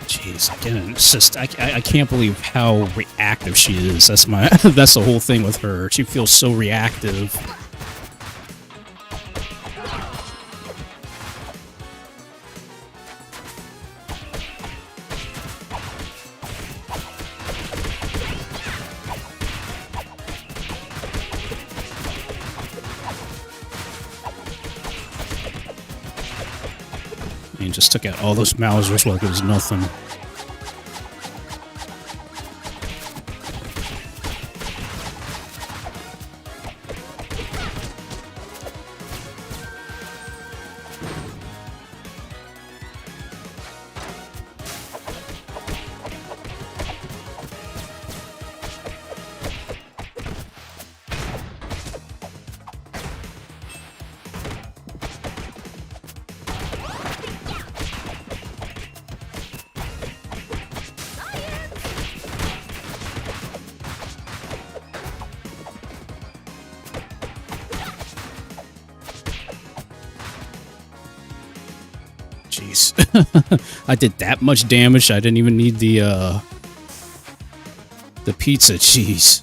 Jeez, again, it's just I can't believe how reactive she is. That's that's the whole thing with her. She feels so reactive. He just took out all those Mausers like it was nothing. Jeez. I did that much damage. I didn't even need the pizza cheese.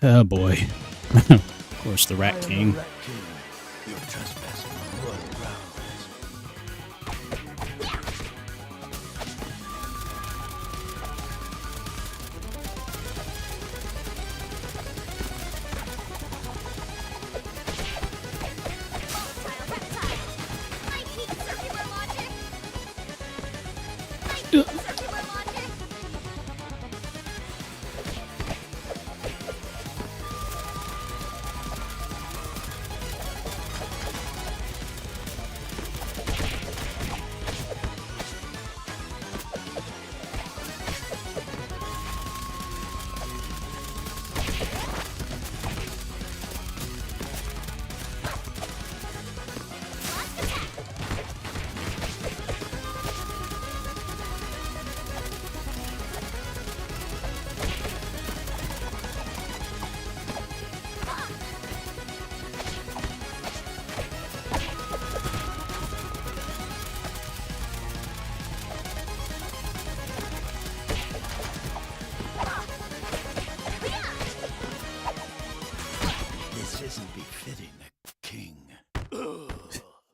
Oh boy. Of course, the Rat King. You're trespassing on blood grounds.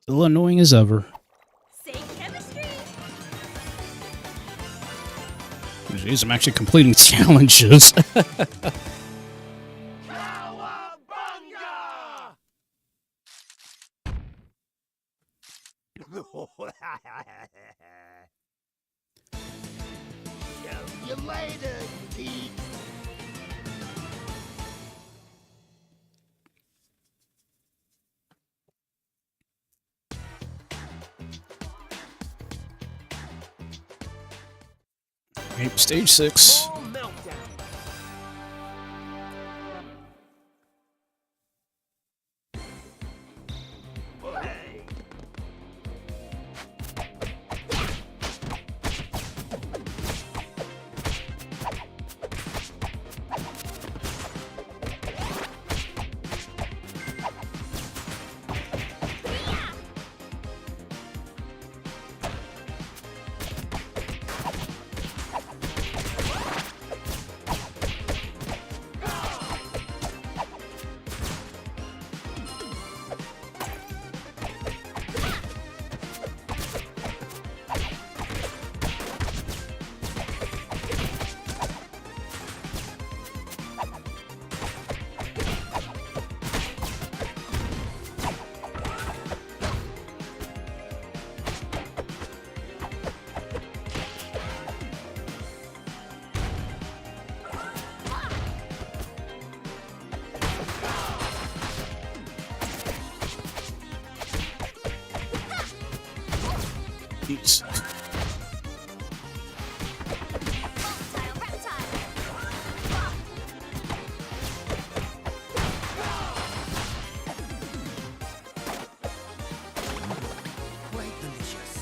Still annoying as ever. Jeez, I'm actually completing challenges. See you later, Pete. Right, stage 6. Jeez. Quite delicious.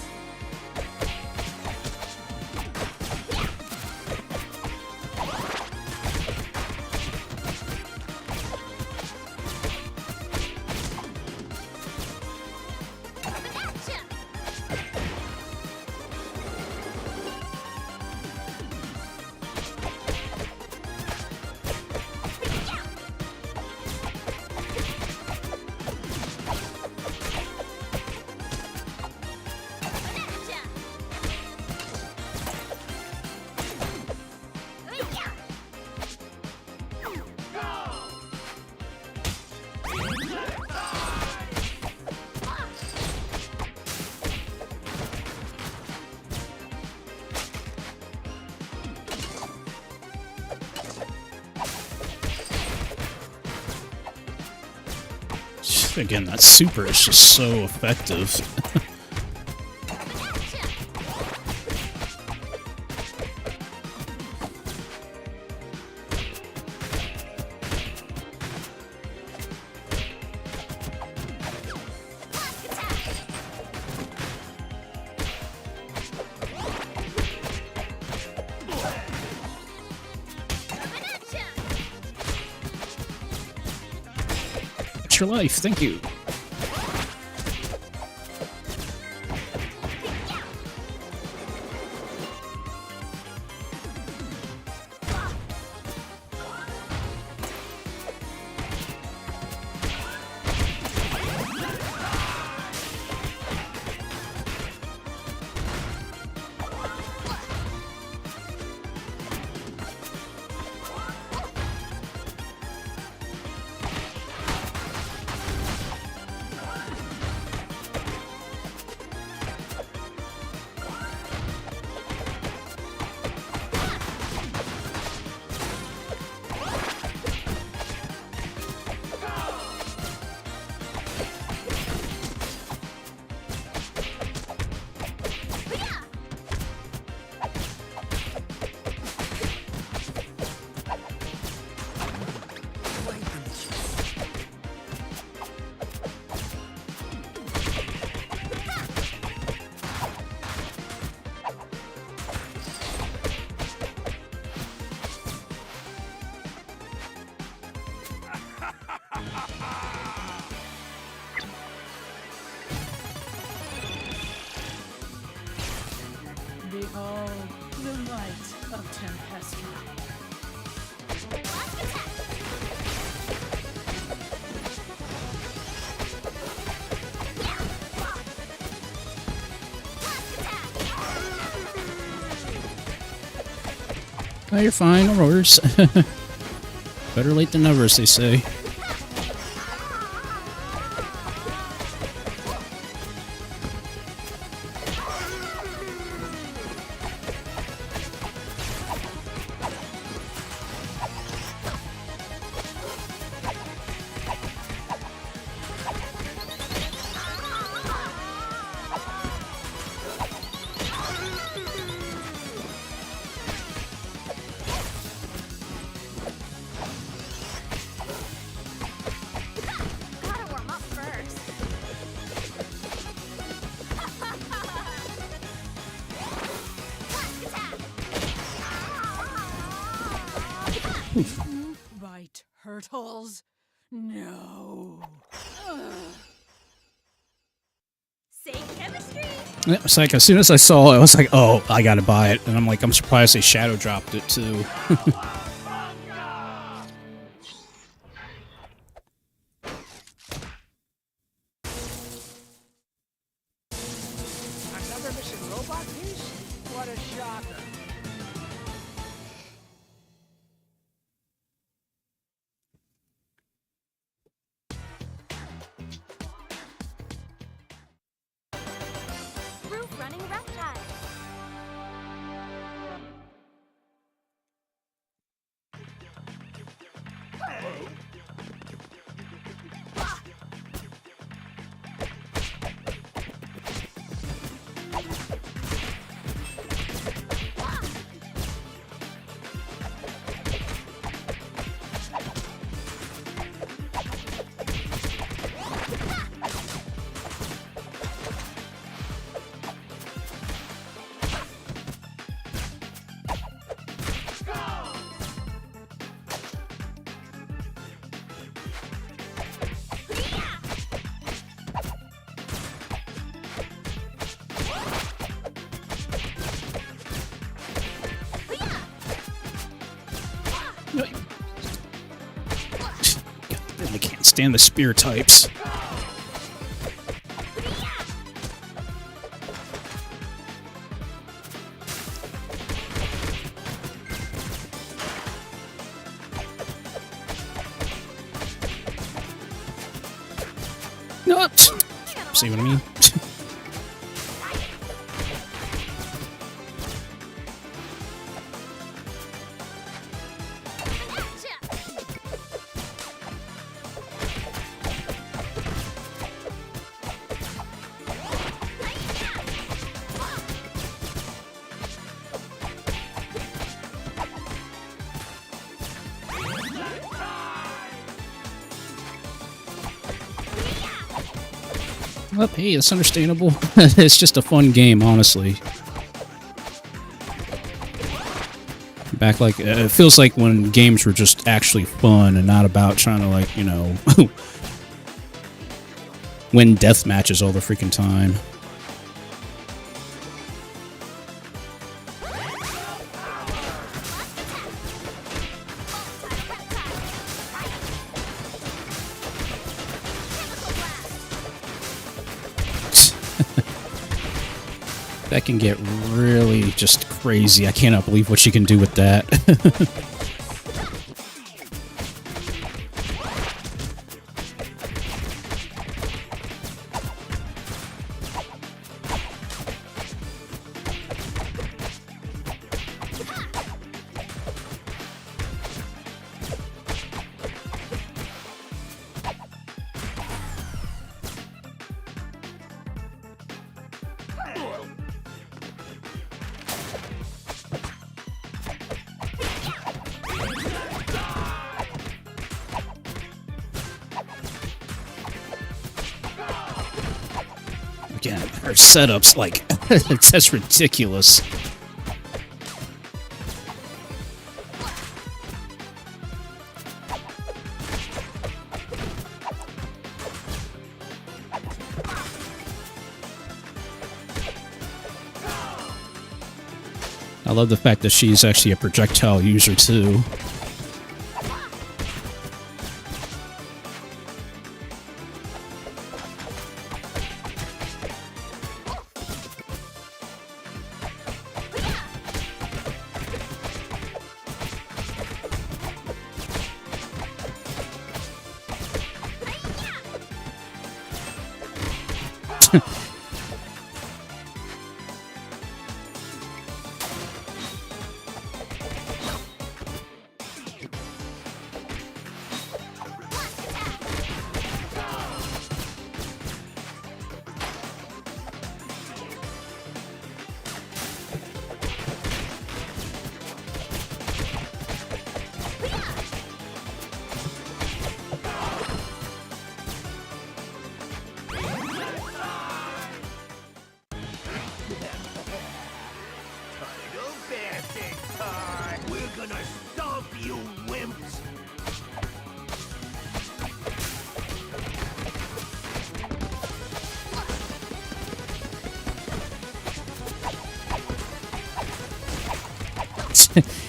Again, that super is just so effective. Your life, thank you. Behold the light of Tempest. Oh, you're fine, no worries. Better late than never, as they say. Right, Hurtles? No. Say chemistry. It's like as soon as I saw it, I was like, "Oh, I gotta buy it," and I'm like, "I'm surprised they shadow dropped it too." Another mission robot piece? What a shocker. Roof running reptile. I can't stand the spear types. No, see what I mean? Well, hey, it's understandable. It's just a fun game, honestly. Back like it feels like when games were just actually fun and not about trying to, like, you know, win death matches all the freaking time. That can get really just crazy. I cannot believe what she can do with that. Again, her setup's like, it's just ridiculous. I love the fact that she's actually a projectile user too.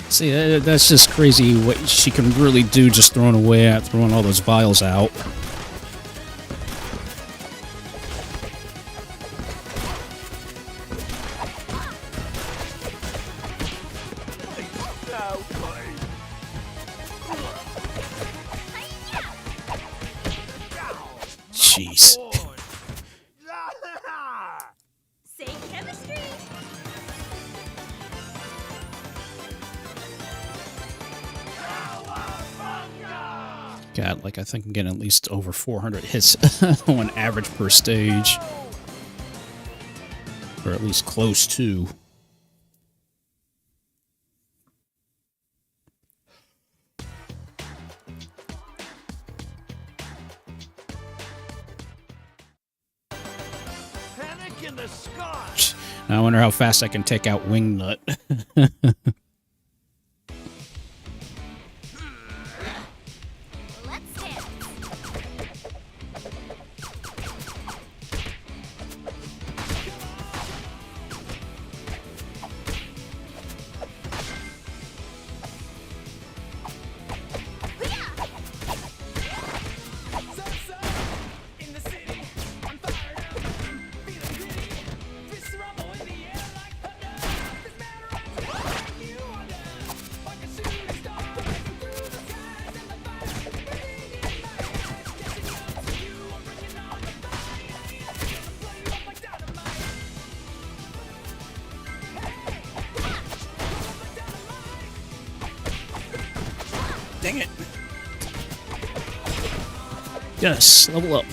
See, that's just crazy what she can really do just throwing all those vials out. Jeez. Same chemistry. God, like, I think I'm getting at least over 400 hits on average per stage. Or at least close to. Panic in the sky. I wonder how fast I can take out Wingnut. Dang it. Yes, level up.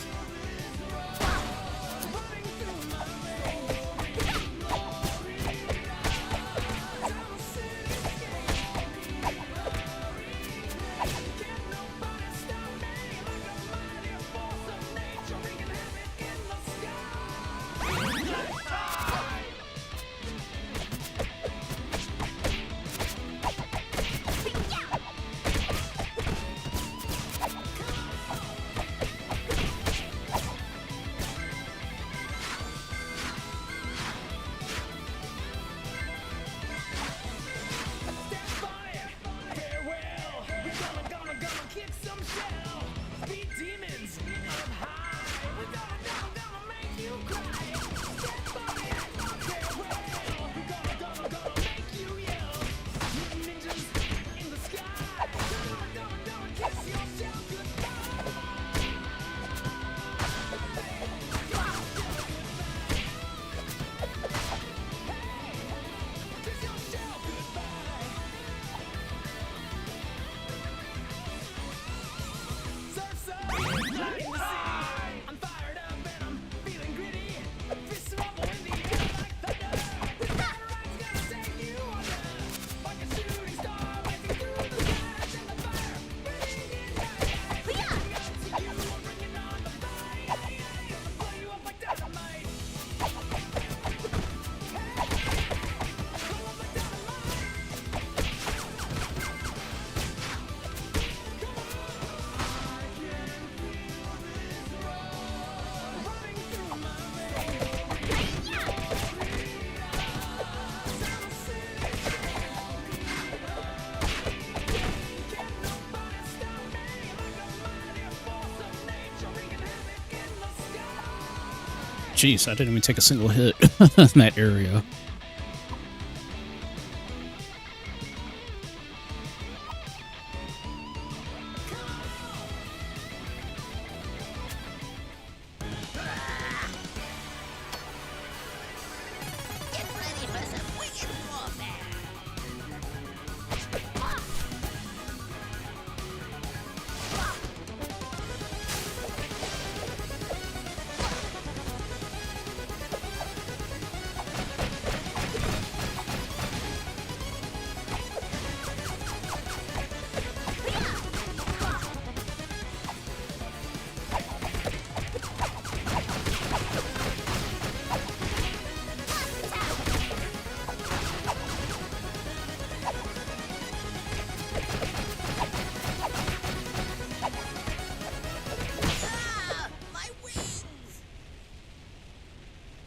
jeez, I didn't even take a single hit in that area.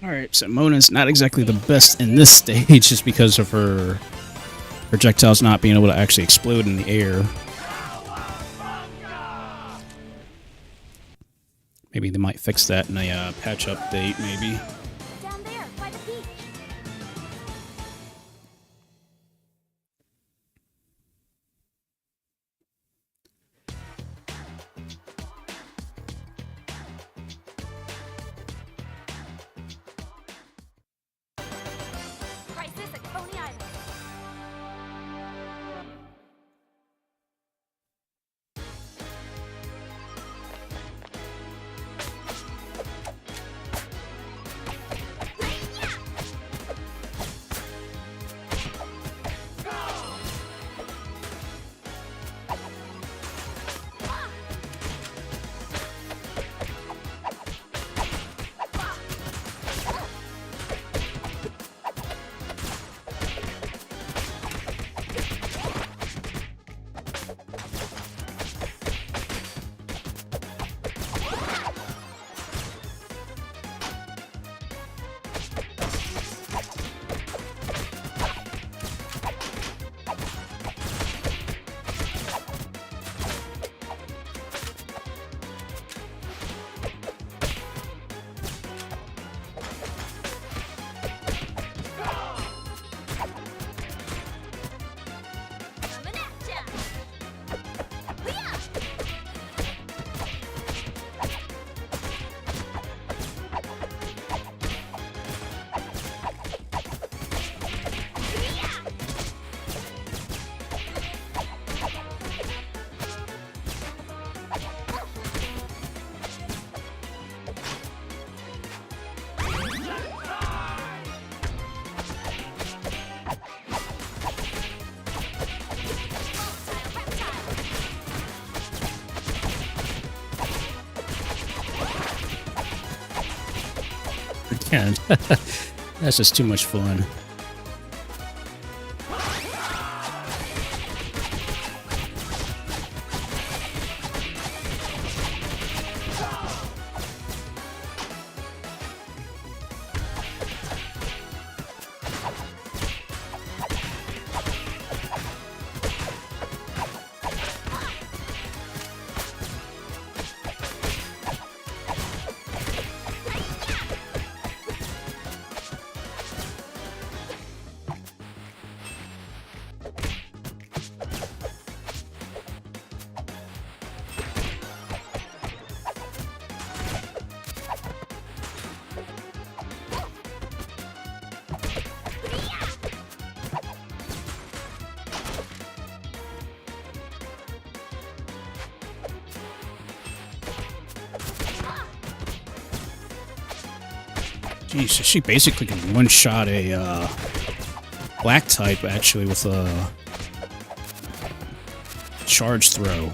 Alright, so Mona's not exactly the best in this stage just because of her projectiles not being able to actually explode in the air. Maybe they might fix that in a patch update, maybe. Down there, by the beach. Crisis at Coney Island. Coming at ya. Hoo-yah! Again, that's just too much fun. Jeez, so she basically can one-shot a black type actually with a charge throw.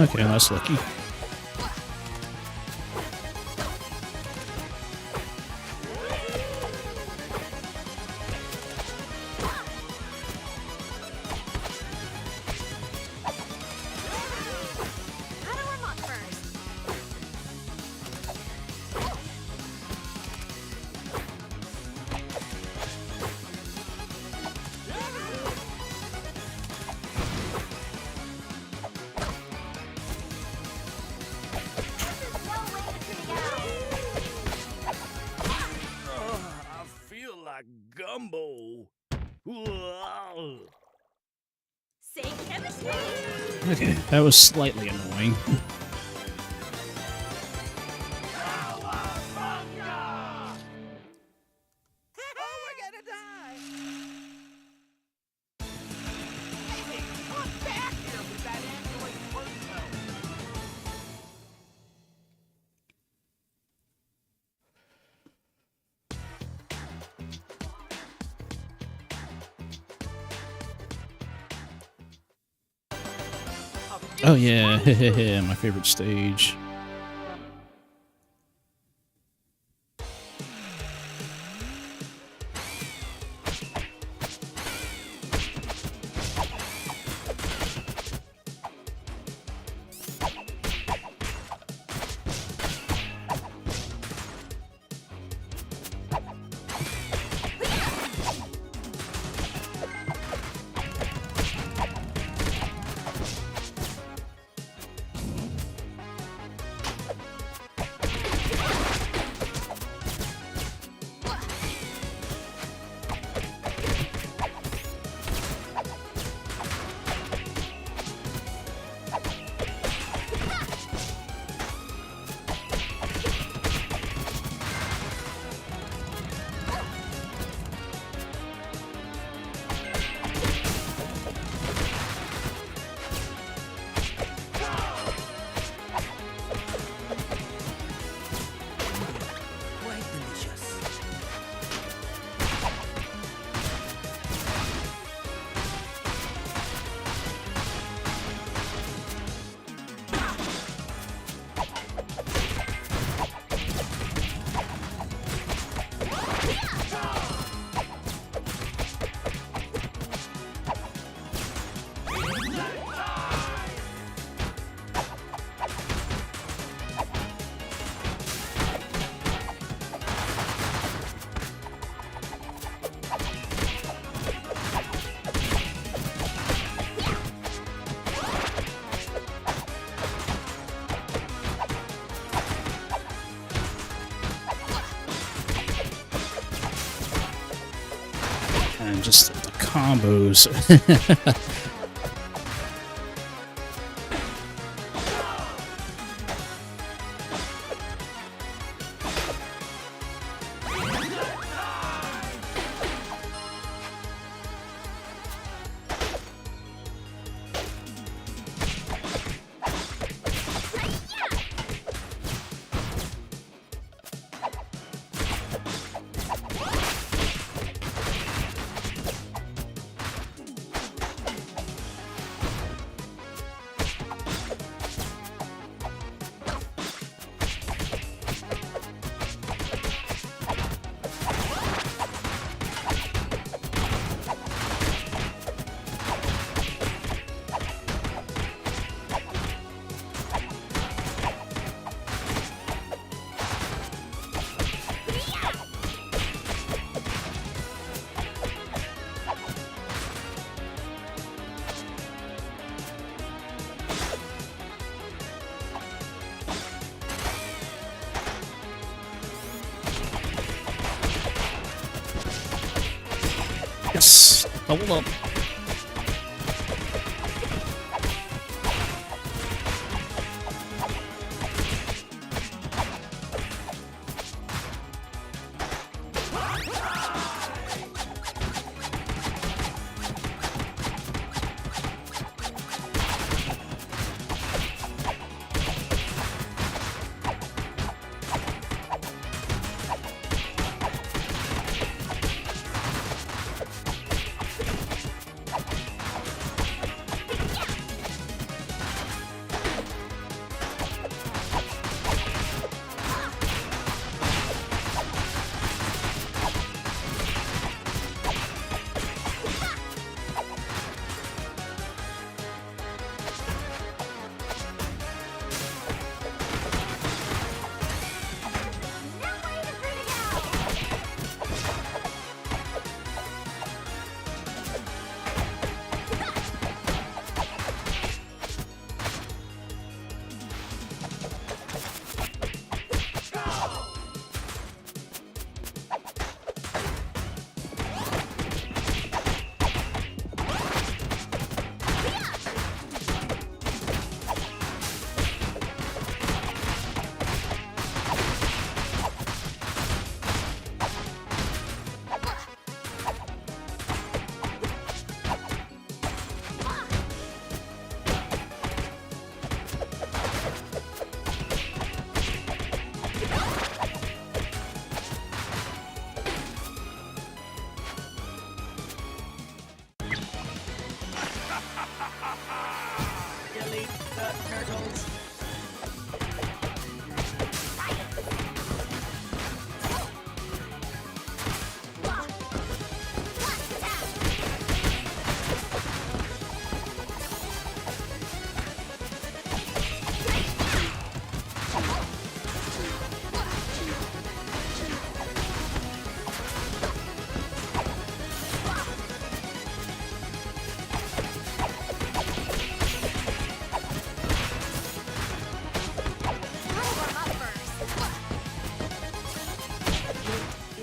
Okay, that's lucky. Gumbo. Say chemistry. Okay, that was slightly annoying. Oh yeah, my favorite stage. And just the combos. Yes! Hold up.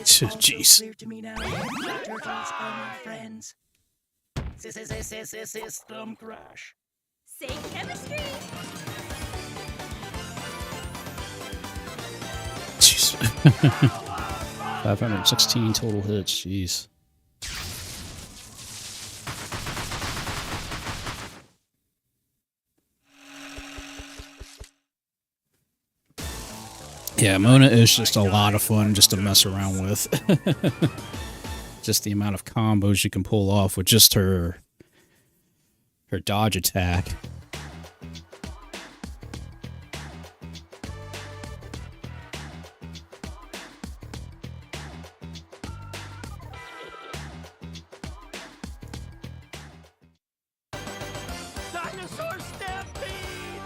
Jeez. Clear to me now. Turtles are my friends. System crash. Same chemistry. Jeez. 516 total hits. Jeez. Yeah, Mona is just a lot of fun just to mess around with. Just the amount of combos you can pull off with just her dodge attack. Dinosaur stampede!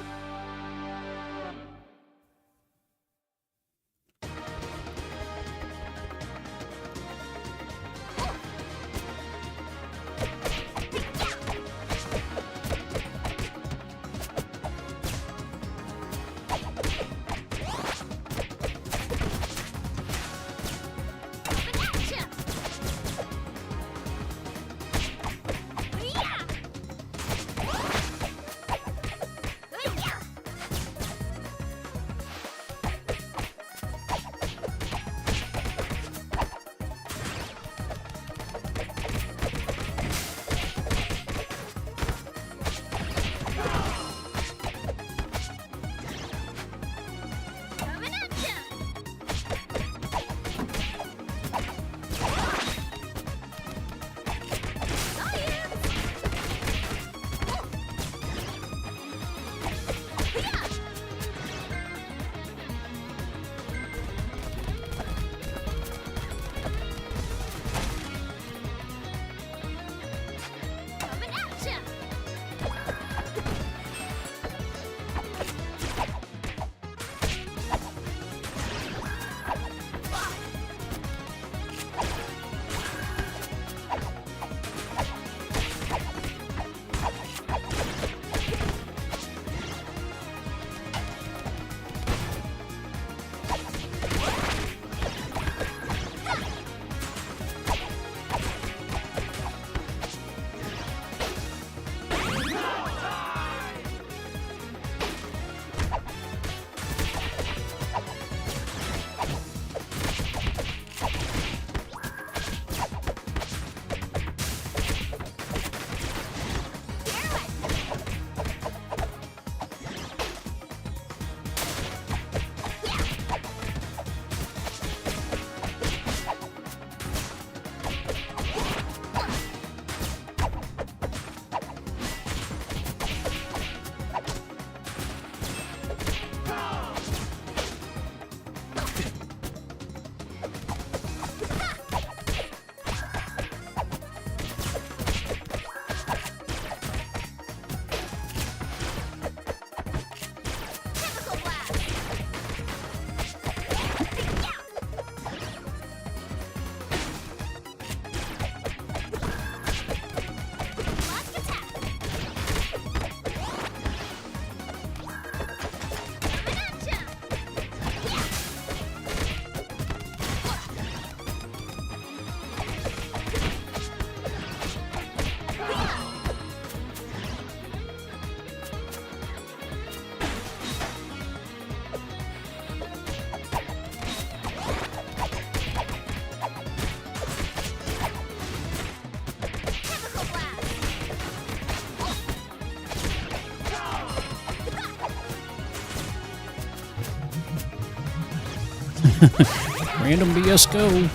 Random BS go.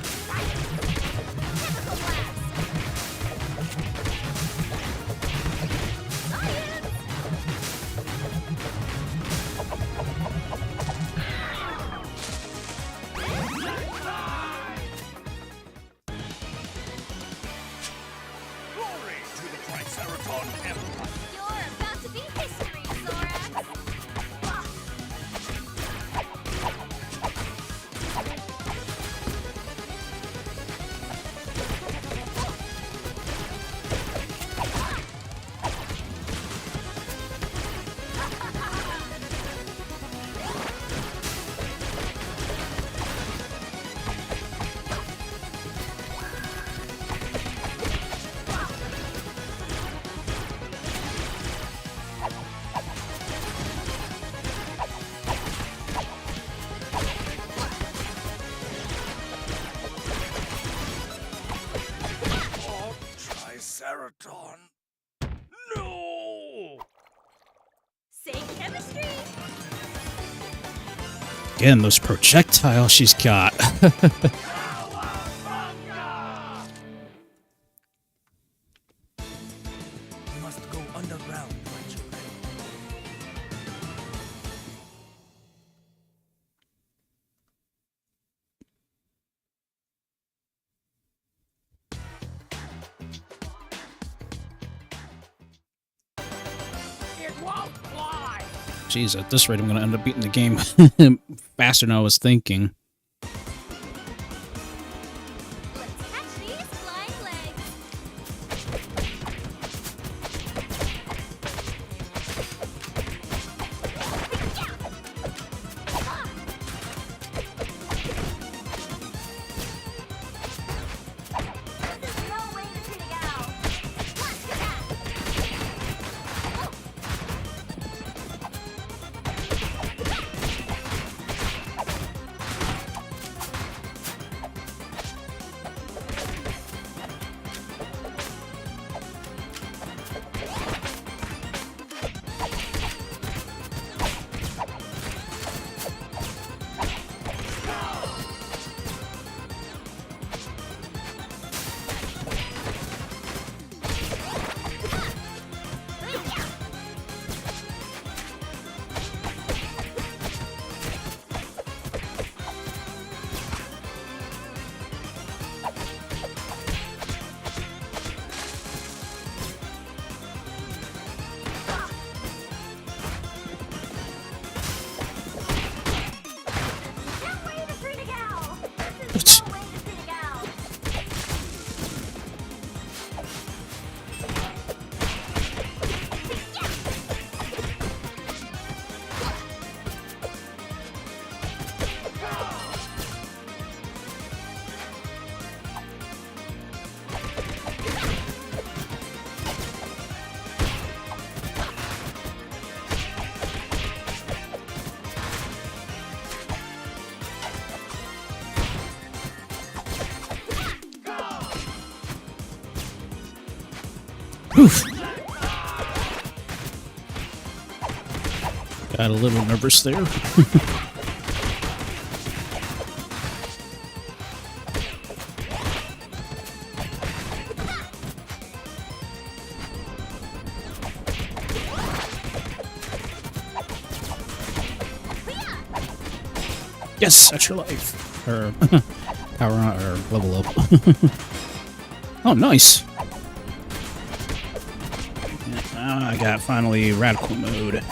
marathon. No! Same chemistry. Again, those projectiles she's got. We must go underground, my children. It won't fly! Jeez, at this rate, I'm going to end up beating the game faster than I was thinking. Let's catch these flying legs. There's no way to pin it out. Let's get that. Oof. Got a little nervous there. Yes, that's your life. Or power on, or level up. Oh, nice. I got finally radical mode.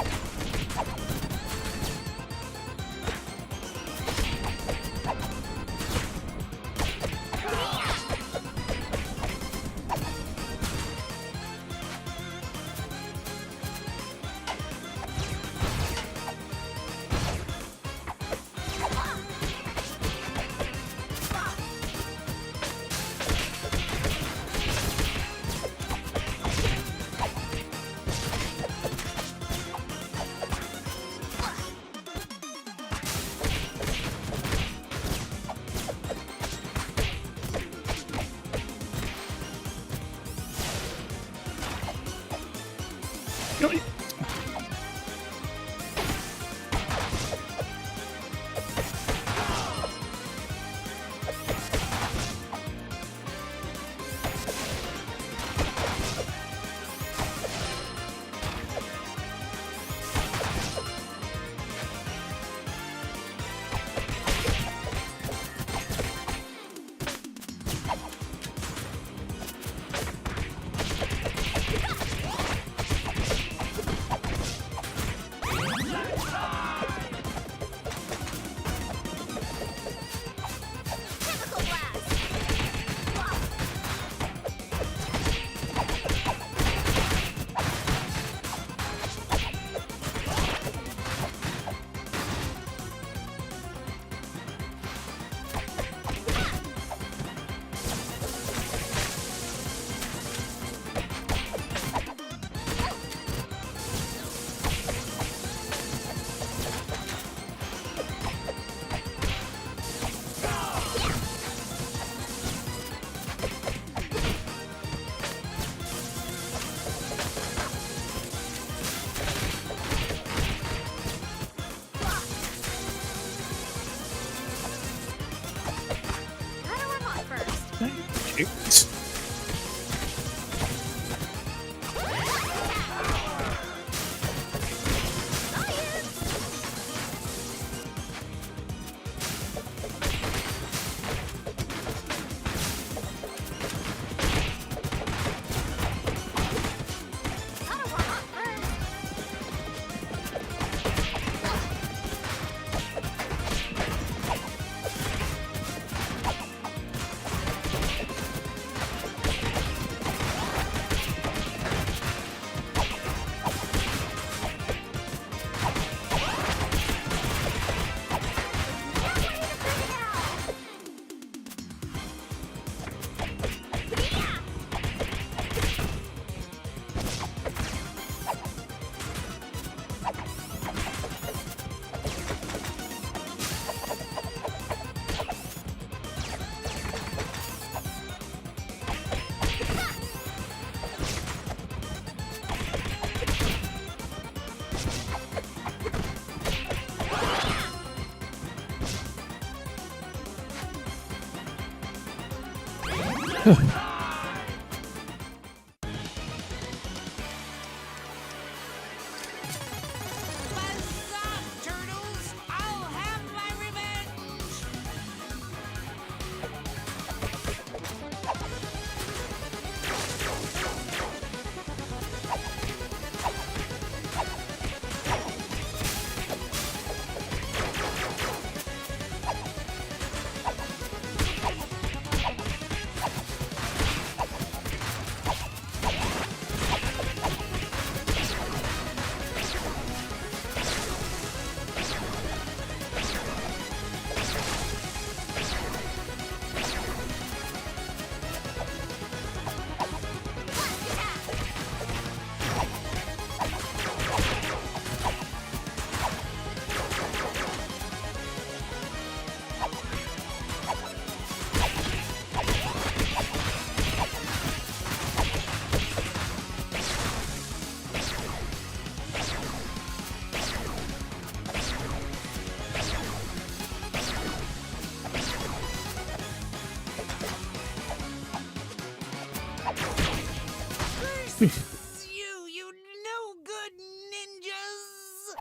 You no good ninjas!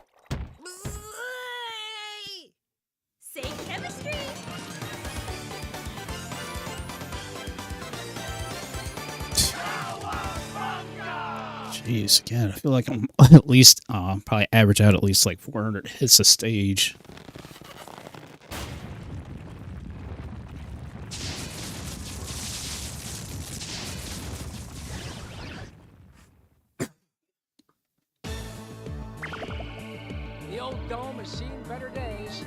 Say chemistry! Jeez, again, I feel like I'm at least, probably average out at least like 400 hits a stage. The old dome has seen better days.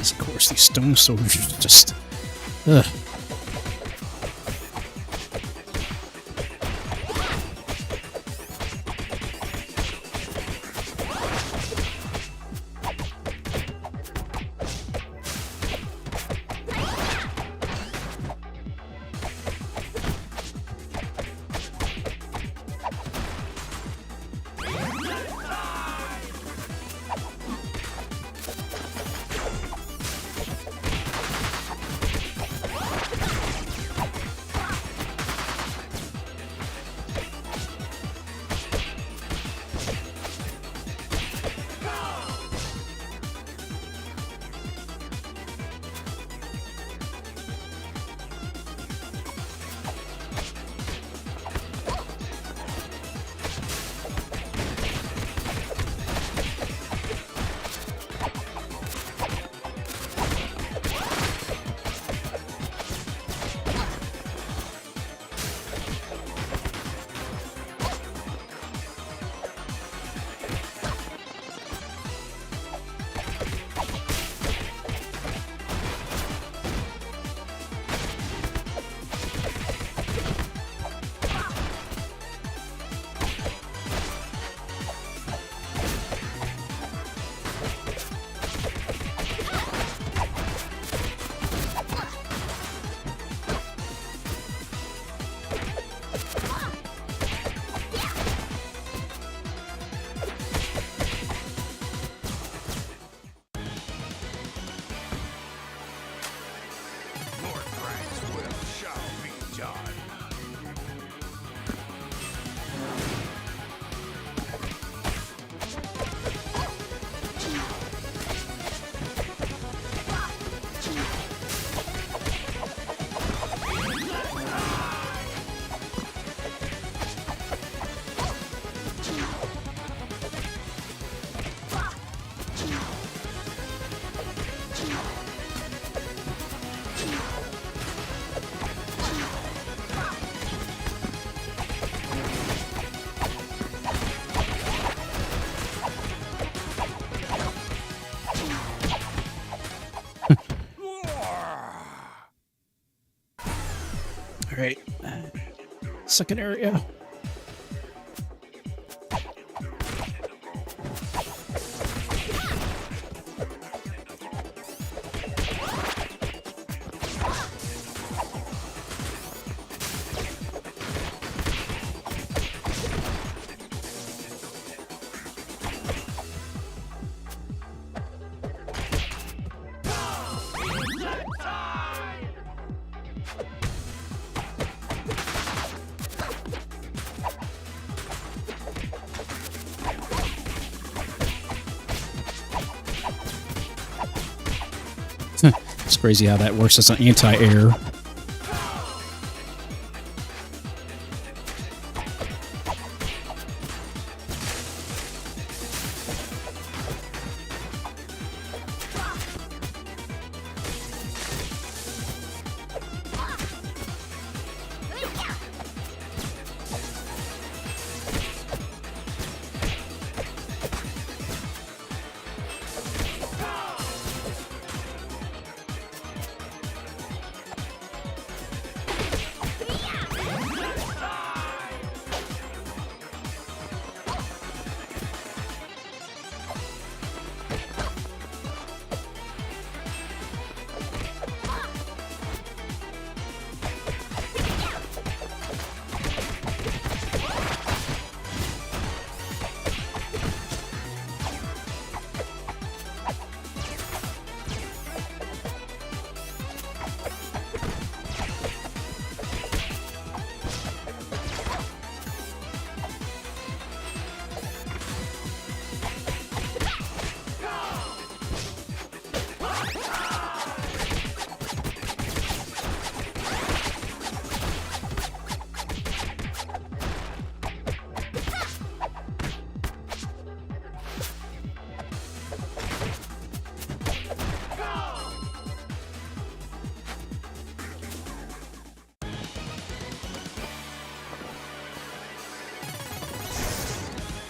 Because, of course, these stone soldiers are just... Ugh. Alright. Second area. It's crazy how that works as an anti-air.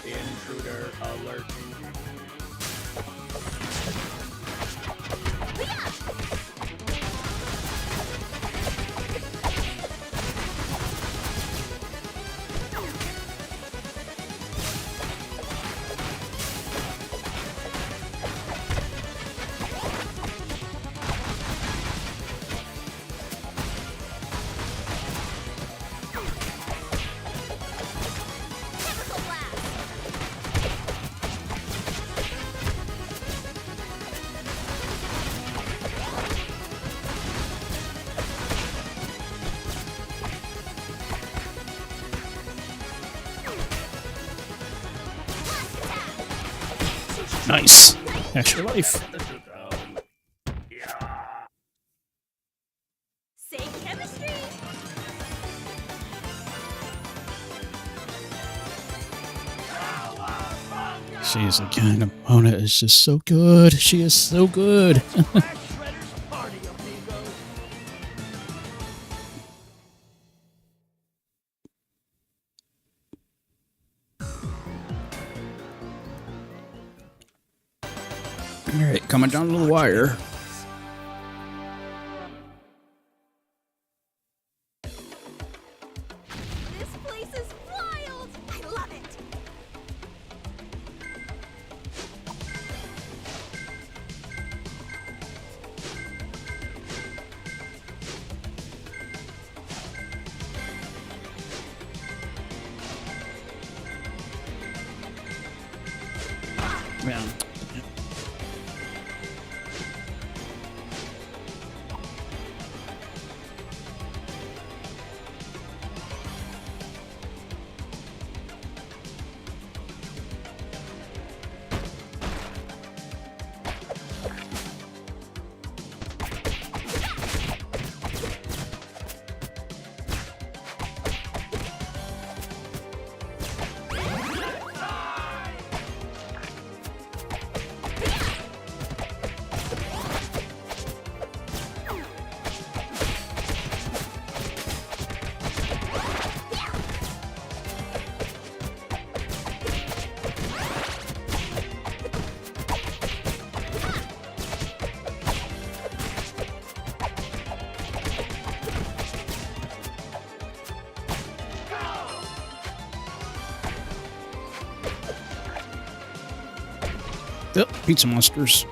Intruder alert. Nice. Extra life. Say chemistry. She is again. Mona is just so good. She is so good. Alright, coming down to the wire. This place is wild. I love it. Yeah. Yep, pizza monsters.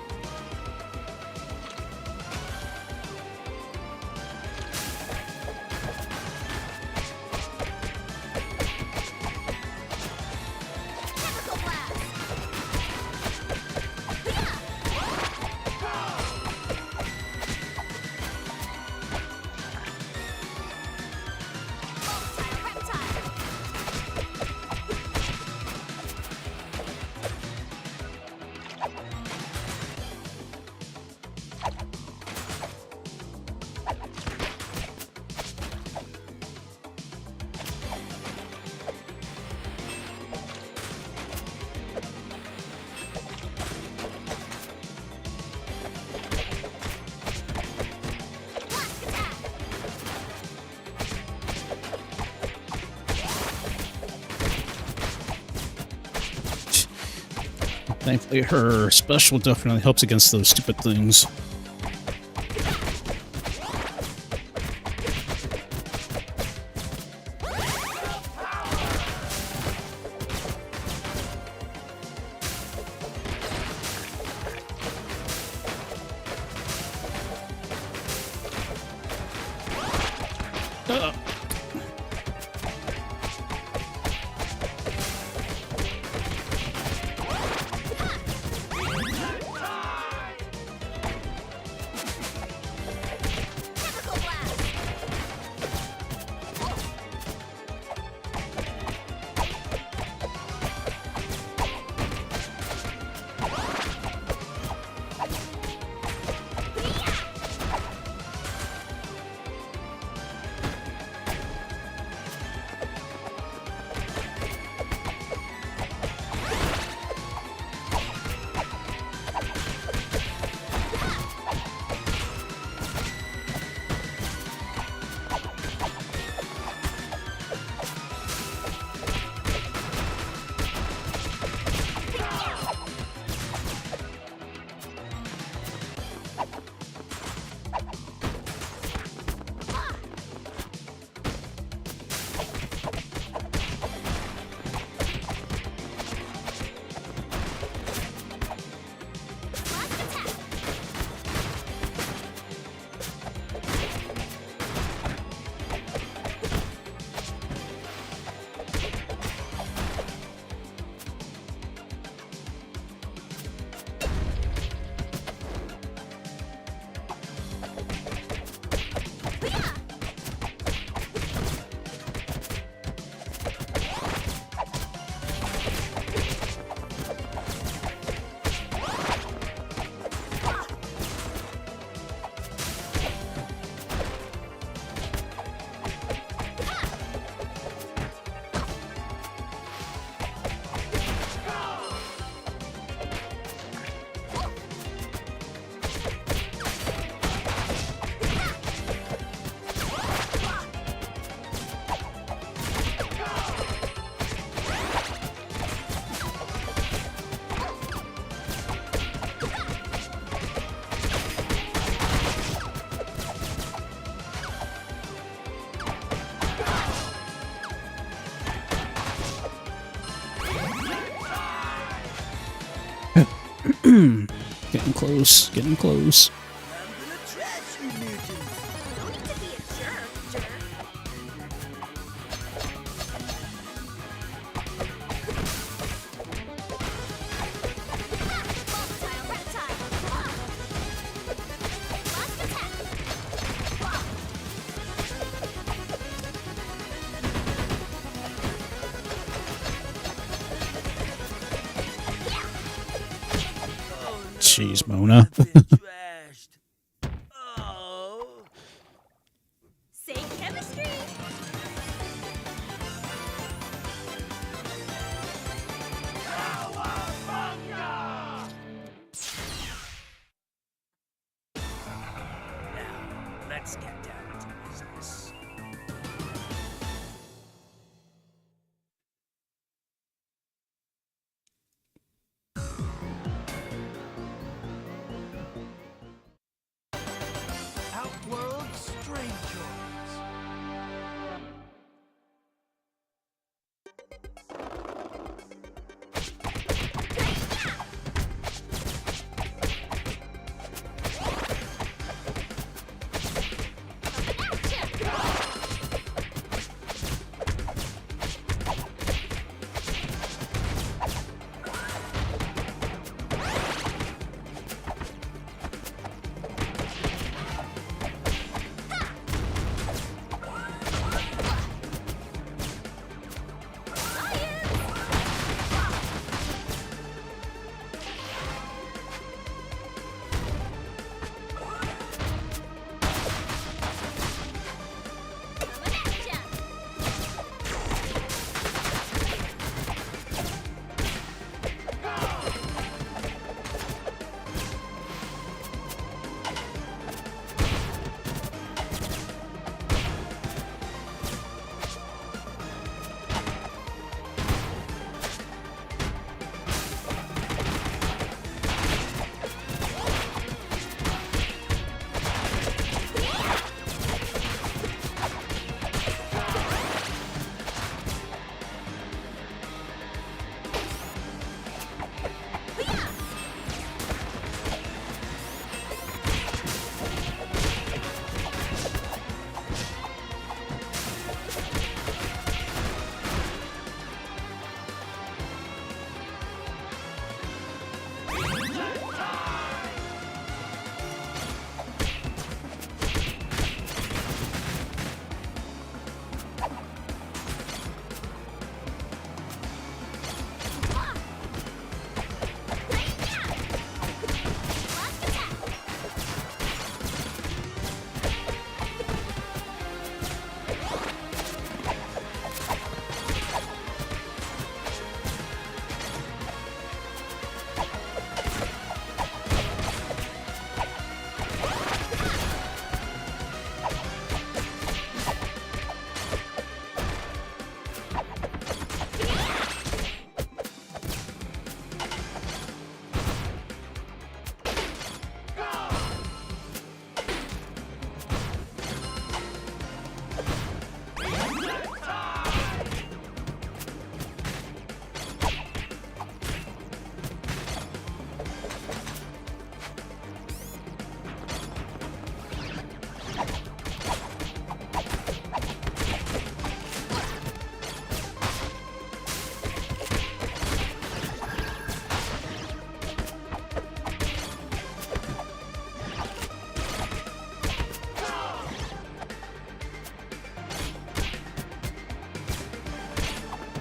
Thankfully, her special definitely helps against those stupid things. Getting close, getting close. Jeez, Mona. Say chemistry. Now, let's get down to business. Outworld strangers.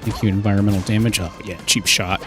Thank you, environmental damage. Oh, yeah, cheap shot.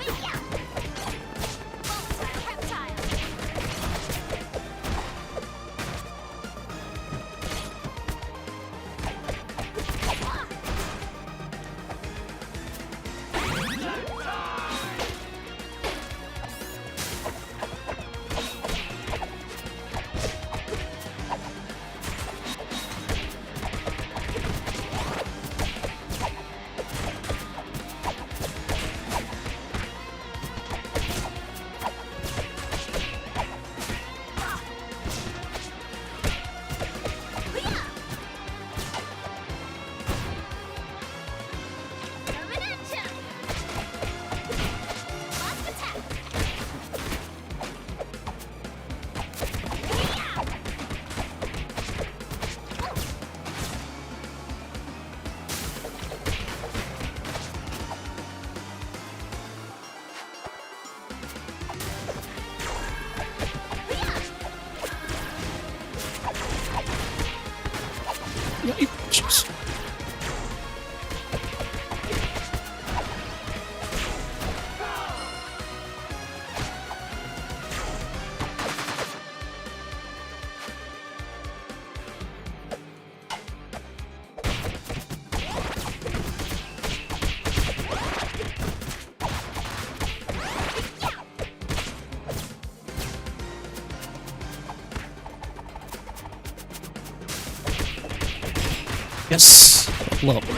Yes! Level up.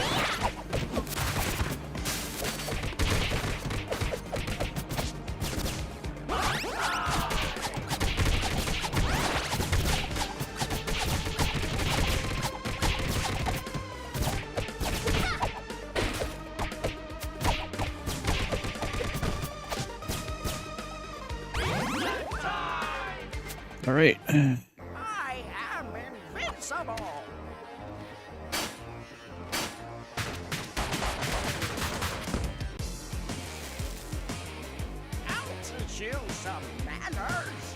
All right. I am invincible. Out to chill some manners.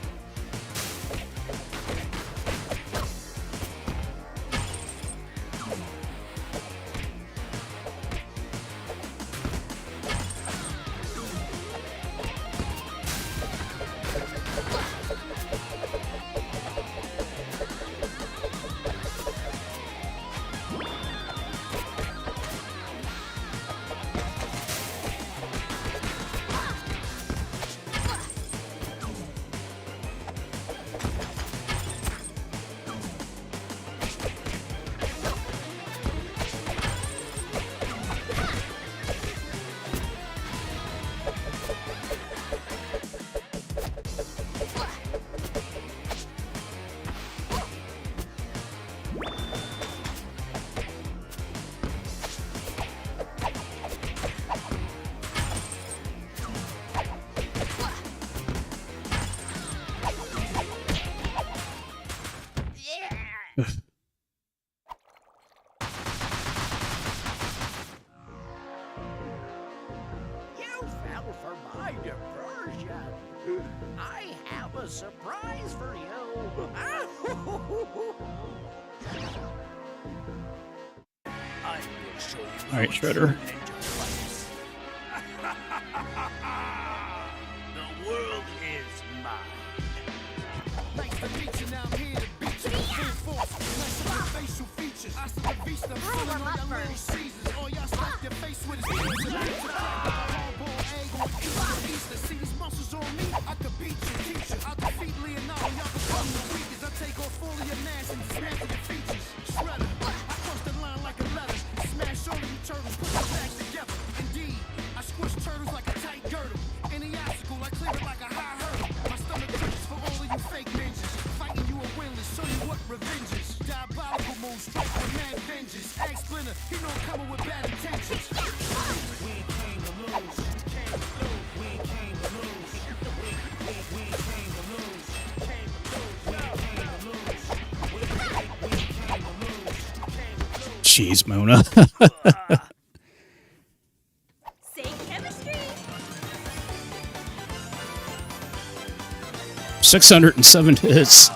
You fell for my diversion. I have a surprise for you. I will show you. All right, Shredder. The world is mine. Nice to meet you, now I'm here to beat you. Full force, nice of your facial features. I said the beast, I'm feeling like a little Caesars. All y'all slap your face with his hands and legs. Hardball egg on Easter. See these muscles on me? I could beat you, teach you. I'll defeat Leonardo, y'all become the weakest. I take off all of your mass and dismantle your features. Shredder, I cross the line like a letter. Smash all of you turtles, put your backs together. Indeed, I squish turtles like a tight girdle. Any obstacle, I clear it like a high hurdle. My stomach trips for all of you fake ninjas. Fighting you are winless, show you what revenge is. Diabolical moves, strike with mad vengeance. Ask Splinter, he know I'm coming with bad intentions. We came to lose, came to lose, we came to lose. We came to lose, came to lose, we came to lose. We came to lose, came to lose. Jeez, Mona. Say chemistry. 607 hits.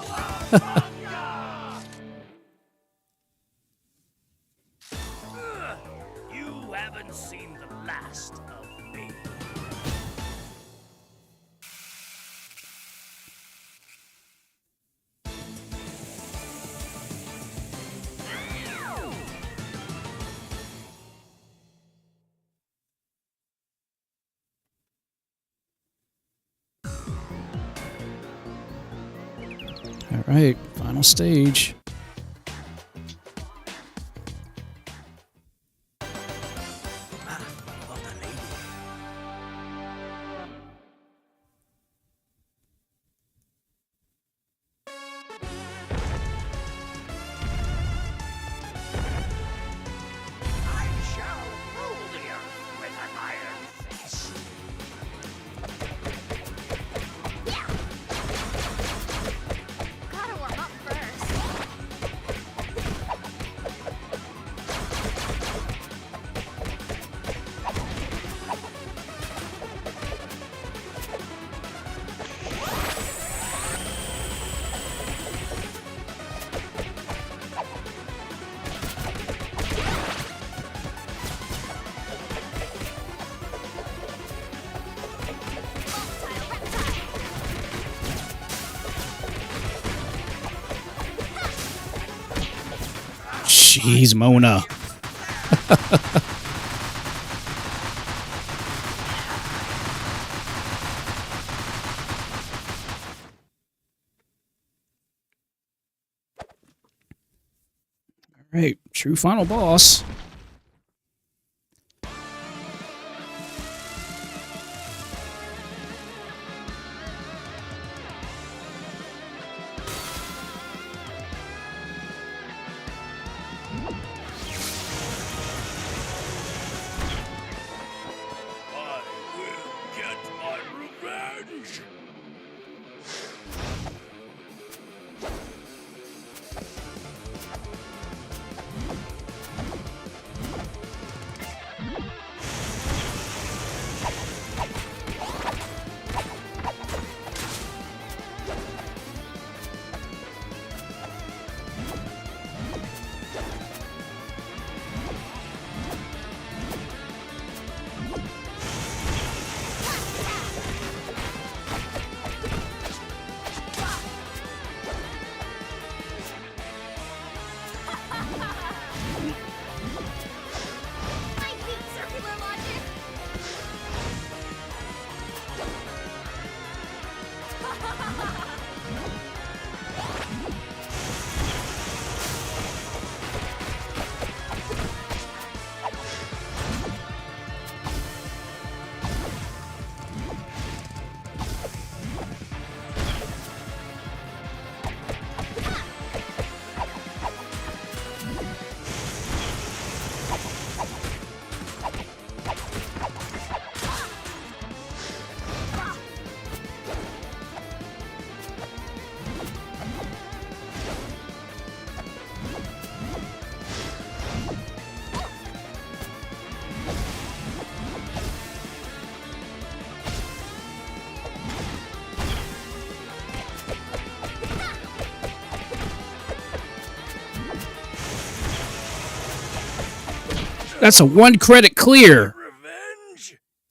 You haven't seen the last of me. All right, final stage. I shall rule the earth with an iron fist. Gotta warm up first. Jeez, Mona. All Right, true final boss. That's a 1 credit clear.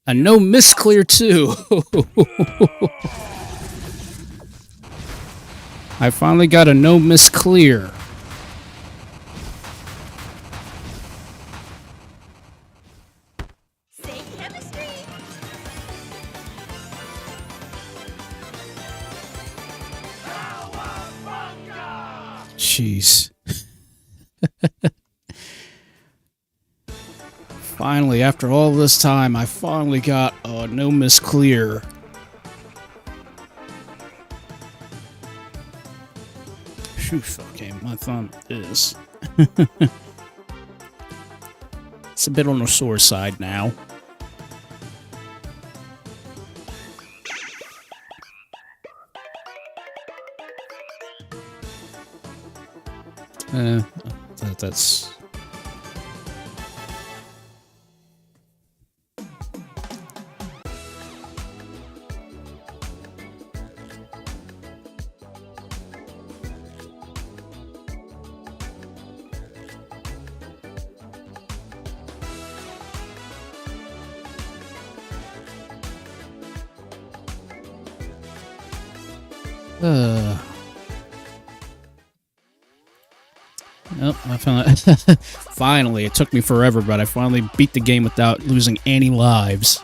A no miss clear too. I finally got a no miss clear. Jeez. Finally, after all this time, I finally got a no miss clear. Phew, okay, my thumb is. It's a bit on the sore side now. That's... Nope, I found it. Finally, it took me forever, but I finally beat the game without losing any lives.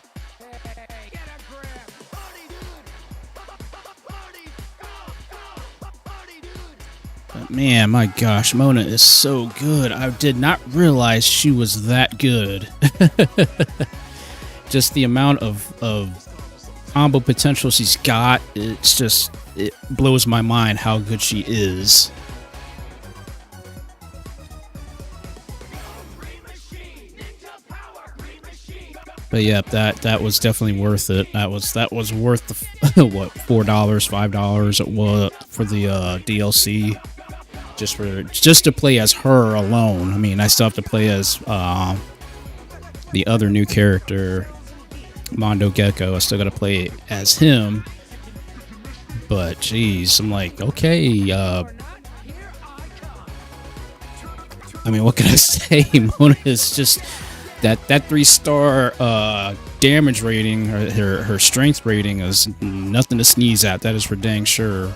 But man, my gosh, Mona is so good. I did not realize she was that good. Just the amount of combo potential she's got, it's just, it blows my mind how good she is. But yeah, that was definitely worth it. That was worth the what, $4, $5 it was for the DLC, just to play as her alone. I mean, I still have to play as the other new character, Mondo Gecko. I still got to play as him. But geez, I'm like, okay. I mean, what can I say? Mona is just. That 3-star damage rating, her strength rating is nothing to sneeze at. That is for dang sure.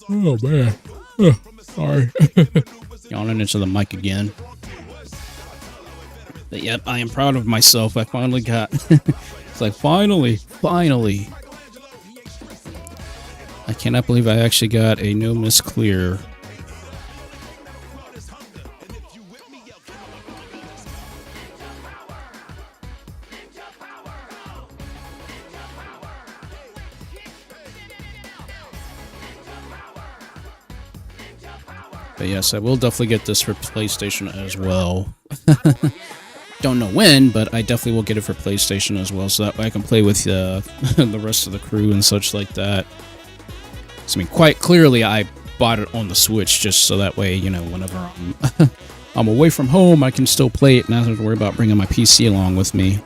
Oh man. Sorry. Yawning into the mic again. But yep, I am proud of myself. I finally got... It's like, finally. I cannot believe I actually got a no miss clear. But yes, I will definitely get this for PlayStation as well. Don't know when, but I definitely will get it for PlayStation as well, so that way I can play with the rest of the crew and such like that. So, I mean, quite clearly I bought it on the Switch just so that way, you know, whenever I'm away from home, I can still play it and not have to worry about bringing my PC along with me.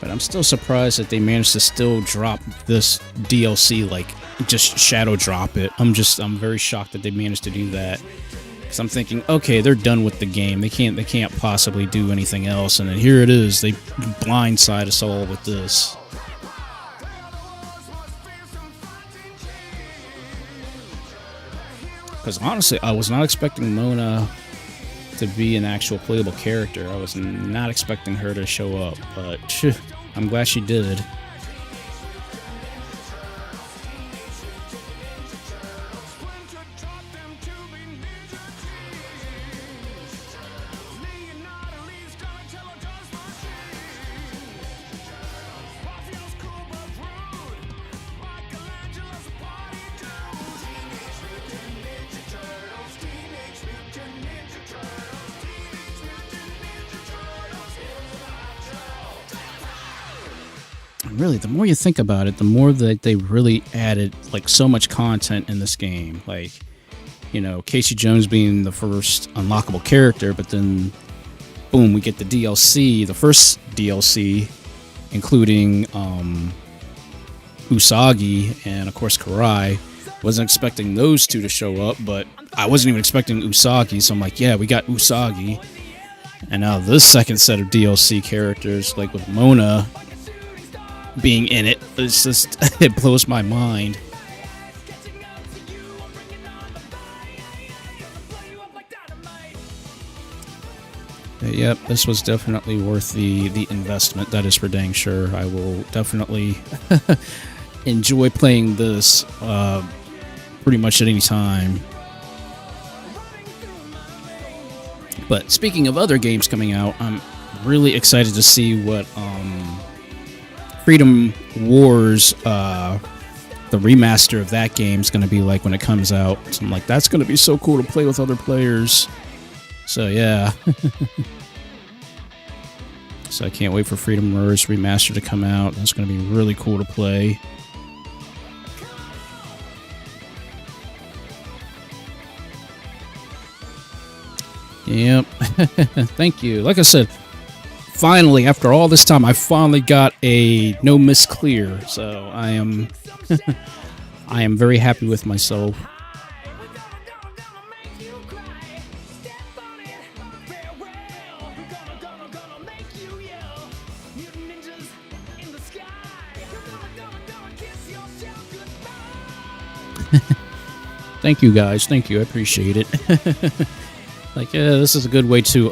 But I'm still surprised that they managed to still drop this DLC, like, just shadow drop it. I'm very shocked that they managed to do that. Because I'm thinking, okay, they're done with the game. They can't possibly do anything else. And then here it is. They blindside us all with this. Because honestly, I was not expecting Mona to be an actual playable character. I was not expecting her to show up, but I'm glad she did. Really, the more you think about it, the more that they really added, like, so much content in this game. Like, you know, Casey Jones being the first unlockable character, but then, boom, we get the DLC, the first DLC, including Usagi and, of course, Karai. Wasn't expecting those two to show up, but I wasn't even expecting Usagi, so I'm like, yeah, we got Usagi. And now this second set of DLC characters, like with Mona being in it, it's just, it blows my mind. But yep, this was definitely worth the investment, that is for dang sure. I will definitely enjoy playing this pretty much at any time. But speaking of other games coming out, I'm really excited to see what Freedom Wars, the remaster of that game is going to be like when it comes out. So I'm like, that's going to be so cool to play with other players. So yeah. So I can't wait for Freedom Wars remaster to come out. That's going to be really cool to play. Yep. Thank you. Like I said, finally, after all this time, I finally got a no miss clear. So I am I am very happy with myself. Thank you guys. Thank you. I appreciate it. Like, yeah, this is a good way to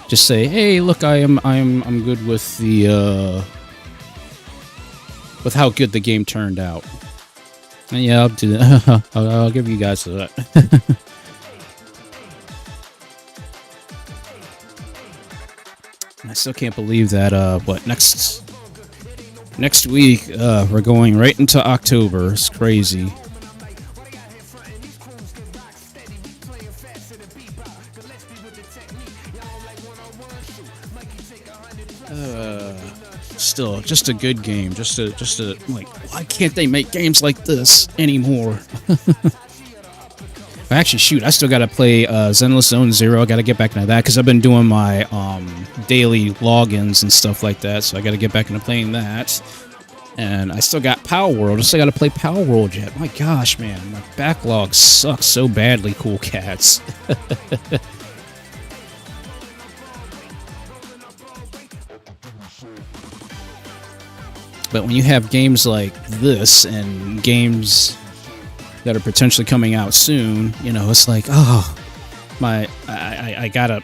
just say, hey, look, I'm good with the with how good the game turned out. And yeah, I'll do that. I'll give you guys that. I still can't believe that. What next week we're going right into October. It's crazy. Still, just a good game. Just like, why can't they make games like this anymore? Actually, shoot, I still got to play Zenless Zone Zero. I got to get back into that because I've been doing my daily logins and stuff like that. So I got to get back into playing that. And I still got Power World. I still got to play Power World yet. My gosh, man, my backlog sucks so badly. Cool cats. But when you have games like this and games that are potentially coming out soon, you know, it's like, oh, I gotta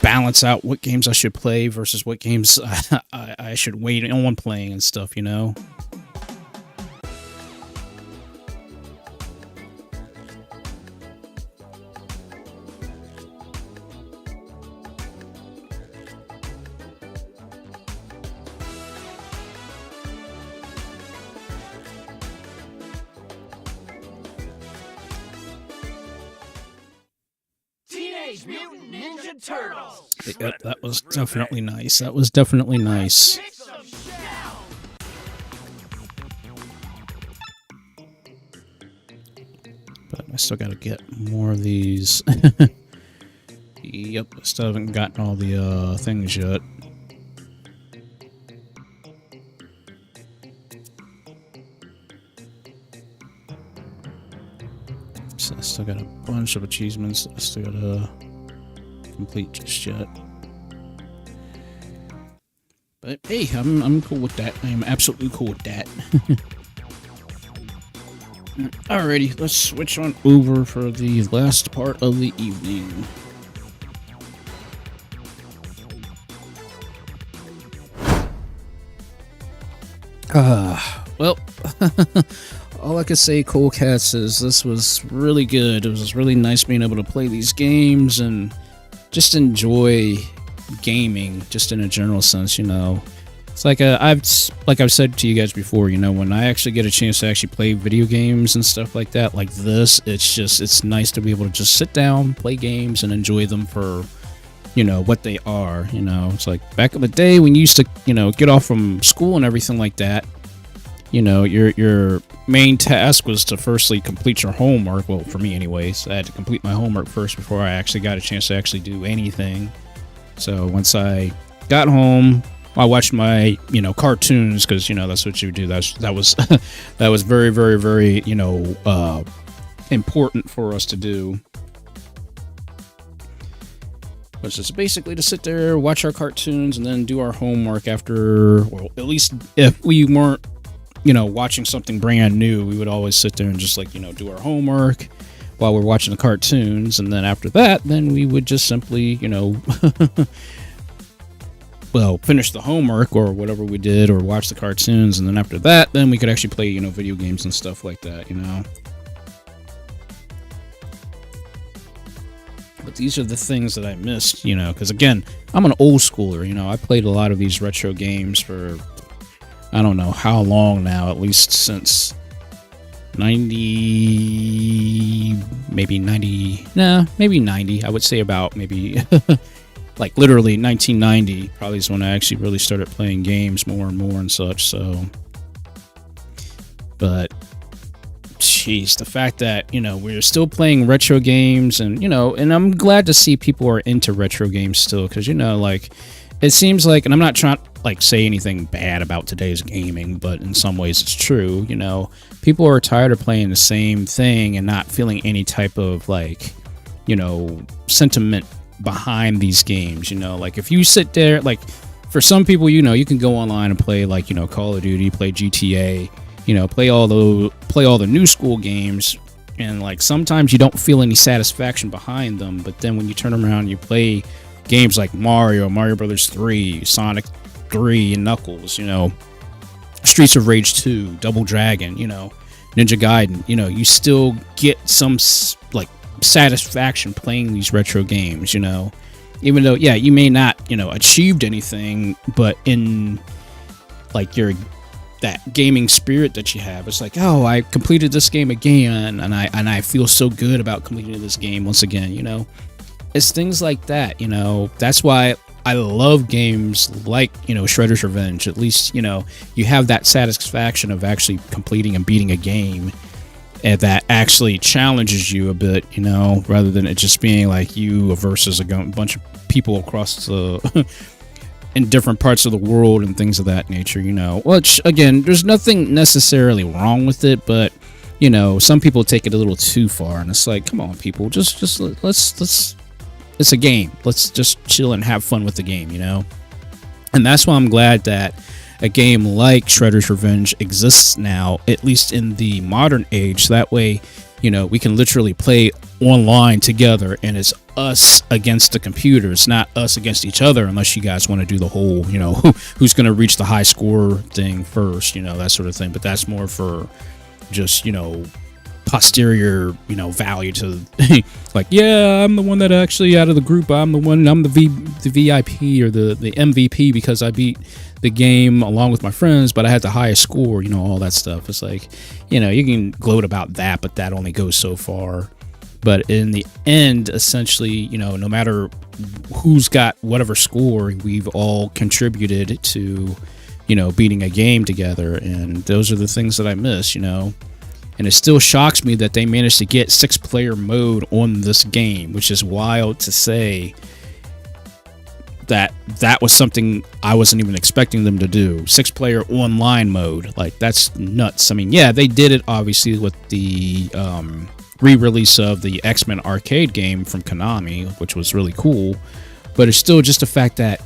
balance out what games I should play versus what games I should wait on playing and stuff, you know. Yep, that was definitely nice. That was definitely nice. But I still gotta get more of these. Yep, still haven't gotten all the things yet. So I still got a bunch of achievements that I still gotta complete just yet. But hey, I'm cool with that. I am absolutely cool with that. Alrighty, let's switch on over for the last part of the evening. Well, all I can say, Cool Cats, is this was really good. It was really nice being able to play these games and just enjoy gaming, just in a general sense, you know. It's like I've said to you guys before, you know, when I actually get a chance to actually play video games and stuff like that, like this, it's nice to be able to just sit down, play games, and enjoy them for, you know, what they are, you know. It's like back in the day when you used to, you know, get off from school and everything like that, you know, your main task was to firstly complete your homework. Well, for me anyways, I had to complete my homework first before I actually got a chance to actually do anything. So once I got home, I watched my, you know, cartoons, because, you know, that's what you do. That was that was very, very, very, you know, important for us to do. Which is basically to sit there, watch our cartoons, and then do our homework after, well, at least if we weren't, you know, watching something brand new, we would always sit there and just, like, you know, do our homework while we're watching the cartoons, and then after that, then we would just simply, you know, well, finish the homework or whatever we did, or watch the cartoons, and then after that, then we could actually play, you know, video games and stuff like that, you know. But these are the things that I missed, you know, because again, I'm an old schooler, you know. I played a lot of these retro games for, I don't know how long now, at least since 90, maybe 90, maybe 90. I would say about maybe like literally 1990 probably is when I actually really started playing games more and more and such. So, but jeez, the fact that, you know, we're still playing retro games, and, you know, and I'm glad to see people are into retro games still, because, you know, like, it seems like, and I'm not trying to, like, say anything bad about today's gaming, but in some ways it's true, you know, people are tired of playing the same thing and not feeling any type of, like, you know, sentiment behind these games, you know. Like, if you sit there, like, for some people, you know, you can go online and play, like, you know, Call of Duty, play GTA, you know, play all the new school games, and, like, sometimes you don't feel any satisfaction behind them, but then when you turn around and you play games like Mario Brothers 3, Sonic 3, and Knuckles, you know, Streets of Rage 2, Double Dragon, you know, Ninja Gaiden, you know, you still get some, like, satisfaction playing these retro games, you know, even though, yeah, you may not, you know, achieved anything, but in, like, that gaming spirit that you have, it's like, oh, I completed this game again, and I feel so good about completing this game once again, you know. It's things like that, you know. That's why I love games like, you know, Shredder's Revenge. At least, you know, you have that satisfaction of actually completing and beating a game. and that actually challenges you a bit, you know, rather than it just being like you versus a bunch of people across the in different parts of the world and things of that nature, you know. Which, again, there's nothing necessarily wrong with it, but, you know, some people take it a little too far, and it's like, come on, people, just let's it's a game. Let's just chill and have fun with the game, you know. And that's why I'm glad that a game like Shredder's Revenge exists now, at least in the modern age. That way, you know, we can literally play online together, and it's us against the computers, not us against each other, unless you guys want to do the whole, you know, who's going to reach the high score thing first, you know, that sort of thing. But that's more for just, you know, posterior, you know, value to like, yeah, I'm the one that actually out of the group, I'm the VIP or the MVP because I beat the game along with my friends, but I had the highest score, you know, all that stuff. It's like, you know, you can gloat about that, but that only goes so far. But in the end, essentially, you know, no matter who's got whatever score, we've all contributed to, you know, beating a game together. And those are the things that I miss, you know. And it still shocks me that they managed to get 6-player mode on this game, which is wild to say that was something I wasn't even expecting them to do. 6-player online mode. Like, that's nuts. I mean, yeah, they did it obviously with the re-release of the X-Men arcade game from Konami, which was really cool. But it's still just the fact that,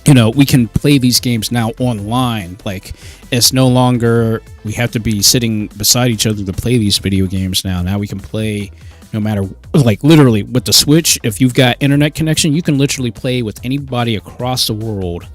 you know, we can play these games now online. Like, it's no longer we have to be sitting beside each other to play these video games now. Now we can play no matter, like, literally with the Switch. If you've got internet connection, you can literally play with anybody across the world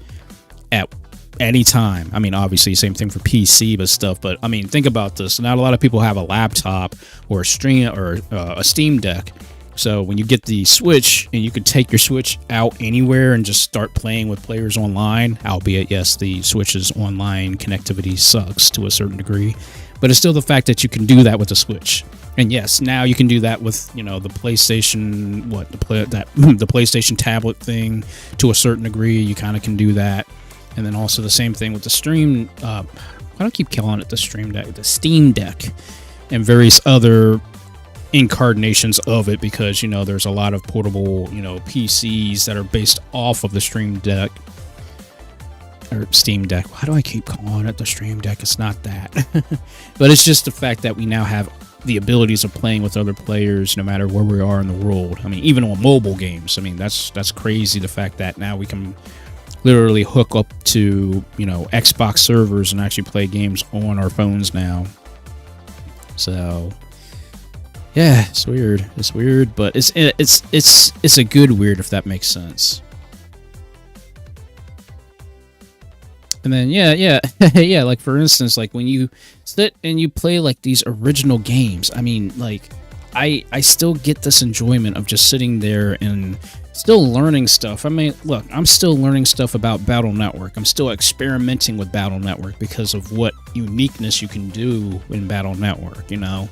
at any time. I mean, obviously, same thing for PC, but stuff. But I mean, think about this. Not a lot of people have a laptop or a Steam Deck. So when you get the Switch, and you can take your Switch out anywhere and just start playing with players online, albeit, yes, the Switch's online connectivity sucks to a certain degree, but it's still the fact that you can do that with the Switch. And yes, now you can do that with, you know, the PlayStation, the PlayStation tablet thing to a certain degree. You kind of can do that. And then also the same thing with the Stream, I don't keep calling it the Stream Deck, the Steam Deck, and various other incarnations of it, because, you know, there's a lot of portable, you know, PCs that are based off of the Stream Deck or Steam Deck. Why do I keep calling it the Stream Deck? It's not that. But it's just the fact that we now have the abilities of playing with other players no matter where we are in the world. I mean, even on mobile games. I mean, that's crazy, the fact that now we can literally hook up to, you know, Xbox servers and actually play games on our phones now. So yeah, it's weird. It's weird, but it's a good weird, if that makes sense. And then yeah, like for instance, like when you sit and you play like these original games, I mean, like I still get this enjoyment of just sitting there and still learning stuff. I mean, look, I'm still learning stuff about Battle Network. I'm still experimenting with Battle Network because of what uniqueness you can do in Battle Network, you know?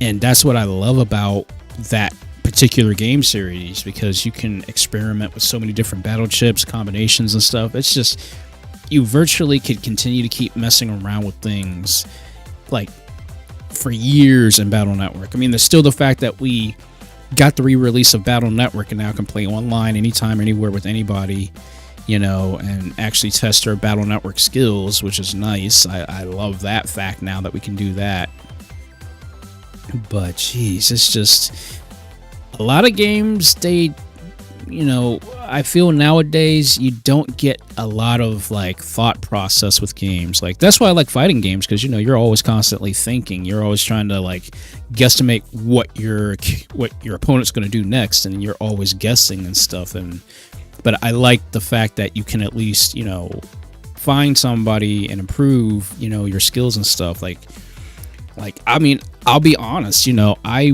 And that's what I love about that particular game series, because you can experiment with so many different battle chips, combinations and stuff. It's just, you virtually could continue to keep messing around with things like for years in Battle Network. I mean, there's still the fact that we got the re-release of Battle Network and now can play online anytime, anywhere with anybody, you know, and actually test our Battle Network skills, which is nice. I love that fact now that we can do that. But geez, it's just a lot of games, they, you know, I feel nowadays you don't get a lot of like thought process with games. Like, that's why I like fighting games, because, you know, you're always constantly thinking. You're always trying to like guesstimate what your opponent's going to do next, and you're always guessing and stuff. But I like the fact that you can at least, you know, find somebody and improve, you know, your skills and stuff. Like I mean, I'll be honest, you know, I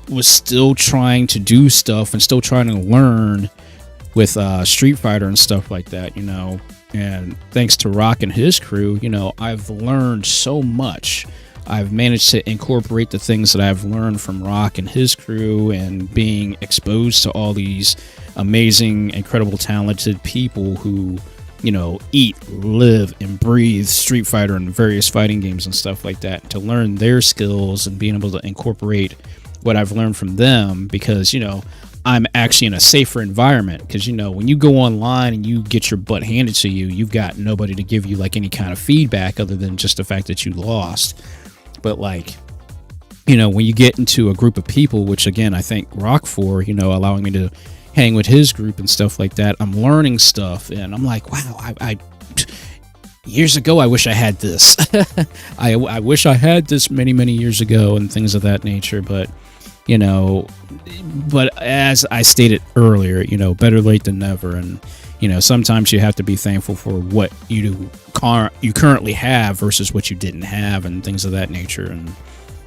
was still trying to do stuff and still trying to learn with Street Fighter and stuff like that, you know. And thanks to Rock and his crew, you know, I've learned so much. I've managed to incorporate the things that I've learned from Rock and his crew, and being exposed to all these amazing, incredible, talented people who eat, live, and breathe Street Fighter and various fighting games and stuff like that, to learn their skills and being able to incorporate what I've learned from them, because, I'm actually in a safer environment. Because, when you go online and you get your butt handed to you, you've got nobody to give you like any kind of feedback other than just the fact that you lost. But like, when you get into a group of people, which again, I thank Rock for, allowing me to hang with his group and stuff like that, I'm learning stuff, and I'm like, wow, I years ago, I wish I had this. I wish I had this many years ago and things of that nature. But, but as I stated earlier, better late than never. And, sometimes you have to be thankful for what you currently have versus what you didn't have and things of that nature. And,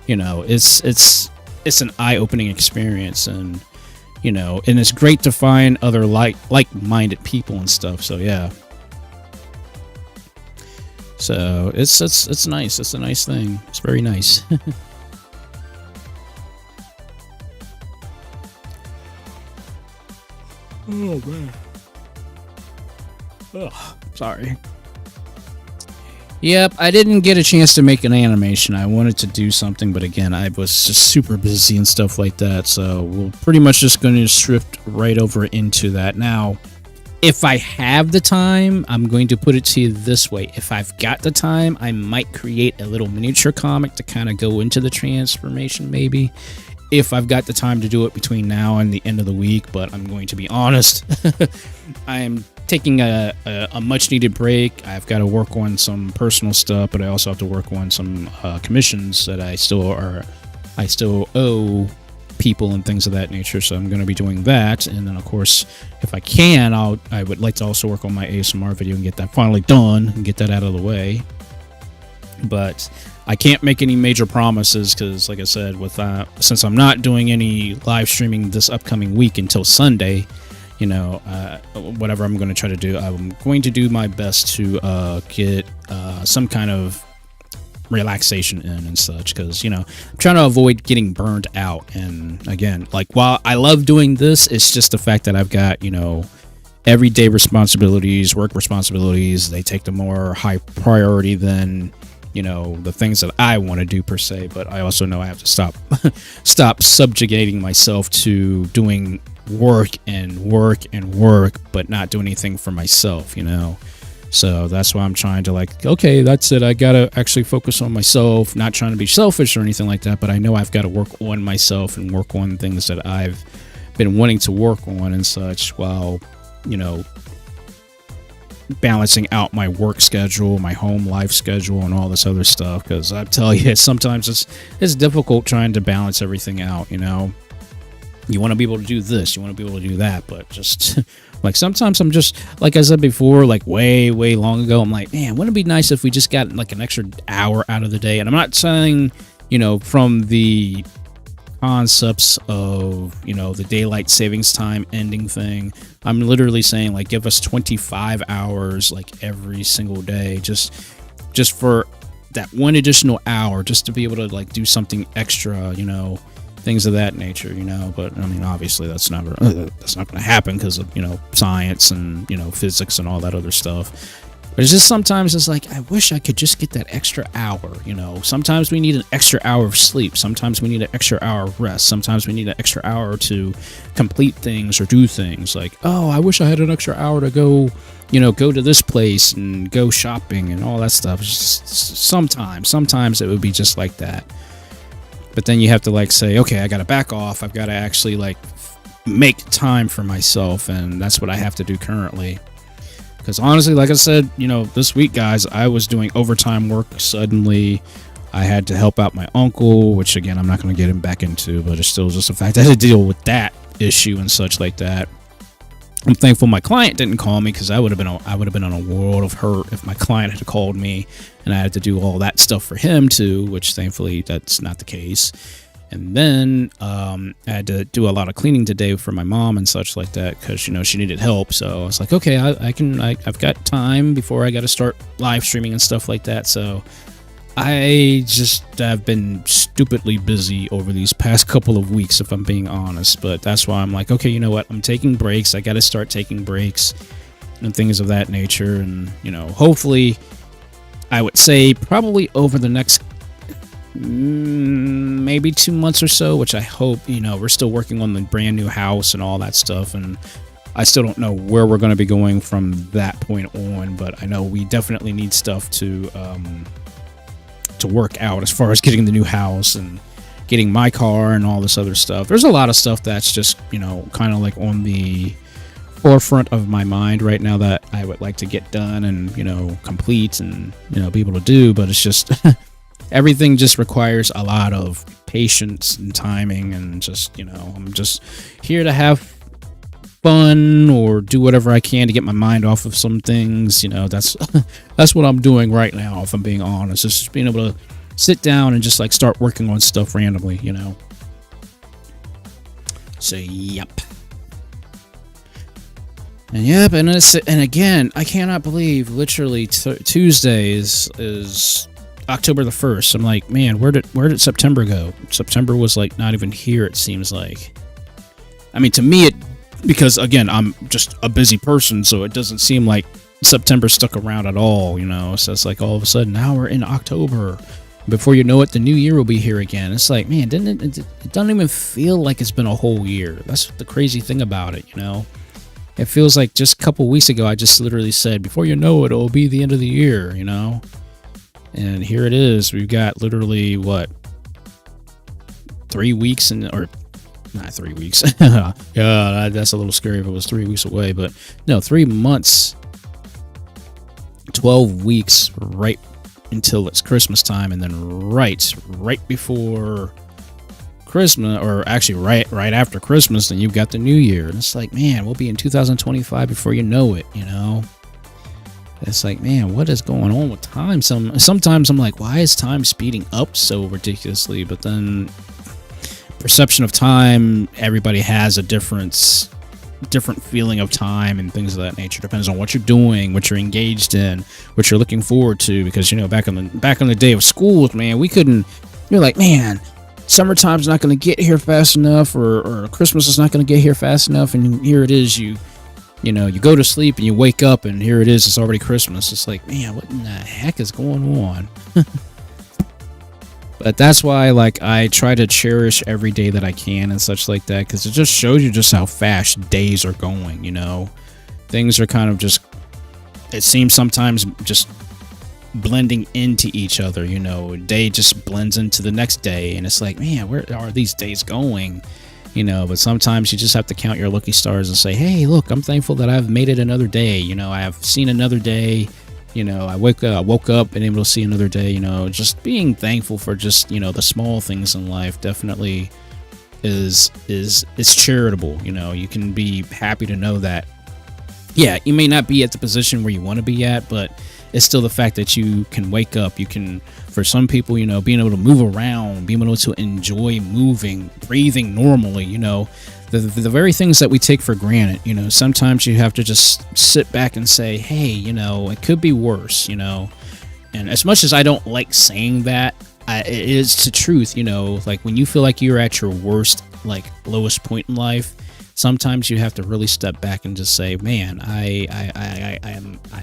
it's an eye-opening experience, and, and it's great to find other like-minded people and stuff. So, yeah. So it's nice. It's a nice thing. It's very nice. Oh man. Oh, sorry. Yep, I didn't get a chance to make an animation. I wanted to do something, but again, I was just super busy and stuff like that. So we're pretty much just going to shift right over into that now. If I have the time, I'm going to put it to you this way. If I've got the time, I might create a little miniature comic to kind of go into the transformation, maybe. If I've got the time to do it between now and the end of the week, but I'm going to be honest. I am taking a much-needed break. I've got to work on some personal stuff, but I also have to work on some commissions that I still owe people and things of that nature, so I'm going to be doing that. And then of course, if I can, I would like to also work on my ASMR video and get that finally done and get that out of the way. But I can't make any major promises because, like I said, with since I'm not doing any live streaming this upcoming week until Sunday, whatever I'm going to try to do, I'm going to do my best to get some kind of relaxation in and such, because I'm trying to avoid getting burned out. And again, like, while I love doing this, it's just the fact that I've got everyday responsibilities, work responsibilities. They take the more high priority than the things that I want to do per se. But I also know I have to stop subjugating myself to doing work, but not do anything for myself. So that's why I'm trying to okay, that's it. I got to actually focus on myself, not trying to be selfish or anything like that, but I know I've got to work on myself and work on things that I've been wanting to work on and such, while, balancing out my work schedule, my home life schedule, and all this other stuff. Because I tell you, sometimes it's difficult trying to balance everything out, You want to be able to do this, you want to be able to do that, but just... sometimes I'm just, like I said before, way long ago, I'm like, man, wouldn't it be nice if we just got an extra hour out of the day? And I'm not saying, from the concepts of, the daylight savings time ending thing. I'm literally saying, give us 25 hours, every single day, just for that one additional hour, just to be able to, do something extra, things of that nature, but I mean, obviously that's not going to happen because of, science and, physics and all that other stuff. But it's just sometimes it's I wish I could just get that extra hour, Sometimes we need an extra hour of sleep. Sometimes we need an extra hour of rest. Sometimes we need an extra hour to complete things or do things oh, I wish I had an extra hour to go, go to this place and go shopping and all that stuff. It's just sometimes it would be just like that. But then you have to say, okay, I got to back off. I've got to actually make time for myself. And that's what I have to do currently. Because honestly, like I said, this week, guys, I was doing overtime work. Suddenly, I had to help out my uncle, which again, I'm not going to get him back into, but it's still just the fact that I had to deal with that issue and such like that. I'm thankful my client didn't call me, because I would have been on a world of hurt if my client had called me and I had to do all that stuff for him too, which thankfully that's not the case. And then I had to do a lot of cleaning today for my mom and such like that, because she needed help. So I was like, okay, I've got time before I got to start live streaming and stuff like that. So I just have been stupidly busy over these past couple of weeks, if I'm being honest. But that's why I'm like, okay, you know what? I'm taking breaks. I got to start taking breaks. and things of that nature. And, you know, hopefully, I would say probably over the next maybe 2 months or so, which I hope, you know, we're still working on the brand new house and all that stuff, and I still don't know where we're going to be going from that point on, but I know we definitely need stuff to work out as far as getting the new house and getting my car and all this other stuff. There's a lot of stuff that's just, you know, kind of like on the forefront of my mind right now that I would like to get done and, you know, complete and, you know, be able to do, but it's just everything just requires a lot of patience and timing, and just, you know, I'm just here to have fun or do whatever I can to get my mind off of some things. You know, that's what I'm doing right now, if I'm being honest. Just being able to sit down and just like start working on stuff randomly, you know. So yep. And yep, and again, I cannot believe literally Tuesday is October the 1st. I'm like, man, where did September go? September was like not even here, it seems like. I mean, to me, because again, I'm just a busy person, so it doesn't seem like September stuck around at all, you know. So it's like all of a sudden now we're in October. Before you know it, the new year will be here again. It's like, man, it doesn't even feel like it's been a whole year. That's the crazy thing about it, you know. It feels like just a couple weeks ago I just literally said, before you know it, it'll be the end of the year, you know. And here it is. We've got literally what, 3 weeks or not 3 weeks. Yeah, that's a little scary if it was 3 weeks away, but no, 3 months, 12 weeks right until it's Christmas time, and then right before Christmas, or actually right after Christmas, then you've got the new year. And it's like, man, we'll be in 2025 before you know it, you know. It's like, man, what is going on with time? Sometimes I'm like, why is time speeding up so ridiculously? But then perception of time, everybody has a different feeling of time and things of that nature. Depends on what you're doing, what you're engaged in, what you're looking forward to. Because, you know, back on the day of school, man, you're like, man, summertime's not going to get here fast enough, or Christmas is not going to get here fast enough, and here it is, you go to sleep and you wake up and here it is, it's already Christmas. It's like, man, what in the heck is going on? But that's why, like, I try to cherish every day that I can and such like that, because it just shows you just how fast days are going, you know. Things are kind of just, it seems sometimes just blending into each other, you know. A day just blends into the next day, and it's like, man, where are these days going? You know, but sometimes you just have to count your lucky stars and say, hey, look, I'm thankful that I've made it another day. You know, I have seen another day. You know, I woke up and able to see another day. You know, just being thankful for just, you know, the small things in life definitely is charitable. You know, you can be happy to know that, yeah, you may not be at the position where you want to be at, but it's still the fact that you can wake up. You can, for some people, you know, being able to move around, being able to enjoy moving, breathing normally, you know, the very things that we take for granted, you know, sometimes you have to just sit back and say, hey, you know, it could be worse, you know. And as much as I don't like saying that, it is the truth, you know, like when you feel like you're at your worst, like lowest point in life, sometimes you have to really step back and just say, man, I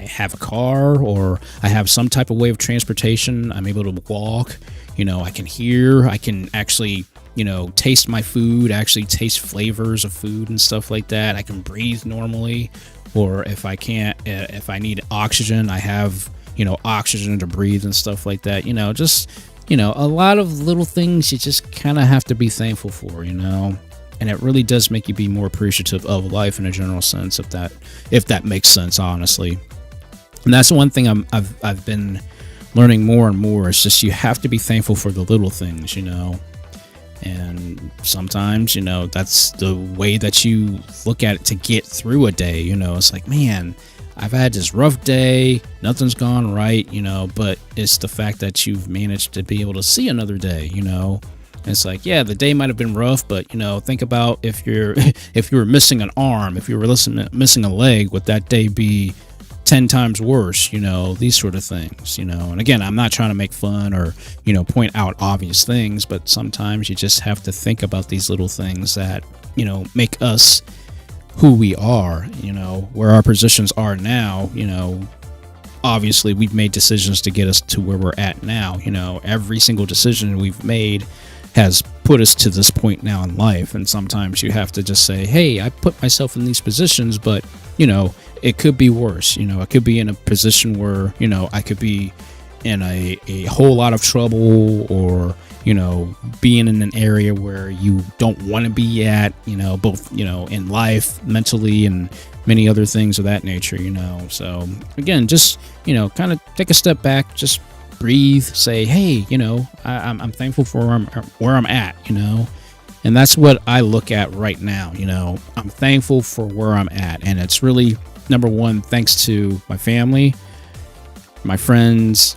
have a car, or I have some type of way of transportation. I'm able to walk, you know, I can hear, I can actually, you know, taste my food, actually taste flavors of food and stuff like that. I can breathe normally, or if I can't, if I need oxygen, I have, you know, oxygen to breathe and stuff like that. You know, just, you know, a lot of little things you just kind of have to be thankful for, you know. And it really does make you be more appreciative of life in a general sense, if that makes sense, honestly. And that's one thing I've been learning more and more. It's just you have to be thankful for the little things, you know. And sometimes, you know, that's the way that you look at it to get through a day. You know, it's like, man, I've had this rough day, nothing's gone right, you know, but it's the fact that you've managed to be able to see another day, you know. And it's like, yeah, the day might have been rough, but, you know, think about if you were missing an arm, if you were missing a leg, would that day be 10 times worse, you know, these sort of things, you know. And again, I'm not trying to make fun or, you know, point out obvious things, but sometimes you just have to think about these little things that, you know, make us who we are, you know, where our positions are now, you know. Obviously, we've made decisions to get us to where we're at now. You know, every single decision we've made has put us to this point now in life. And sometimes you have to just say, hey, I put myself in these positions, but, you know, it could be worse. You know, I could be in a position where, you know, I could be in a whole lot of trouble, or, you know, being in an area where you don't want to be at, you know, both, you know, in life, mentally, and many other things of that nature, you know. So again, just, you know, kind of take a step back, just breathe, say, hey, you know, I'm thankful for where I'm at, you know. And that's what I look at right now, you know. I'm thankful for where I'm at, and it's really, number one, thanks to my family, my friends,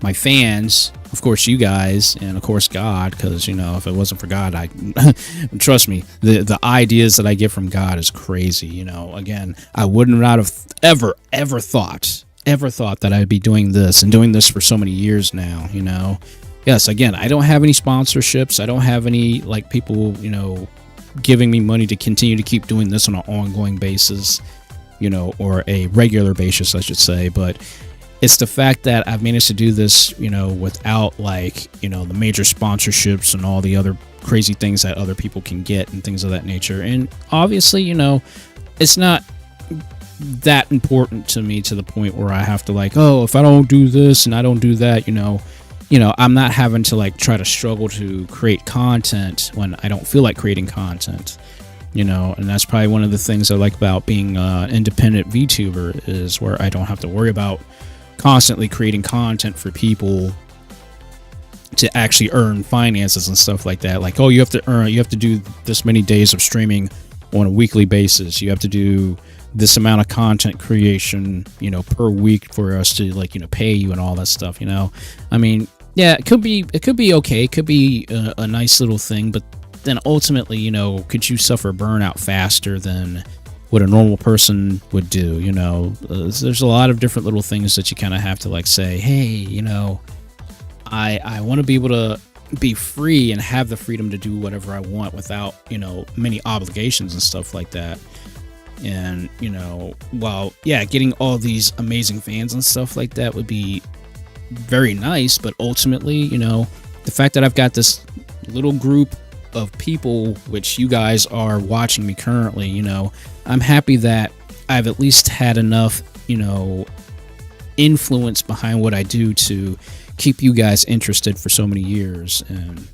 my fans, of course you guys, and of course God, because, you know, if it wasn't for God, I trust me, the ideas that I get from God is crazy. You know, again, I would not have ever thought that I'd be doing this, and doing this for so many years now, you know. Yes, again, I don't have any sponsorships, I don't have any, like, people, you know, giving me money to continue to keep doing this on an ongoing basis, you know, or a regular basis, I should say. But it's the fact that I've managed to do this, you know, without, like, you know, the major sponsorships and all the other crazy things that other people can get and things of that nature. And obviously, you know, it's not that important to me to the point where I have to, like, oh, if I don't do this and I don't do that, you know, I'm not having to, like, try to struggle to create content when I don't feel like creating content, you know. And that's probably one of the things I like about being an independent VTuber, is where I don't have to worry about constantly creating content for people to actually earn finances and stuff like that. Like, oh, you have to do this many days of streaming on a weekly basis. You have to do this amount of content creation, you know, per week for us to, like, you know, pay you and all that stuff, you know. I mean, yeah, it could be okay. It could be a nice little thing, but then ultimately, you know, could you suffer burnout faster than what a normal person would do, you know? There's a lot of different little things that you kind of have to, like, say, hey, you know, I want to be able to be free and have the freedom to do whatever I want without, you know, many obligations and stuff like that. And, you know, while, yeah, getting all these amazing fans and stuff like that would be very nice, but ultimately, you know, the fact that I've got this little group of people, which you guys are watching me currently, you know, I'm happy that I've at least had enough, you know, influence behind what I do to keep you guys interested for so many years. And,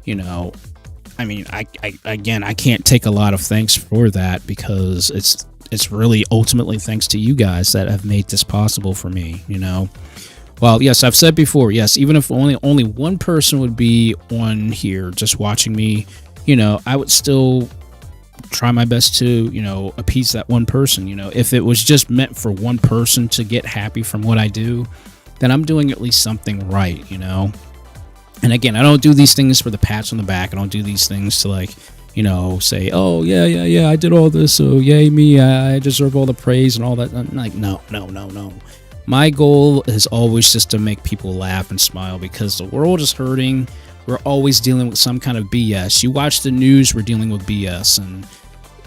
you know, I mean, I can't take a lot of thanks for that, because it's really ultimately thanks to you guys that have made this possible for me, you know. Well, yes, I've said before, yes, even if only one person would be on here just watching me, you know, I would still try my best to, you know, appease that one person. You know, if it was just meant for one person to get happy from what I do, then I'm doing at least something right, you know. And again, I don't do these things for the pats on the back. I don't do these things to, like, you know, say, oh, yeah, I did all this, so yay me, I deserve all the praise and all that. I'm like, no. My goal is always just to make people laugh and smile, because the world is hurting. We're always dealing with some kind of BS. You watch the news, we're dealing with BS. And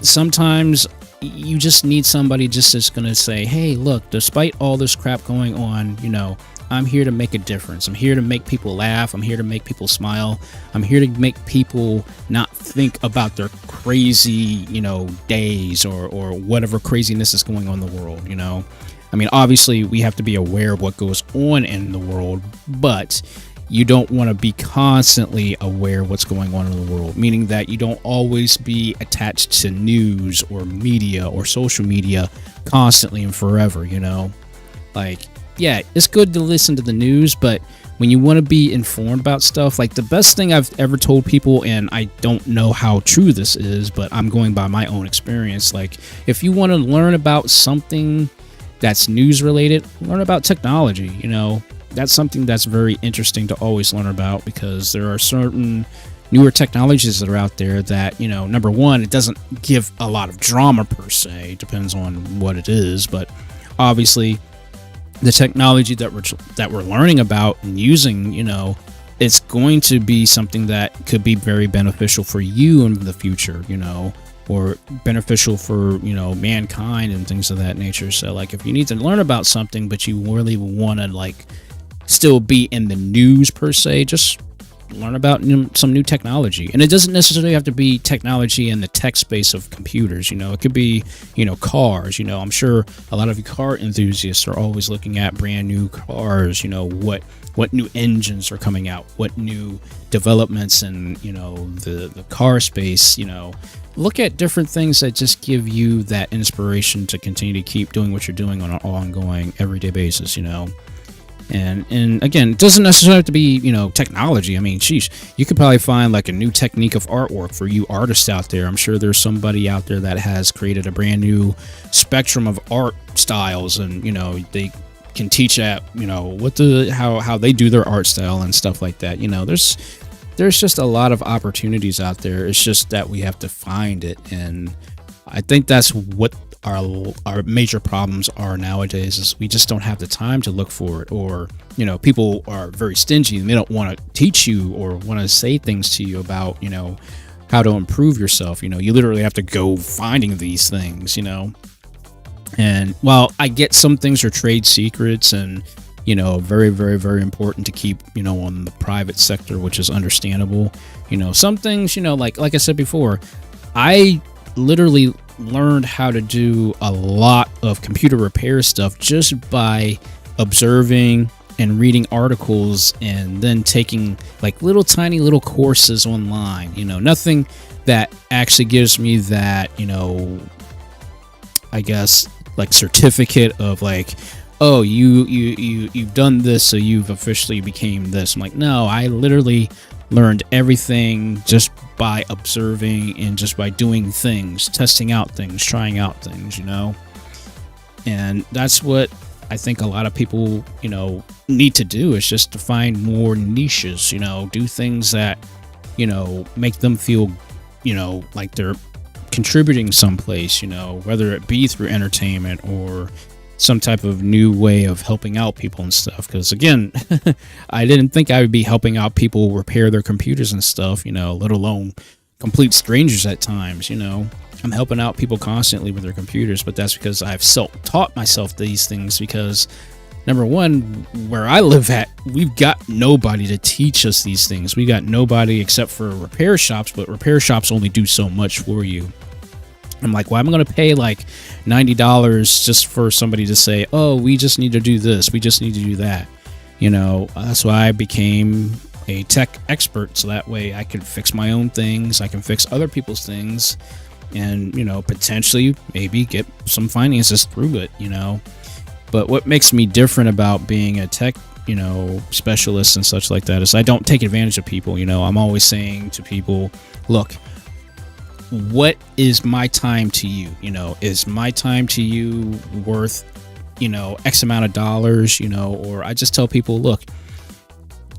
sometimes you just need somebody just that's going to say, hey, look, despite all this crap going on, you know, I'm here to make a difference. I'm here to make people laugh. I'm here to make people smile. I'm here to make people not think about their crazy, you know, days or whatever craziness is going on in the world, you know. I mean, obviously, we have to be aware of what goes on in the world, but you don't want to be constantly aware of what's going on in the world, meaning that you don't always be attached to news or media or social media constantly and forever, you know? Like, yeah, it's good to listen to the news, but when you want to be informed about stuff, like, the best thing I've ever told people, and I don't know how true this is, but I'm going by my own experience, like, if you want to learn about something that's news related, learn about technology. You know, that's something that's very interesting to always learn about, because there are certain newer technologies that are out there that, you know, number one, it doesn't give a lot of drama per se, it depends on what it is, but obviously the technology that we're learning about and using, you know, it's going to be something that could be very beneficial for you in the future, you know. or beneficial for, you know, mankind and things of that nature. So like if you need to learn about something but you really want to like still be in the news per se, just learn about some new technology. And it doesn't necessarily have to be technology in the tech space of computers. You know, it could be, you know, cars. You know, I'm sure a lot of you car enthusiasts are always looking at brand new cars. You know, what new engines are coming out, what new developments in, you know, the car space. You know, look at different things that just give you that inspiration to continue to keep doing what you're doing on an ongoing everyday basis. You know. And again, it doesn't necessarily have to be, you know, technology. I mean, sheesh, you could probably find like a new technique of artwork for you artists out there. I'm sure there's somebody out there that has created a brand new spectrum of art styles, and, you know, they can teach at, you know, how they do their art style and stuff like that. You know, there's just a lot of opportunities out there. It's just that we have to find it, and I think that's what our major problems are nowadays, is we just don't have the time to look for it. Or, you know, people are very stingy and they don't want to teach you or want to say things to you about, you know, how to improve yourself. You know, you literally have to go finding these things, you know. And while I get some things are trade secrets and, you know, very, very, very important to keep, you know, on the private sector, which is understandable. You know, some things, you know, like I said before, I literally learned how to do a lot of computer repair stuff just by observing and reading articles, and then taking like tiny little courses online. You know, nothing that actually gives me that, you know, I guess like certificate of like, oh, you've done this, so you've officially became this. I'm like, no, I literally learned everything just by observing and just by doing things, testing out things, trying out things, you know. And that's what I think a lot of people, you know, need to do, is just to find more niches, you know, do things that, you know, make them feel, you know, like they're contributing someplace, you know, whether it be through entertainment or some type of new way of helping out people and stuff. Because again, I didn't think I would be helping out people repair their computers and stuff, you know, let alone complete strangers at times. You know, I'm helping out people constantly with their computers, but that's because I've self-taught myself these things. Because number one, where I live at, we've got nobody to teach us these things. We got nobody except for repair shops, but repair shops only do so much for you. I'm like, well, I'm going to pay like $90 just for somebody to say, oh, we just need to do this, we just need to do that. You know, that's why I became a tech expert, so that way I can fix my own things, I can fix other people's things, and, you know, potentially maybe get some finances through it, you know. But what makes me different about being a tech, you know, specialist and such like that is I don't take advantage of people. You know, I'm always saying to people, look, what is my time to you? You know, is my time to you worth, you know, X amount of dollars, you know? Or I just tell people, look,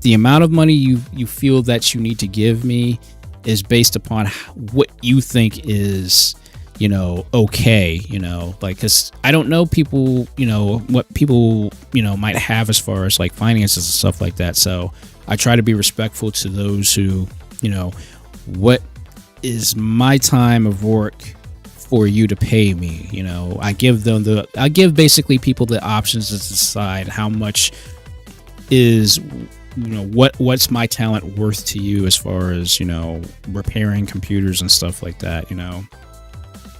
the amount of money you feel that you need to give me is based upon what you think is, you know, okay, you know, like, because I don't know people, you know, what people, you know, might have as far as like finances and stuff like that. So I try to be respectful to those who, you know, what is my time of work for you to pay me. You know, I give basically people the options to decide how much is, you know, what's my talent worth to you as far as, you know, repairing computers and stuff like that, you know.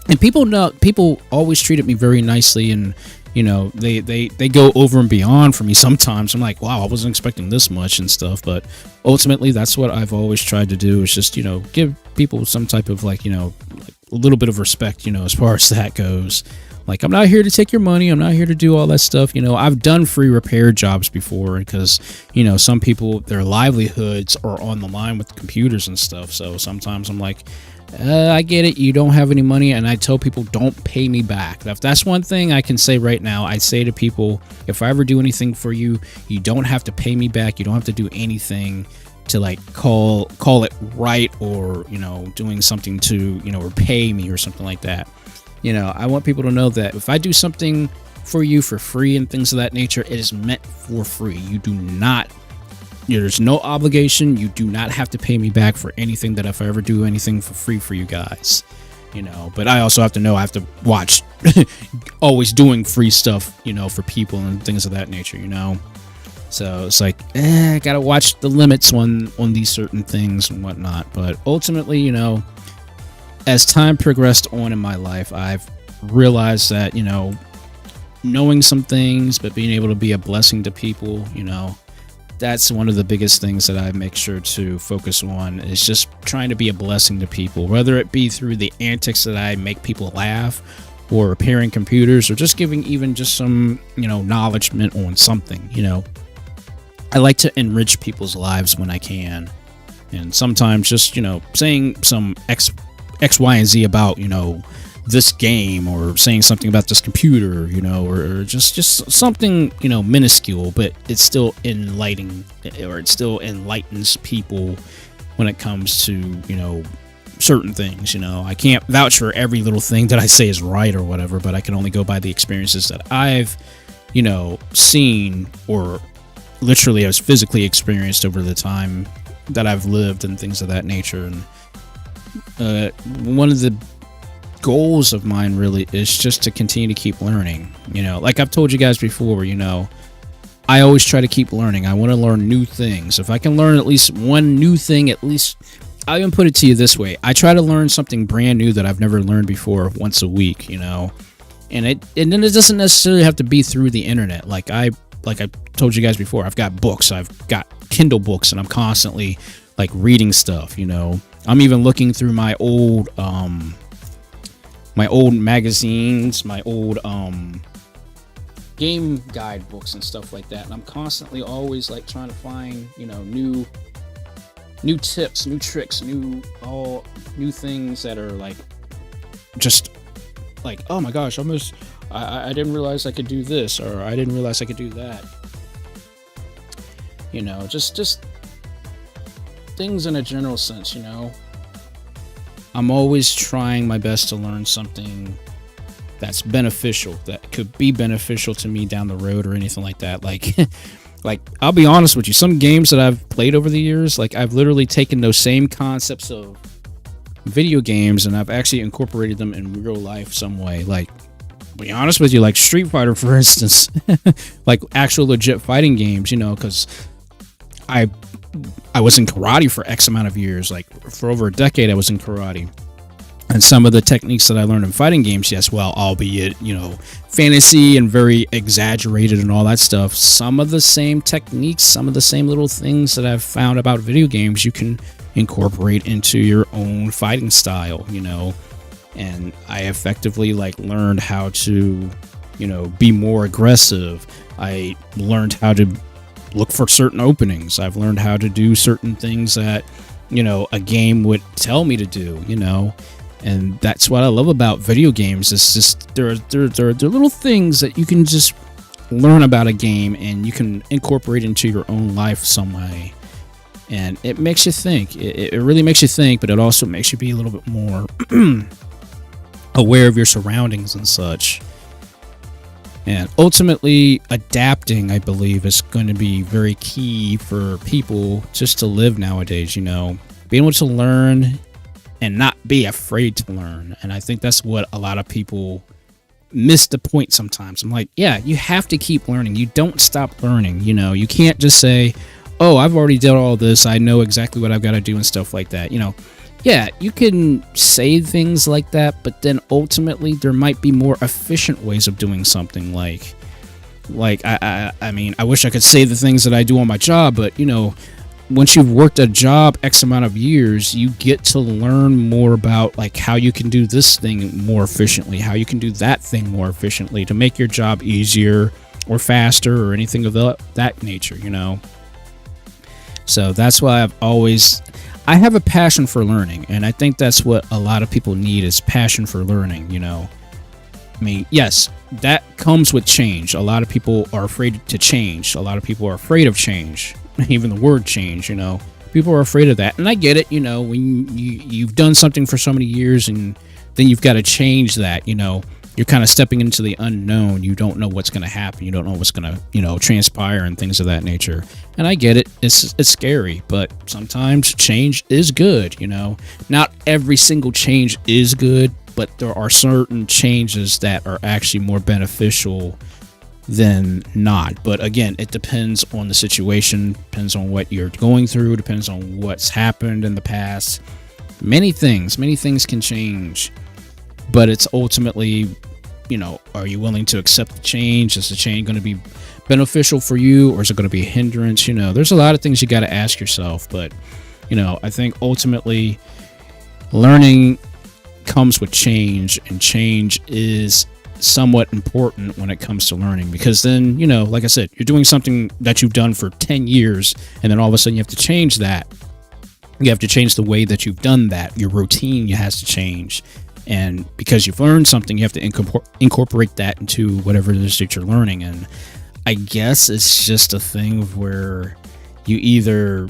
And people always treated me very nicely, and, you know, they go over and beyond for me sometimes. I'm like, wow, I wasn't expecting this much and stuff. But ultimately, that's what I've always tried to do, is just, you know, give people some type of, like, you know, like a little bit of respect, you know, as far as that goes. Like, I'm not here to take your money, I'm not here to do all that stuff. You know, I've done free repair jobs before, because, you know, some people, their livelihoods are on the line with computers and stuff. So sometimes I'm like, I get it, you don't have any money, and I tell people, don't pay me back. If that's one thing I can say right now, I say to people, if I ever do anything for you, you don't have to pay me back. You don't have to do anything to, like, call it right, or, you know, doing something to, you know, repay me or something like that. You know, I want people to know that if I do something for you for free and things of that nature, it is meant for free. You do not, there's no obligation. You do not have to pay me back for anything, that if I ever do anything for free for you guys. you know. But I also have to know I have to watch always doing free stuff, you know, for people and things of that nature, you know. So it's like, I gotta watch the limits on these certain things and whatnot. But ultimately, you know, as time progressed on in my life, I've realized that, you know, knowing some things but being able to be a blessing to people, you know, that's one of the biggest things that I make sure to focus on, is just trying to be a blessing to people, whether it be through the antics that I make people laugh, or repairing computers, or just giving even just some, you know, knowledgement on something. You know, I like to enrich people's lives when I can, and sometimes just, you know, saying some X, Y, and Z about, you know, this game, or saying something about this computer, you know, or just something, you know, minuscule, but it's still enlightening, or it still enlightens people when it comes to, you know, certain things. You know, I can't vouch for every little thing that I say is right or whatever, but I can only go by the experiences that I've, you know, seen, or literally has physically experienced over the time that I've lived, and things of that nature. And one of the goals of mine really is just to continue to keep learning. You know, like I've told you guys before, you know, I always try to keep learning. I want to learn new things. If I can learn at least one new thing, at least, I'll even put it to you this way: I try to learn something brand new that I've never learned before once a week, you know. And then it doesn't necessarily have to be through the internet. Like I told you guys before, I've got books, I've got Kindle books, and I'm constantly like reading stuff, you know. I'm even looking through my old magazines, my old game guide books and stuff like that, and I'm constantly always like trying to find, you know, new tips, new tricks, new things that are like, just like, oh my gosh, I didn't realize I could do this, or I didn't realize I could do that. You know, just things in a general sense, you know. I'm always trying my best to learn something that's beneficial, that could be beneficial to me down the road, or anything like that. Like, like, I'll be honest with you, some games that I've played over the years, like, I've literally taken those same concepts of video games and I've actually incorporated them in real life some way. Like, to be honest with you, like Street Fighter, for instance, like actual legit fighting games, you know, because I was in karate for X amount of years, like for over a decade I was in karate. And some of the techniques that I learned in fighting games, yes, well, albeit, you know, fantasy and very exaggerated and all that stuff, some of the same techniques, some of the same little things that I've found about video games, you can incorporate into your own fighting style, you know. And I effectively like learned how to, you know, be more aggressive. I learned how to look for certain openings. I've learned how to do certain things that, you know, a game would tell me to do, you know. And that's what I love about video games. It's just there are little things that you can just learn about a game and you can incorporate into your own life some way. And it makes you think. It really makes you think, but it also makes you be a little bit more aware of your surroundings and such. And ultimately, adapting, I believe, is going to be very key for people just to live nowadays, you know. Being able to learn and not be afraid to learn. And I think that's what a lot of people miss the point sometimes. I'm like, yeah, you have to keep learning. You don't stop learning, you know. You can't just say, oh, I've already done all this. I know exactly what I've got to do and stuff like that, you know. Yeah, you can say things like that, but then ultimately there might be more efficient ways of doing something. Like I mean, I wish I could say the things that I do on my job, but, you know, once you've worked a job X amount of years, you get to learn more about like how you can do this thing more efficiently, how you can do that thing more efficiently to make your job easier or faster or anything of that nature, you know. So that's why I have a passion for learning, and I think that's what a lot of people need, is passion for learning, you know. I mean, yes, that comes with change. A lot of people are afraid to change. A lot of people are afraid of change. Even the word change, you know. People are afraid of that, and I get it, you know. When you've done something for so many years and then you've got to change that, you know. You're kind of stepping into the unknown. You don't know what's going to happen. You don't know what's going to, you know, transpire and things of that nature. And I get it. It's scary, but sometimes change is good, you know. Not every single change is good, but there are certain changes that are actually more beneficial than not. But again, it depends on the situation, depends on what you're going through, depends on what's happened in the past. Many things can change, but it's ultimately, you know, are you willing to accept the change? Is the change going to be beneficial for you, or is it going to be a hindrance? You know, there's a lot of things you got to ask yourself, but you know, I think ultimately learning comes with change, and change is somewhat important when it comes to learning, because then, you know, like I said, you're doing something that you've done for 10 years, and then all of a sudden you have to change that. You have to change the way that you've done that. Your routine has to change. And because you've learned something, you have to incorporate that into whatever it is that you're learning. And I guess it's just a thing where you either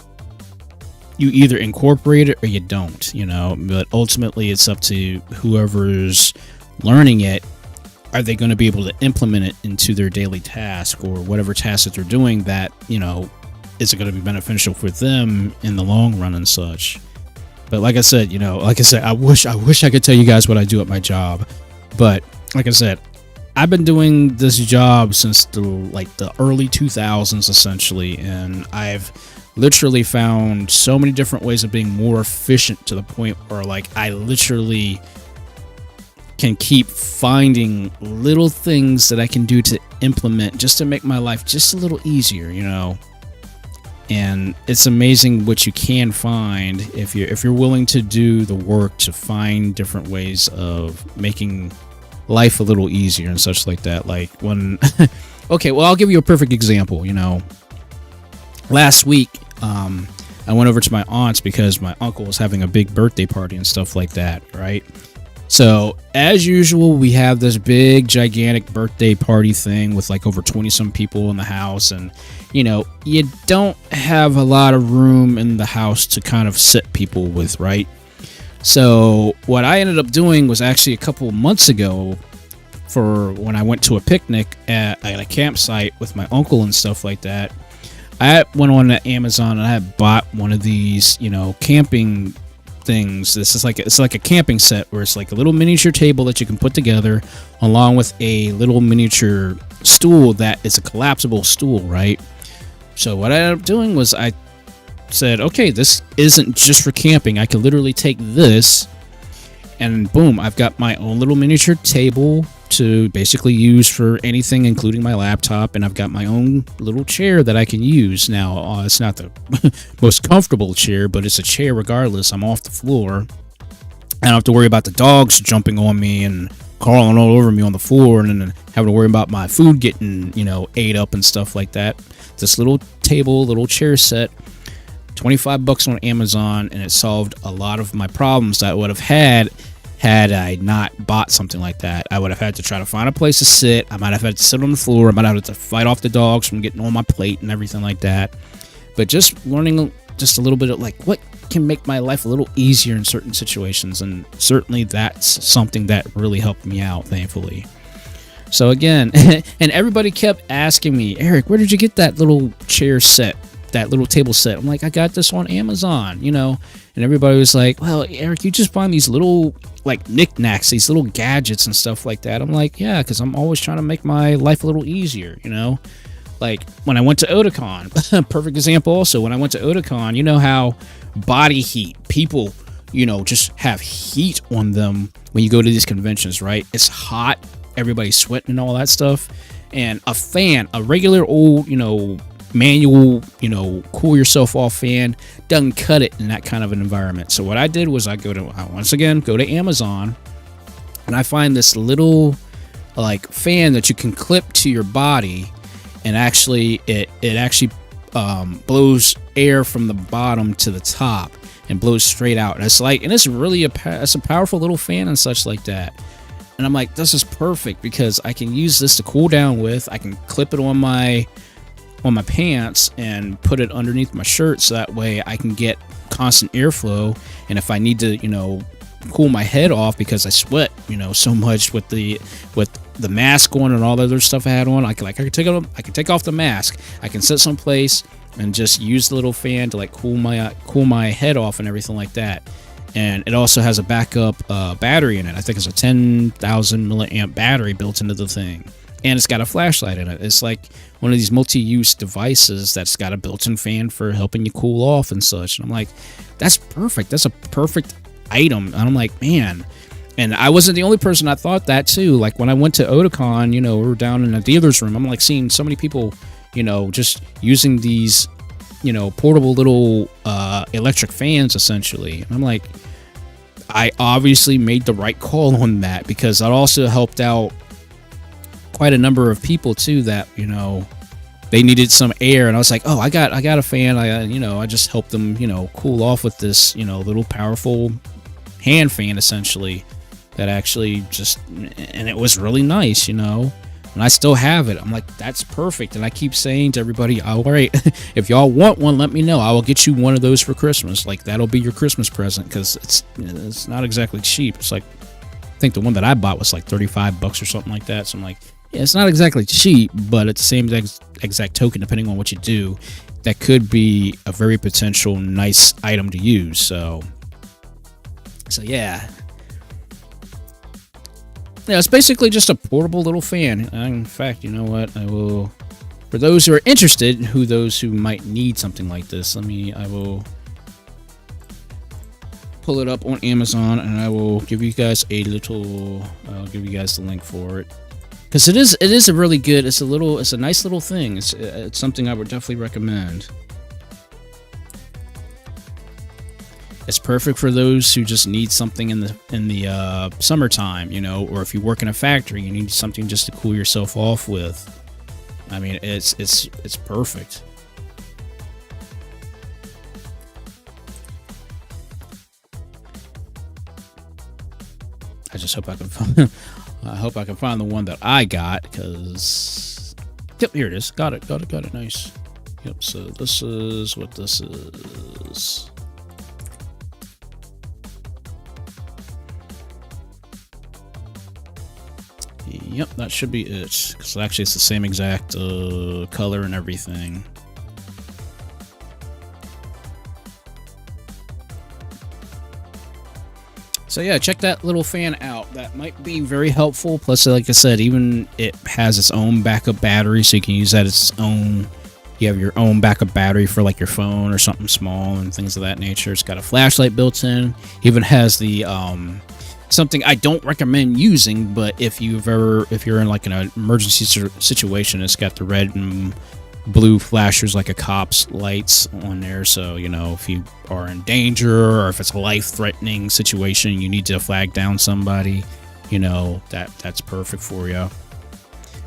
incorporate it or you don't, you know, but ultimately it's up to whoever's learning it. Are they going to be able to implement it into their daily task, or whatever task that they're doing that, you know, is it going to be beneficial for them in the long run and such? But like I said, you know, I wish I could tell you guys what I do at my job. But like I said, I've been doing this job since the early 2000s essentially, and I've literally found so many different ways of being more efficient, to the point where like I literally can keep finding little things that I can do to implement just to make my life just a little easier, you know. And it's amazing what you can find if you're willing to do the work to find different ways of making life a little easier and such like that. Like when okay, well, I'll give you a perfect example. You know, last week I went over to my aunt's because my uncle was having a big birthday party and stuff like that, right? So as usual, we have this big gigantic birthday party thing with like over 20 some people in the house, and you know, you don't have a lot of room in the house to kind of sit people with, right? So what I ended up doing was actually a couple months ago, for when I went to a picnic at a campsite with my uncle and stuff like that, I went on to Amazon and I had bought one of these, you know, camping things. This is it's like a camping set where it's like a little miniature table that you can put together along with a little miniature stool that is a collapsible stool, right? So what I ended up doing was I said, okay, this isn't just for camping. I can literally take this and boom, I've got my own little miniature table to basically use for anything, including my laptop, and I've got my own little chair that I can use. Now, it's not the most comfortable chair, but it's a chair regardless. I'm off the floor. I don't have to worry about the dogs jumping on me and crawling all over me on the floor, and then having to worry about my food getting, you know, ate up and stuff like that. This little table, little chair set, $25 on Amazon, and it solved a lot of my problems that I would have had I not bought something like that. I would have had to try to find a place to sit. I might have had to sit on the floor. I might have had to fight off the dogs from getting on my plate and everything like that. But just learning just a little bit of like what can make my life a little easier in certain situations, and certainly that's something that really helped me out, thankfully. So again, and everybody kept asking me, Eric, where did you get that little chair set, that little table set? I'm like, I got this on Amazon, you know. And everybody was like, well, Eric, you just find these little like knickknacks, these little gadgets and stuff like that. I'm like, yeah, because I'm always trying to make my life a little easier, you know. Like when I went to Otakon, perfect example also, when I went to Otakon, you know how body heat, people, you know, just have heat on them when you go to these conventions, right? It's hot, everybody's sweating and all that stuff. And a fan, a regular old, you know, manual, you know, cool yourself off fan doesn't cut it in that kind of an environment. So what I did was I go to Amazon, and I find this little like fan that you can clip to your body, and actually it actually blows air from the bottom to the top and blows straight out. And it's like, and it's really it's a powerful little fan and such like that. And I'm like, this is perfect because I can use this to cool down with. I can clip it on my pants and put it underneath my shirt, so that way I can get constant airflow. And if I need to, you know, cool my head off because I sweat, you know, so much with the mask on and all the other stuff I had on, I can take off the mask. I can sit someplace and just use the little fan to like cool my head off and everything like that. And it also has a backup battery in it. I think it's a 10,000 milliamp battery built into the thing. And it's got a flashlight in it. It's like one of these multi-use devices that's got a built-in fan for helping you cool off and such. And I'm like, that's perfect. That's a perfect item. And I'm like, man. And I wasn't the only person that thought that too. Like when I went to Otakon, you know, we were down in a dealer's room. I'm like seeing so many people, you know, just using these, you know, portable little electric fans essentially. And I'm like, I obviously made the right call on that, because that also helped out quite a number of people too that, you know, they needed some air. And I was like, oh, I got a fan. I just helped them, you know, cool off with this, you know, little powerful hand fan essentially that actually just, and it was really nice, you know. And I still have it. I'm like, that's perfect. And I keep saying to everybody, all right, if y'all want one, let me know. I will get you one of those for Christmas. Like, that'll be your Christmas present, because it's not exactly cheap. It's like, I think the one that I bought was like $35 or something like that. So I'm like, yeah, it's not exactly cheap, but at the same exact token, depending on what you do, that could be a very potential nice item to use. So yeah. Yeah, it's basically just a portable little fan. In fact, you know what? I will, for those who are interested, those who might need something like this, I will pull it up on Amazon, and I will give you guys I'll give you guys the link for it. Because it is a really good, it's a nice little thing. It's something I would definitely recommend. It's perfect for those who just need something in the summertime, you know, or if you work in a factory, you need something just to cool yourself off with. I mean, it's perfect. I just hope I can find, find the one that I got, because yep, here it is. Got it. Nice. Yep. So this is what this is. Yep, that should be it, because actually it's the same exact color and everything. So yeah, check that little fan out. That might be very helpful. Plus, like I said, even it has its own backup battery, so you can use that as its own. You have your own backup battery for like your phone or something small and things of that nature. It's got a flashlight built in. Even has the something I don't recommend using, but if you're in like an emergency situation, it's got the red and blue flashers like a cop's lights on there. So, you know, if you are in danger, or if it's a life-threatening situation, you need to flag down somebody, you know, that's perfect for you.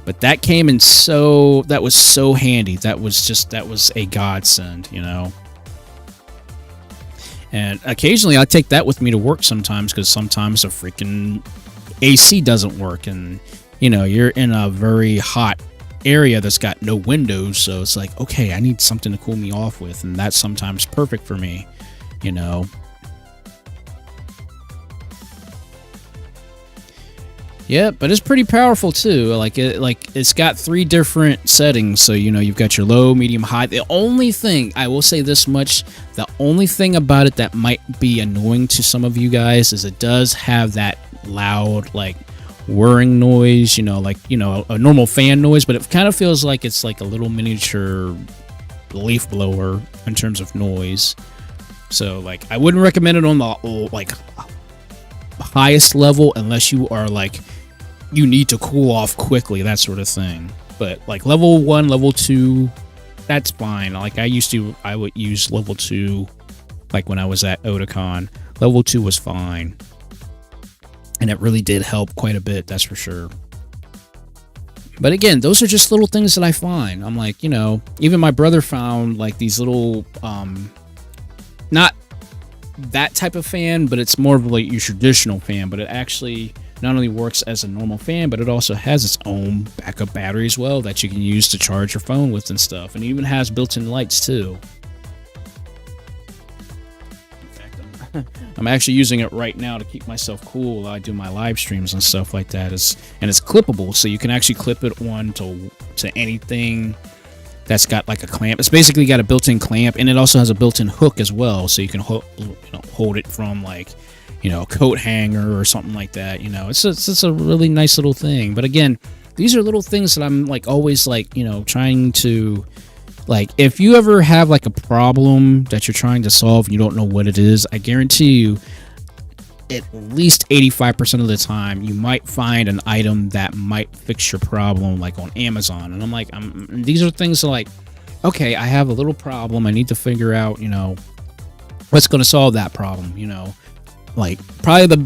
But that came in that was so handy. That was a godsend, you know. And occasionally I take that with me to work sometimes, because sometimes the freaking AC doesn't work, and you know, you're in a very hot area that's got no windows, so it's like, okay, I need something to cool me off with, and that's sometimes perfect for me, you know. Yeah, but it's pretty powerful too. It's got 3 different settings, so you know, you've got your low, medium, high. The only thing, I will say this much, the only thing about it that might be annoying to some of you guys is it does have that loud, like, whirring noise, you know, like, you know, a normal fan noise, but it kind of feels like it's like a little miniature leaf blower in terms of noise. So like, I wouldn't recommend it on the like highest level unless you are like, you need to cool off quickly, that sort of thing. But like level 1, level 2, that's fine. Like I would use level 2 like when I was at Otakon. Level 2 was fine. And it really did help quite a bit, that's for sure. But again, those are just little things that I find. I'm like, you know, even my brother found like these little, not that type of fan, but it's more of like your traditional fan. But it actually not only works as a normal fan, but it also has its own backup battery as well that you can use to charge your phone with and stuff. And it even has built-in lights too. I'm actually using it right now to keep myself cool while I do my live streams and stuff like that. And it's clippable, so you can actually clip it on to anything that's got like a clamp. It's basically got a built-in clamp, and it also has a built-in hook as well, so you can hold it from like, a coat hanger or something like that. It's a really nice little thing. But again, these are little things that I'm like always like, trying to, like, if you ever have like a problem that you're trying to solve and you don't know what it is, I guarantee you at least 85% of the time you might find an item that might fix your problem, like on Amazon. And I'm like, these are things like, okay, I have a little problem, I need to figure out, what's going to solve that problem. Like, probably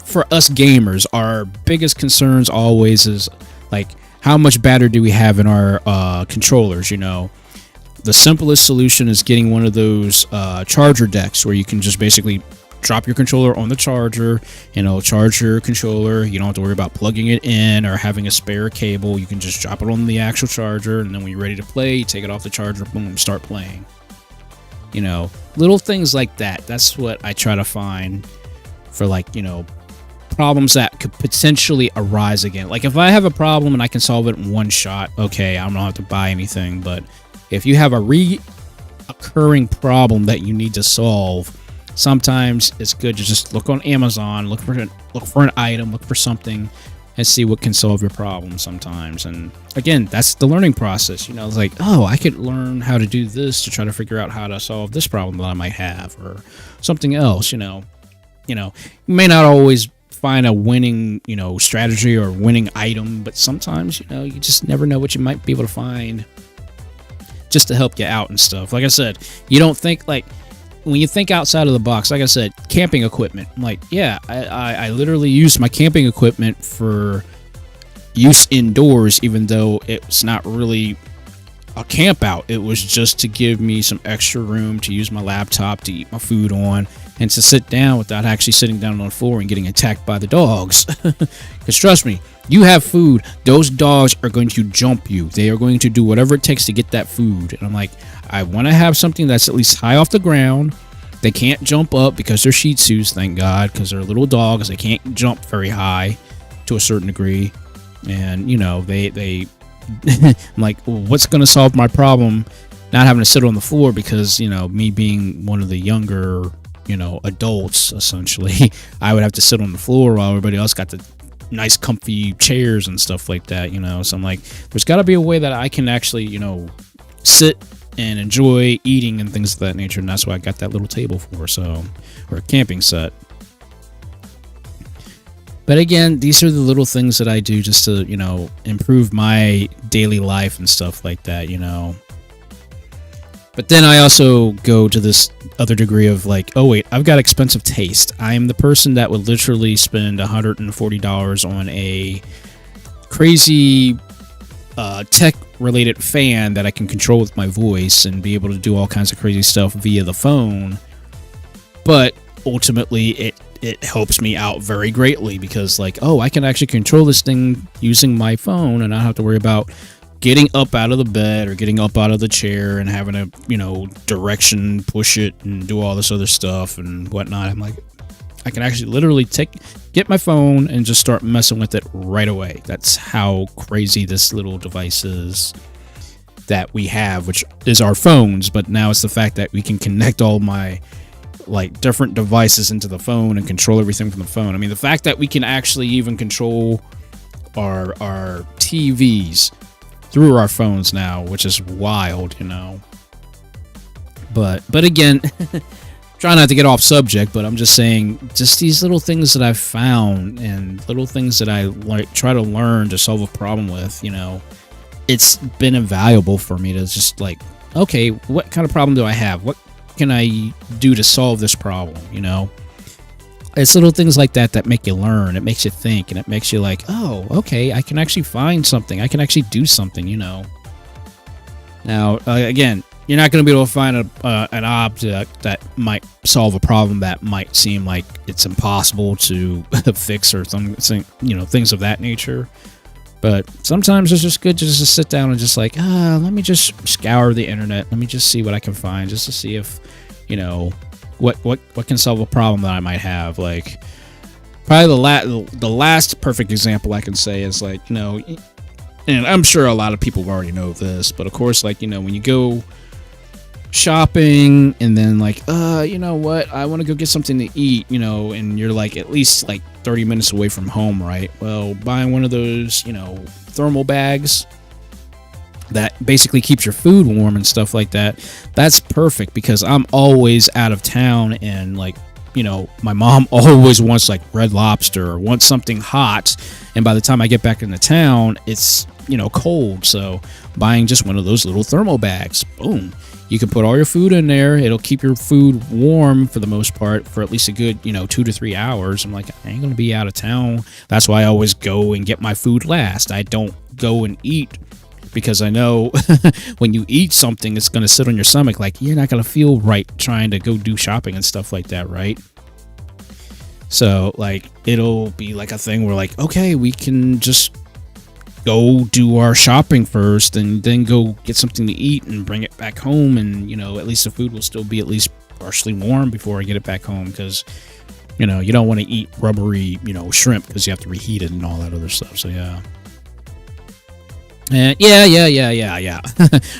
for us gamers, our biggest concerns always is like, how much battery do we have in our controllers? The simplest solution is getting one of those charger decks where you can just basically drop your controller on the charger, charge your controller. You don't have to worry about plugging it in or having a spare cable. You can just drop it on the actual charger, and then when you're ready to play, you take it off the charger, boom, start playing. Little things like that. That's what I try to find for, like, problems that could potentially arise again. Like, if I have a problem and I can solve it in one shot, okay, I don't have to buy anything. But if you have a reoccurring problem that you need to solve, sometimes it's good to just look on Amazon, look for an item, look for something, and see what can solve your problem sometimes. And again, that's the learning process. It's like, oh, I could learn how to do this to try to figure out how to solve this problem that I might have, or something else. You may not always find a winning, strategy or winning item, but sometimes, you just never know what you might be able to find just to help you out and stuff. Like I said, you don't think, like, when you think outside of the box, like I said, camping equipment. Like, yeah, I literally used my camping equipment for use indoors, even though it's not really a camp out. It was just to give me some extra room to use my laptop, to eat my food on, and to sit down without actually sitting down on the floor and getting attacked by the dogs. Because trust me, you have food, those dogs are going to jump you. They are going to do whatever it takes to get that food. And I'm like, I want to have something that's at least high off the ground. They can't jump up because they're Shih Tzus, thank God, because they're little dogs. They can't jump very high to a certain degree. And, they I'm like, well, what's going to solve my problem not having to sit on the floor? Because, me being one of the younger, adults, essentially, I would have to sit on the floor while everybody else got the nice comfy chairs and stuff like that. So I'm like, there's got to be a way that I can actually, sit and enjoy eating and things of that nature. And that's why I got that little table for, or a camping set. But again, these are the little things that I do just to, improve my daily life and stuff like that, But then I also go to this other degree of like, oh wait, I've got expensive taste. I am the person that would literally spend $140 on a crazy tech-related fan that I can control with my voice and be able to do all kinds of crazy stuff via the phone. But ultimately, it helps me out very greatly because, like, oh, I can actually control this thing using my phone and not have to worry about getting up out of the bed or getting up out of the chair and having to, direction, push it, and do all this other stuff and whatnot. I'm like, I can actually literally get my phone and just start messing with it right away. That's how crazy this little device is that we have, which is our phones. But now it's the fact that we can connect all my like different devices into the phone and control everything from the phone. I mean, the fact that we can actually even control our TVs through our phones now, which is wild, But again, try not to get off subject, but I'm just saying, just these little things that I've found and little things that I try to learn to solve a problem with, it's been invaluable for me to just like, okay, what kind of problem do I have? What can I do to solve this problem? It's little things like that that make you learn. It makes you think, and it makes you like, oh, okay, I can actually find something. I can actually do something, Now, again, you're not going to be able to find an object that might solve a problem that might seem like it's impossible to fix or things of that nature. But sometimes it's just good to just sit down and just like, let me just scour the internet. Let me just see what I can find just to see if, what can solve a problem that I might have. Like, probably the last perfect example I can say is like, and I'm sure a lot of people already know this, but of course, like, you know, when you go shopping and then like, you know what, I want to go get something to eat, you know, and you're like at least like 30 minutes away from home, right? Well, buying one of those, you know, thermal bags that basically keeps your food warm and stuff like that, that's perfect, because I'm always out of town, and like, you know, my mom always wants like Red Lobster or wants something hot, and by the time I get back into town, it's, you know, cold. So buying just one of those little thermal bags, boom, you can put all your food in there. It'll keep your food warm for the most part for at least a good, you know, 2 to 3 hours. I'm like, I ain't gonna be out of town. That's why I always go and get my food last. I don't go and eat, because I know when you eat something, it's going to sit on your stomach. Like, you're not going to feel right trying to go do shopping and stuff like that, right? So, like, it'll be like a thing where, like, okay, we can just go do our shopping first and then go get something to eat and bring it back home. And, you know, at least the food will still be at least partially warm before I get it back home, because, you know, you don't want to eat rubbery, you know, shrimp, because you have to reheat it and all that other stuff. So, yeah. And yeah.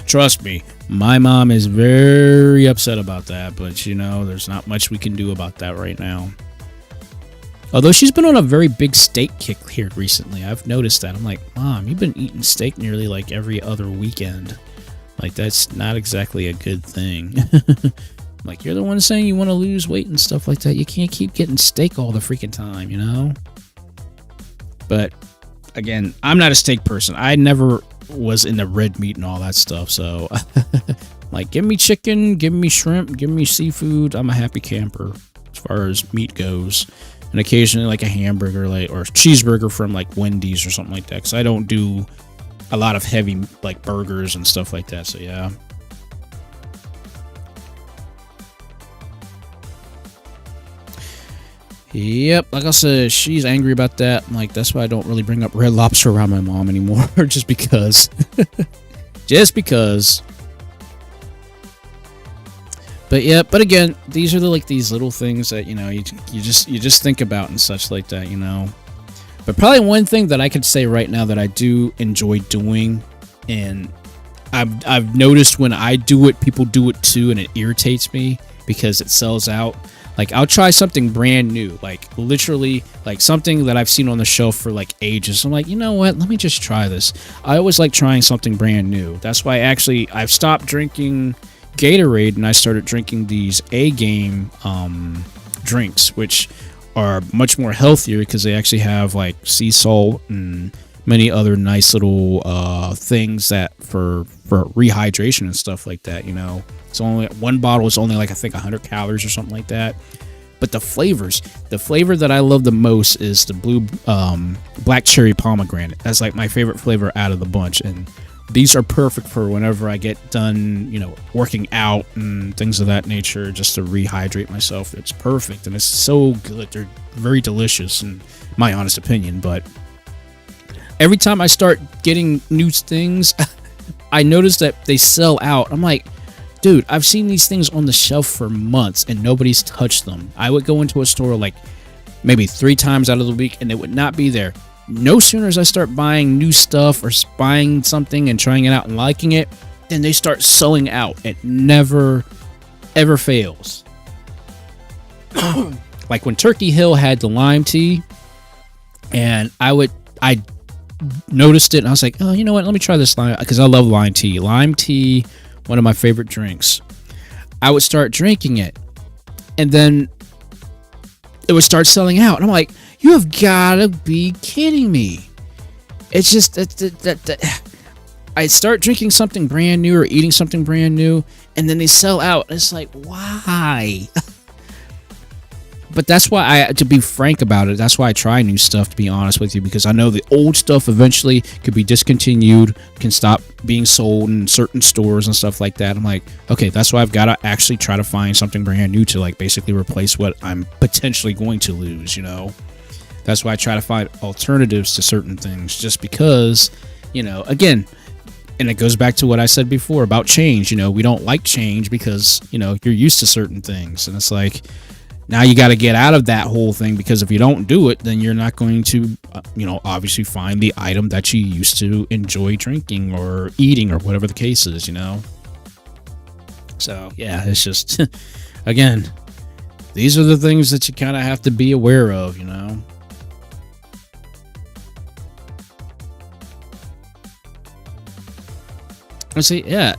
Trust me, my mom is very upset about that, but you know, there's not much we can do about that right now. Although she's been on a very big steak kick here recently. I've noticed that. I'm like, Mom, you've been eating steak nearly like every other weekend. Like, that's not exactly a good thing. Like, you're the one saying you want to lose weight and stuff like that. You can't keep getting steak all the freaking time, you know? But again, I'm not a steak person. I never was into red meat and all that stuff. So, like, give me chicken, give me shrimp, give me seafood. I'm a happy camper as far as meat goes. And occasionally, like, a hamburger, like, or a cheeseburger from, like, Wendy's or something like that. Because I don't do a lot of heavy, like, burgers and stuff like that. So, yeah. Yep, like I said, she's angry about that. I'm like, that's why I don't really bring up Red Lobster around my mom anymore, just because. Just because. But yeah, but again, these are these little things that, you know, you just think about and such like that, you know. But probably one thing that I could say right now that I do enjoy doing, and I've noticed when I do it, people do it too, and it irritates me because it sells out. Like, I'll try something brand new, like, literally, like, something that I've seen on the shelf for, like, ages. I'm like, you know what? Let me just try this. I always like trying something brand new. That's why, actually, I've stopped drinking Gatorade, and I started drinking these A-Game drinks, which are much more healthier because they actually have, like, sea salt and many other nice little things that for rehydration and stuff like that, you know. It's only one bottle is only like, I think 100 calories or something like that. But the flavor that I love the most is the blue black cherry pomegranate. That's like my favorite flavor out of the bunch, and these are perfect for whenever I get done, you know, working out and things of that nature, just to rehydrate myself. It's perfect, and it's so good. They're very delicious, in my honest opinion. But every time I start getting new things, I notice that they sell out. I'm like, dude, I've seen these things on the shelf for months and nobody's touched them. I would go into a store like maybe 3 times out of the week and it would not be there. No sooner as I start buying new stuff or buying something and trying it out and liking it, then they start selling out. It never, ever fails. Like when Turkey Hill had the lime tea, and I noticed it and I was like, oh, you know what? Let me try this lime, because I love lime tea. Lime tea, one of my favorite drinks. I would start drinking it, and then it would start selling out. And I'm like, you have got to be kidding me. It's just that I start drinking something brand new or eating something brand new, and then they sell out. It's like, why? But that's why to be frank about it, that's why I try new stuff, to be honest with you, because I know the old stuff eventually could be discontinued, can stop being sold in certain stores and stuff like that. I'm like, okay, that's why I've got to actually try to find something brand new to, like, basically replace what I'm potentially going to lose, you know? That's why I try to find alternatives to certain things, just because, you know, again, and it goes back to what I said before about change. You know, we don't like change because, you know, you're used to certain things, and it's like, now you got to get out of that whole thing, because if you don't do it, then you're not going to, obviously find the item that you used to enjoy drinking or eating or whatever the case is, So, yeah, it's just, again, these are the things that you kind of have to be aware of, Let's see, yeah.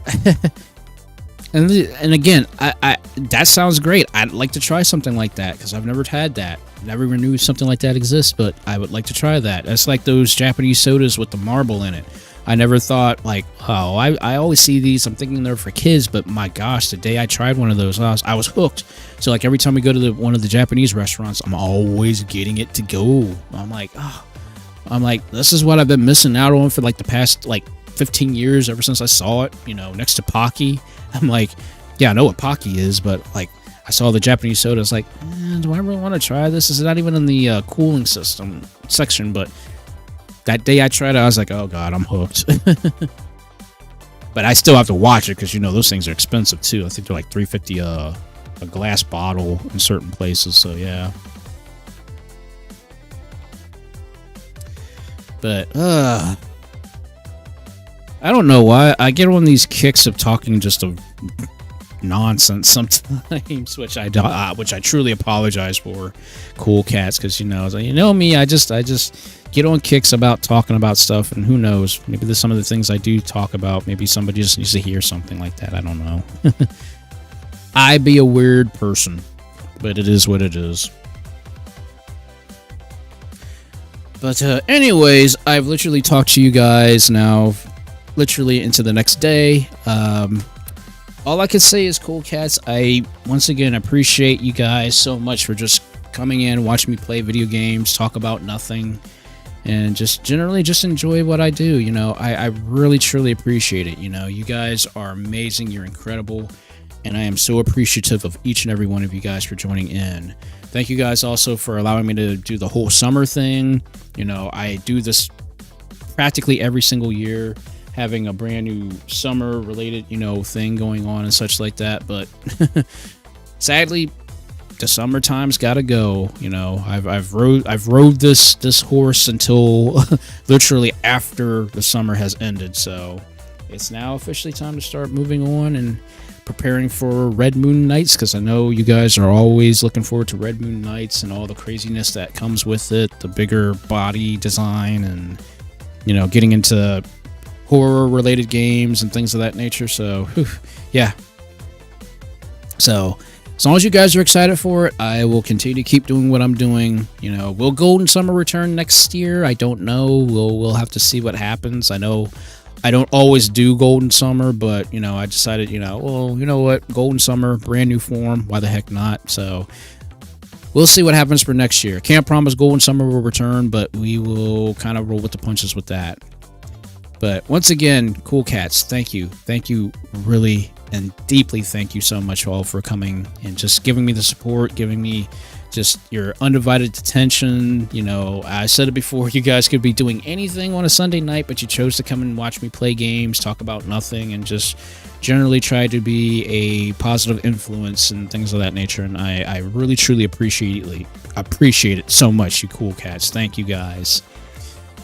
And again, I that sounds great. I'd like to try something like that, because I've never had that. Never even knew something like that exists, but I would like to try that. It's like those Japanese sodas with the marble in it. I never thought, like, oh, I always see these, I'm thinking they're for kids, but my gosh, the day I tried one of those, I was hooked. So, like, every time we go to one of the Japanese restaurants, I'm always getting it to go. I'm like, this is what I've been missing out on for, like, the past, like, 15 years, ever since I saw it, next to Pocky. I'm like, yeah, I know what Pocky is, but, like, I saw the Japanese soda. It's like, do I really want to try this? This is not even in the cooling system section, but that day I tried it, I was like, oh god, I'm hooked. But I still have to watch it, because those things are expensive too. I think they're like $3.50 a glass bottle in certain places, so yeah. But I don't know why I get on these kicks of talking just of nonsense sometimes, which I truly apologize for, cool cats, because me, I just get on kicks about talking about stuff, and who knows, maybe there's some of the things I do talk about, maybe somebody just needs to hear something like that. I don't know. I be a weird person, but it is what it is. But anyways, I've literally talked to you guys now literally into the next day. All I can say is, cool cats, I once again appreciate you guys so much for just coming in, watching me play video games, talk about nothing, and just generally just enjoy what I do. I really truly appreciate it. You guys are amazing, you're incredible, and I am so appreciative of each and every one of you guys for joining in. Thank you guys also for allowing me to do the whole summer thing. I do this practically every single year, having a brand new summer related, thing going on and such like that. But sadly, the summertime's got to go. I've rode this horse until literally after the summer has ended. So it's now officially time to start moving on and preparing for Red Moon Nights, because I know you guys are always looking forward to Red Moon Nights and all the craziness that comes with it, the bigger body design, and getting into horror related games and things of that nature. So yeah, so as long as you guys are excited for it, I will continue to keep doing what I'm doing. Will Golden Summer return next year? I don't know. We'll have to see what happens. I know I don't always do Golden Summer, but I decided, well, you know what, Golden Summer, brand new form, why the heck not? So we'll see what happens for next year. Can't promise Golden Summer will return, but we will kind of roll with the punches with that. But once again, cool cats, thank you really and deeply, thank you so much all for coming and just giving me the support, giving me just your undivided attention. I said it before, you guys could be doing anything on a Sunday night, but you chose to come and watch me play games, talk about nothing, and just generally try to be a positive influence and things of that nature. And I really truly appreciate it so much, you cool cats. Thank you guys.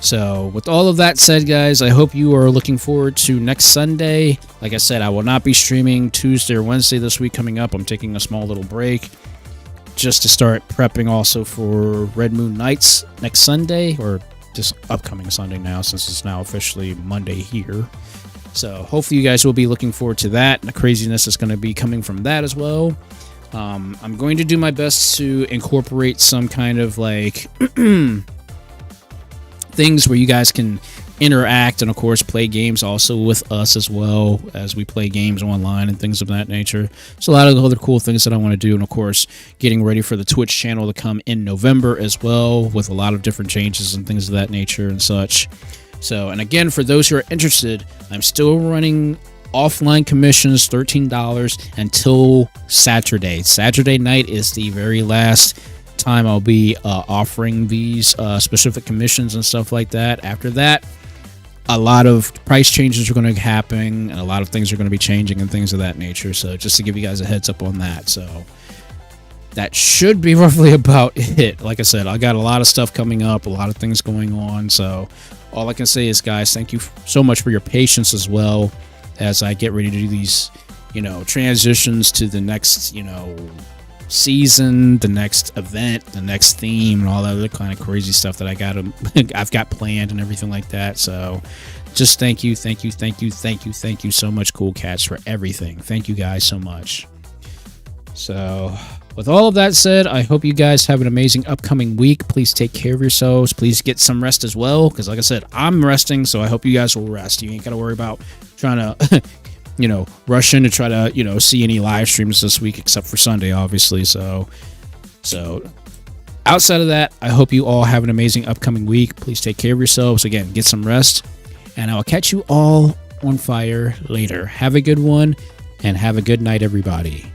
So with all of that said, guys, I hope you are looking forward to next Sunday. Like I said, I will not be streaming Tuesday or Wednesday this week coming up. I'm taking a small little break just to start prepping also for Red Moon Nights next Sunday, or just upcoming Sunday now, since it's now officially Monday here. So hopefully you guys will be looking forward to that. The craziness is going to be coming from that as well. I'm going to do my best to incorporate some kind of like things where you guys can interact and of course play games also with us as well as we play games online and things of that nature. So a lot of the other cool things that I want to do, and of course getting ready for the Twitch channel to come in November as well, with a lot of different changes and things of that nature and such. So, and again, for those who are interested, I'm still running offline commissions, $13 until Saturday. Saturday night is the very last time I'll be offering these specific commissions and stuff like that. After that, a lot of price changes are going to happen, and a lot of things are going to be changing and things of that nature. So just to give you guys a heads up on that. So that should be roughly about it. Like I said, I got a lot of stuff coming up, a lot of things going on. So all I can say is, guys, thank you so much for your patience as well as I get ready to do these, transitions to the next, season, the next event, the next theme, and all that other kind of crazy stuff that I've got planned and everything like that. So just thank you so much, Cool Cats, for everything. Thank you guys so much. So with all of that said, I hope you guys have an amazing upcoming week. Please take care of yourselves. Please get some rest as well, because like I said, I'm resting, so I hope you guys will rest. You ain't got to worry about trying to rush in to try to, see any live streams this week, except for Sunday, obviously. So outside of that, I hope you all have an amazing upcoming week. Please take care of yourselves. Again, get some rest, and I will catch you all on fire later. Have a good one, and have a good night, everybody.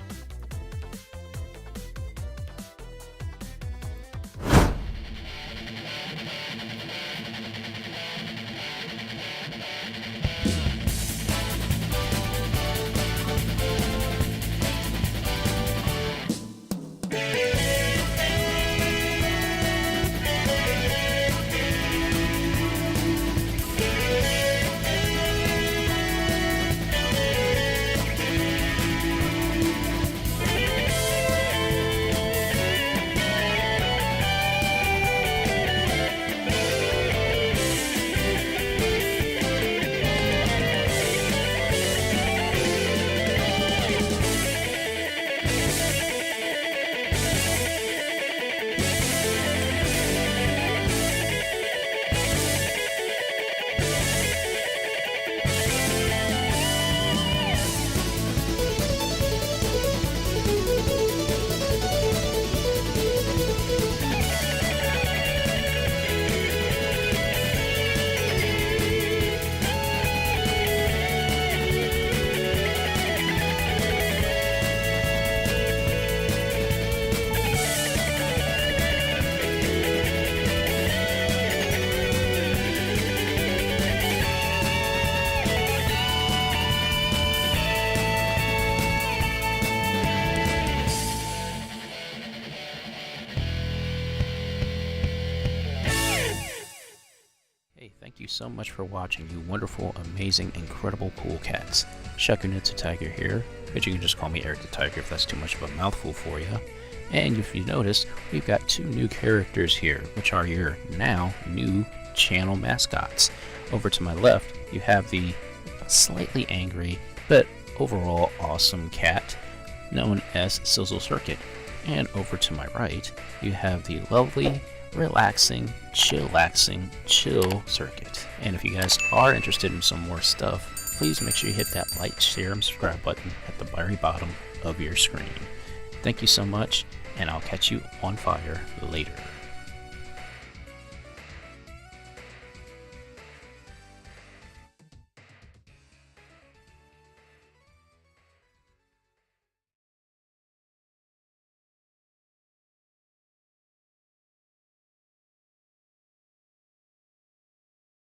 Thank you so much for watching, you wonderful, amazing, incredible cool cats. SHAKUNETSU Tiger here, but you can just call me Eric the Tiger if that's too much of a mouthful for you. And if you notice, we've got 2 new characters here, which are your now new channel mascots. Over to my left, you have the slightly angry, but overall awesome cat known as Sizzle Circuit. And over to my right, you have the lovely, relaxing, chillaxing, chill Circuit. And if you guys are interested in some more stuff, please make sure you hit that like, share, and subscribe button at the very bottom of your screen. Thank you so much, and I'll catch you on fire later.